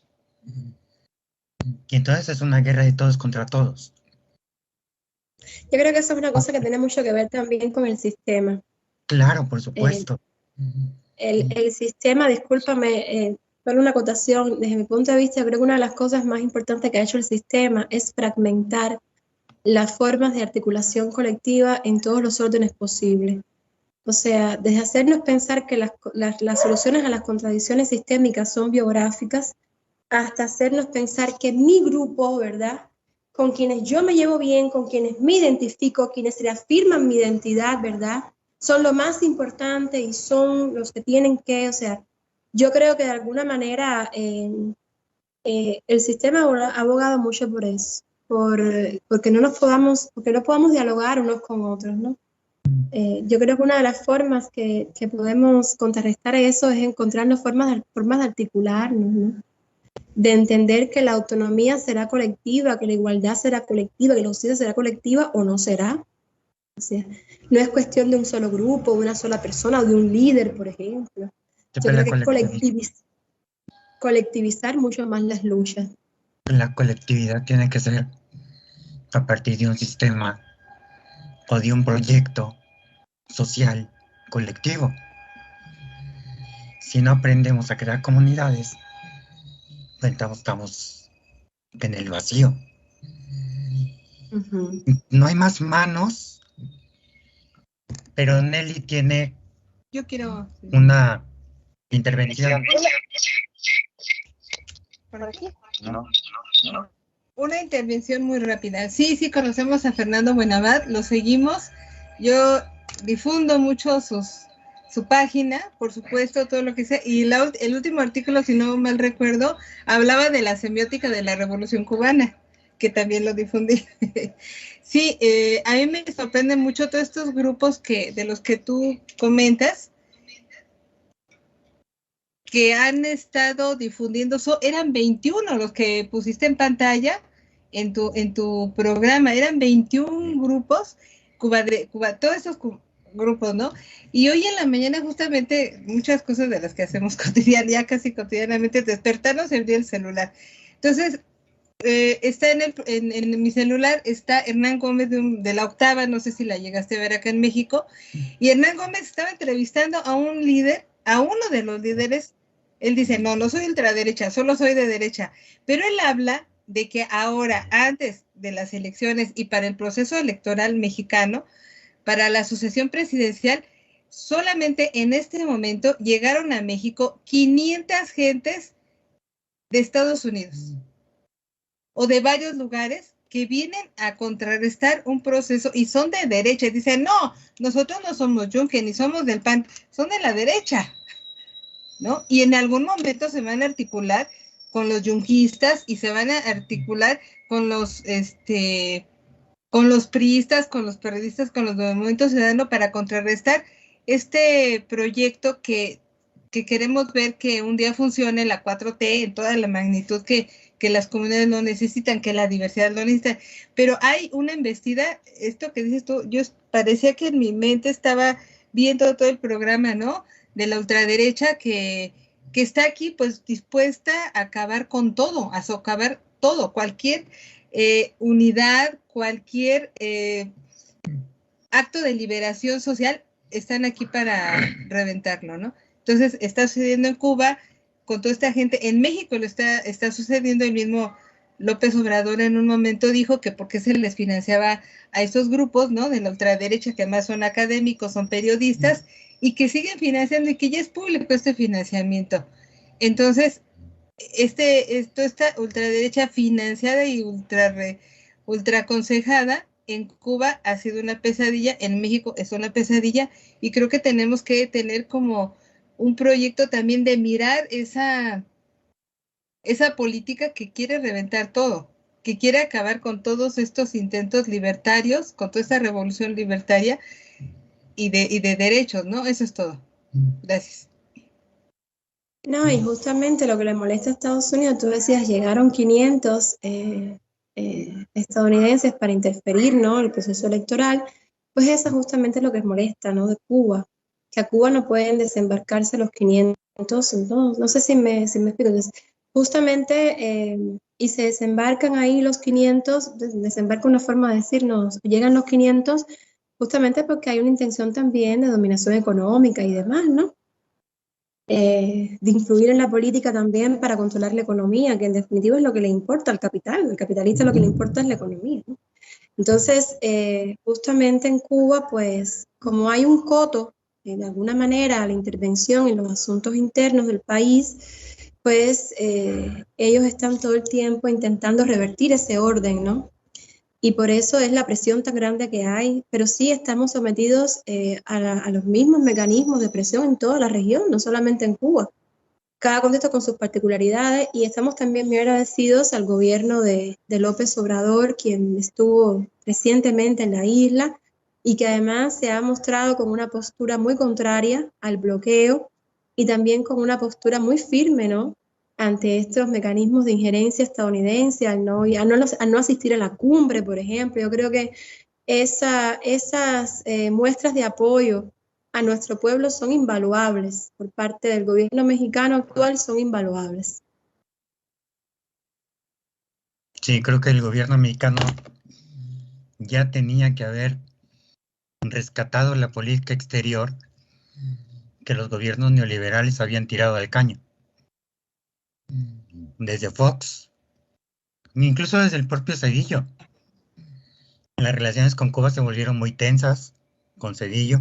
y entonces es una guerra de todos contra todos. Yo creo que eso es una cosa que tiene mucho que ver también con el sistema. Claro, por supuesto. El sistema, discúlpame, solo una acotación, desde mi punto de vista, creo que una de las cosas más importantes que ha hecho el sistema es fragmentar las formas de articulación colectiva en todos los órdenes posibles. O sea, desde hacernos pensar que las soluciones a las contradicciones sistémicas son biográficas, hasta hacernos pensar que mi grupo, ¿verdad?, con quienes yo me llevo bien, con quienes me identifico, quienes reafirman mi identidad, ¿verdad?, son lo más importante y son los que tienen que, o sea, yo creo que de alguna manera el sistema ha abogado mucho por eso, porque no podamos dialogar unos con otros, ¿no? Yo creo que una de las formas que podemos contrarrestar eso es encontrarnos formas de articularnos, ¿no? De entender que la autonomía será colectiva, que la igualdad será colectiva, que la justicia será colectiva o no será. O sea, no es cuestión de un solo grupo, de una sola persona o de un líder, por ejemplo. Yo creo que es colectivizar mucho más las luchas. La colectividad tiene que ser a partir de un sistema o de un proyecto social colectivo. Si no aprendemos a crear comunidades, estamos en el vacío. No hay más manos, pero Nelly tiene una intervención. ¿Por aquí? No. Una intervención muy rápida. Sí, conocemos a Fernando Buenabad, lo seguimos. Yo difundo mucho su página, por supuesto, todo lo que sea. Y el último artículo, si no mal recuerdo, hablaba de la semiótica de la Revolución Cubana, que también lo difundí. Sí, a mí me sorprenden mucho todos estos grupos de los que tú comentas, que han estado difundiendo, eran 21 los que pusiste en pantalla en tu programa, eran 21 grupos, Cuba, todos esos grupos, ¿no? Y hoy en la mañana justamente muchas cosas de las que hacemos casi cotidianamente, despertarnos el día del celular. Entonces, está en mi celular, está Hernán Gómez de la Octava, no sé si la llegaste a ver acá en México, y Hernán Gómez estaba entrevistando a un líder, a uno de los líderes. Él dice, no soy ultraderecha, solo soy de derecha, pero él habla de que ahora, antes de las elecciones y para el proceso electoral mexicano, para la sucesión presidencial, solamente en este momento llegaron a México 500 gentes de Estados Unidos o de varios lugares que vienen a contrarrestar un proceso y son de derecha. Y dicen, no, nosotros no somos yunque ni somos del PAN, son de la derecha, ¿no? Y en algún momento se van a articular con los yunquistas y se van a articular con los priistas, con los periodistas, con los del Movimiento Ciudadano para contrarrestar este proyecto que queremos ver que un día funcione, la 4T, en toda la magnitud que las comunidades lo necesitan, que la diversidad lo necesita. Pero hay una embestida, esto que dices tú, yo parecía que en mi mente estaba viendo todo el programa, ¿no?, de la ultraderecha que está aquí pues dispuesta a acabar con todo, a socavar todo, cualquier unidad, cualquier acto de liberación social, están aquí para reventarlo, ¿no? Entonces está sucediendo en Cuba con toda esta gente, en México lo está sucediendo. El mismo López Obrador en un momento dijo que porque se les financiaba a esos grupos, ¿no?, de la ultraderecha, que además son académicos, son periodistas, y que siguen financiando y que ya es público este financiamiento. Entonces, esta ultraderecha financiada y ultra aconsejada en Cuba ha sido una pesadilla, en México es una pesadilla, y creo que tenemos que tener como un proyecto también de mirar esa política que quiere reventar todo, que quiere acabar con todos estos intentos libertarios, con toda esta revolución libertaria y de derechos, ¿no? Eso es todo. Gracias. No, y justamente lo que le molesta a Estados Unidos, tú decías, llegaron 500 estadounidenses para interferir, ¿no?, el proceso electoral, pues eso es justamente lo que molesta, ¿no?, de Cuba, que a Cuba no pueden desembarcarse los 500, no sé si me explico. Entonces, justamente, y se desembarcan ahí los 500, desembarca una forma de decirnos, llegan los 500, justamente porque hay una intención también de dominación económica y demás, ¿no? De influir en la política también para controlar la economía, que en definitiva es lo que le importa al capital. Al capitalista lo que le importa es la economía, ¿no? Entonces, justamente en Cuba, pues, como hay un coto, de alguna manera, a la intervención en los asuntos internos del país, pues ellos están todo el tiempo intentando revertir ese orden, ¿no? Y por eso es la presión tan grande que hay, pero sí estamos sometidos a los mismos mecanismos de presión en toda la región, no solamente en Cuba. Cada contexto con sus particularidades, y estamos también muy agradecidos al gobierno de López Obrador, quien estuvo recientemente en la isla y que además se ha mostrado con una postura muy contraria al bloqueo y también con una postura muy firme, ¿no?, ante estos mecanismos de injerencia estadounidense, al no asistir a la cumbre, por ejemplo. Yo creo que esas muestras de apoyo a nuestro pueblo son invaluables por parte del gobierno mexicano actual, son invaluables. Sí, creo que el gobierno mexicano ya tenía que haber rescatado la política exterior que los gobiernos neoliberales habían tirado al caño. Desde Fox, incluso desde el propio Zedillo. Las relaciones con Cuba se volvieron muy tensas con Zedillo.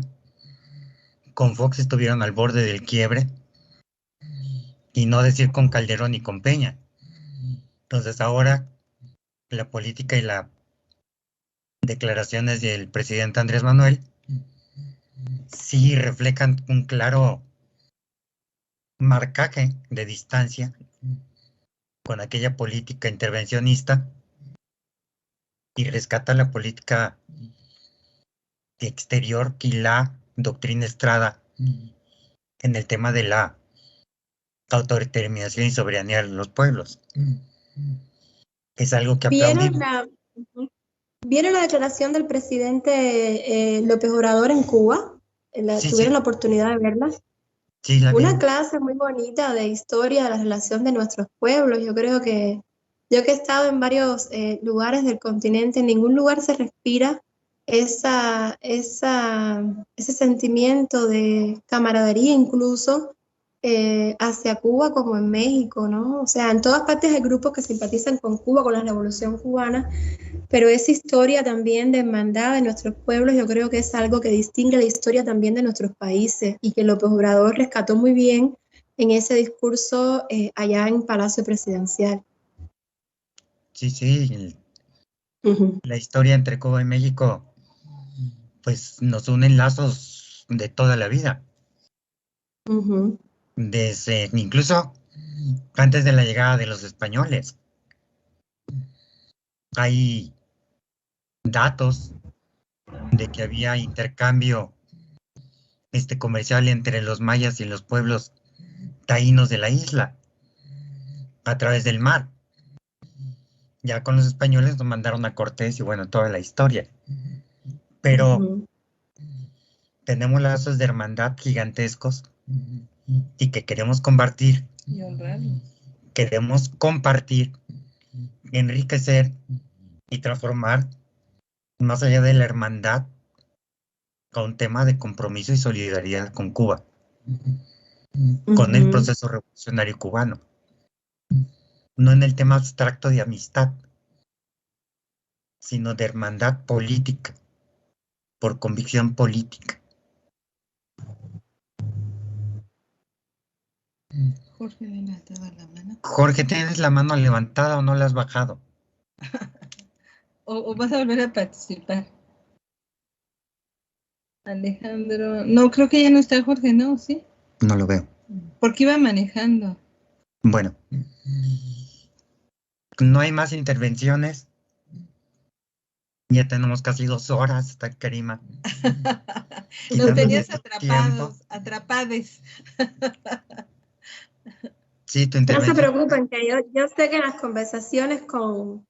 Con Fox estuvieron al borde del quiebre. Y no decir con Calderón y con Peña. Entonces ahora la política y las declaraciones del presidente Andrés Manuel sí reflejan un claro marcaje de distancia con aquella política intervencionista y rescata la política exterior y la doctrina Estrada en el tema de la autodeterminación y soberanía de los pueblos. Es algo que aplaudimos. ¿Vieron la declaración del presidente López Obrador en Cuba? ¿Tuvieron la oportunidad de verla? Sí, la vi. Una clase muy bonita de historia de la relación de nuestros pueblos. Yo creo que yo que he estado en varios lugares del continente, en ningún lugar se respira ese sentimiento de camaradería incluso hacia Cuba como en México, ¿no? O sea, en todas partes hay grupos que simpatizan con Cuba, con la Revolución Cubana, pero esa historia también de hermandad de nuestros pueblos, yo creo que es algo que distingue la historia también de nuestros países y que López Obrador rescató muy bien en ese discurso allá en Palacio Presidencial. Sí. La historia entre Cuba y México, pues nos unen lazos de toda la vida. Desde incluso antes de la llegada de los españoles. Hay datos de que había intercambio comercial entre los mayas y los pueblos taínos de la isla a través del mar. Ya con los españoles nos mandaron a Cortés y bueno, toda la historia. Pero tenemos lazos de hermandad gigantescos y que queremos compartir. Queremos compartir, enriquecer y transformar más allá de la hermandad a un tema de compromiso y solidaridad con Cuba, con el proceso revolucionario cubano, no en el tema abstracto de amistad, sino de hermandad política, por convicción política. Jorge, levantado la mano. Jorge, ¿tienes la mano levantada o no la has bajado? ¿O vas a volver a participar? Alejandro, no, creo que ya no está Jorge, ¿no? ¿Sí? No lo veo. Porque iba manejando. Bueno, no hay más intervenciones. Ya tenemos casi 2 horas, está Karima. Nos tenías atrapades. Sí, tu No intervención. se preocupen, que yo sé que las conversaciones con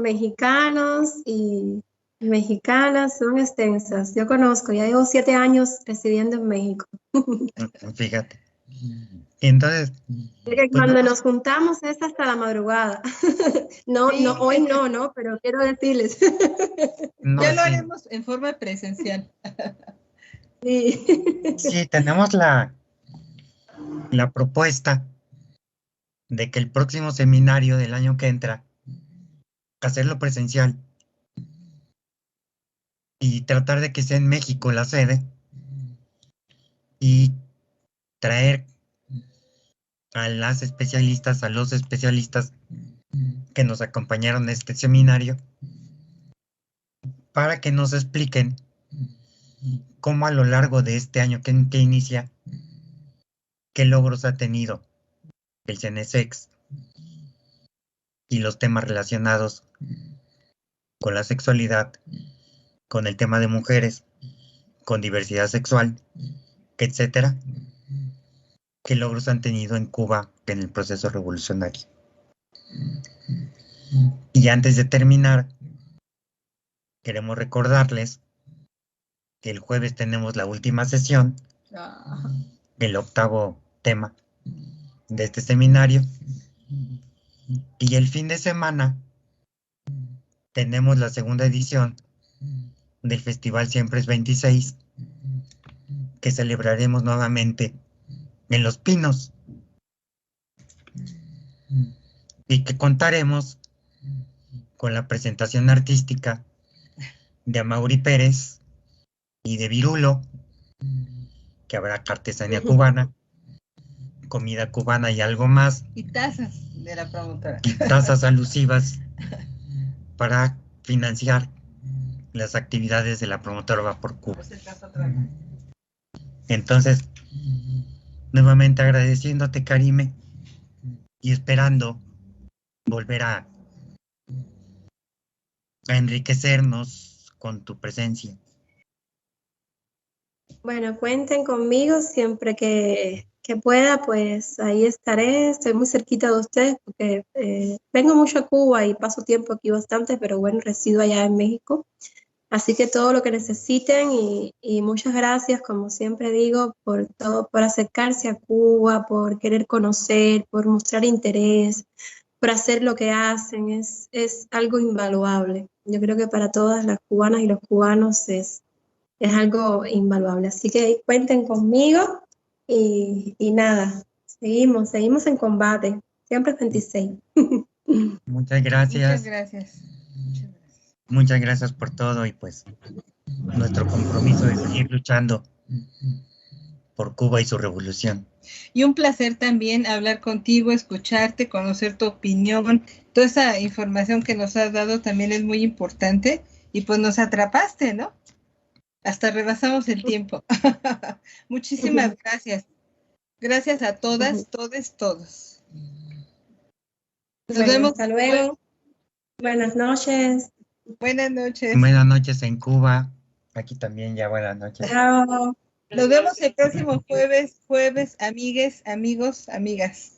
mexicanos y Mexicanas son extensas. Yo conozco, ya llevo 7 años residiendo en México. Fíjate. Entonces, Porque pues cuando vamos, nos juntamos es hasta la madrugada. No, Sí. no, hoy no, pero quiero decirles. no, Ya lo sí, haremos en forma presencial. Sí. sí, tenemos la propuesta de que el próximo seminario del año que entra, hacerlo presencial y tratar de que sea en México la sede y traer a las especialistas, a los especialistas que nos acompañaron a este seminario para que nos expliquen cómo a lo largo de este año que inicia, qué logros ha tenido el CENESEX y los temas relacionados con la sexualidad, con el tema de mujeres, con diversidad sexual, etcétera, qué logros han tenido en Cuba en el proceso revolucionario. Y antes de terminar, queremos recordarles que el jueves tenemos la última sesión, el 8º tema de este seminario, y el fin de semana tenemos la segunda edición del Festival Siempre es 26, que celebraremos nuevamente en Los Pinos y que contaremos con la presentación artística de Amaury Pérez y de Virulo, que habrá artesanía cubana, comida cubana y algo más, Y tazas de la promotora. y tazas alusivas para financiar las actividades de la promotora Vapor Cuba. Entonces, nuevamente agradeciéndote, Karime, y esperando volver a enriquecernos con tu presencia. Bueno, cuenten conmigo siempre que pueda, pues ahí estaré. Estoy muy cerquita de ustedes porque vengo mucho a Cuba y paso tiempo aquí bastante, pero bueno, resido allá en México. Así que todo lo que necesiten y muchas gracias, como siempre digo, por todo, por acercarse a Cuba, por querer conocer, por mostrar interés, por hacer lo que hacen. Es algo invaluable. Yo creo que para todas las cubanas y los cubanos es algo invaluable. Así que cuenten conmigo y nada, seguimos en combate. Siempre es 26. Muchas gracias. Muchas gracias. Muchas gracias por todo y pues nuestro compromiso de seguir luchando por Cuba y su revolución. Y un placer también hablar contigo, escucharte, conocer tu opinión. Toda esa información que nos has dado también es muy importante y pues nos atrapaste, ¿no? Hasta rebasamos el tiempo. Muchísimas gracias. Gracias a todas, todos. Nos vemos. Hasta luego. Buenas noches. Buenas noches. Buenas noches en Cuba. Aquí también ya buenas noches. Chao. Nos vemos el próximo jueves, amigues, amigos, amigas.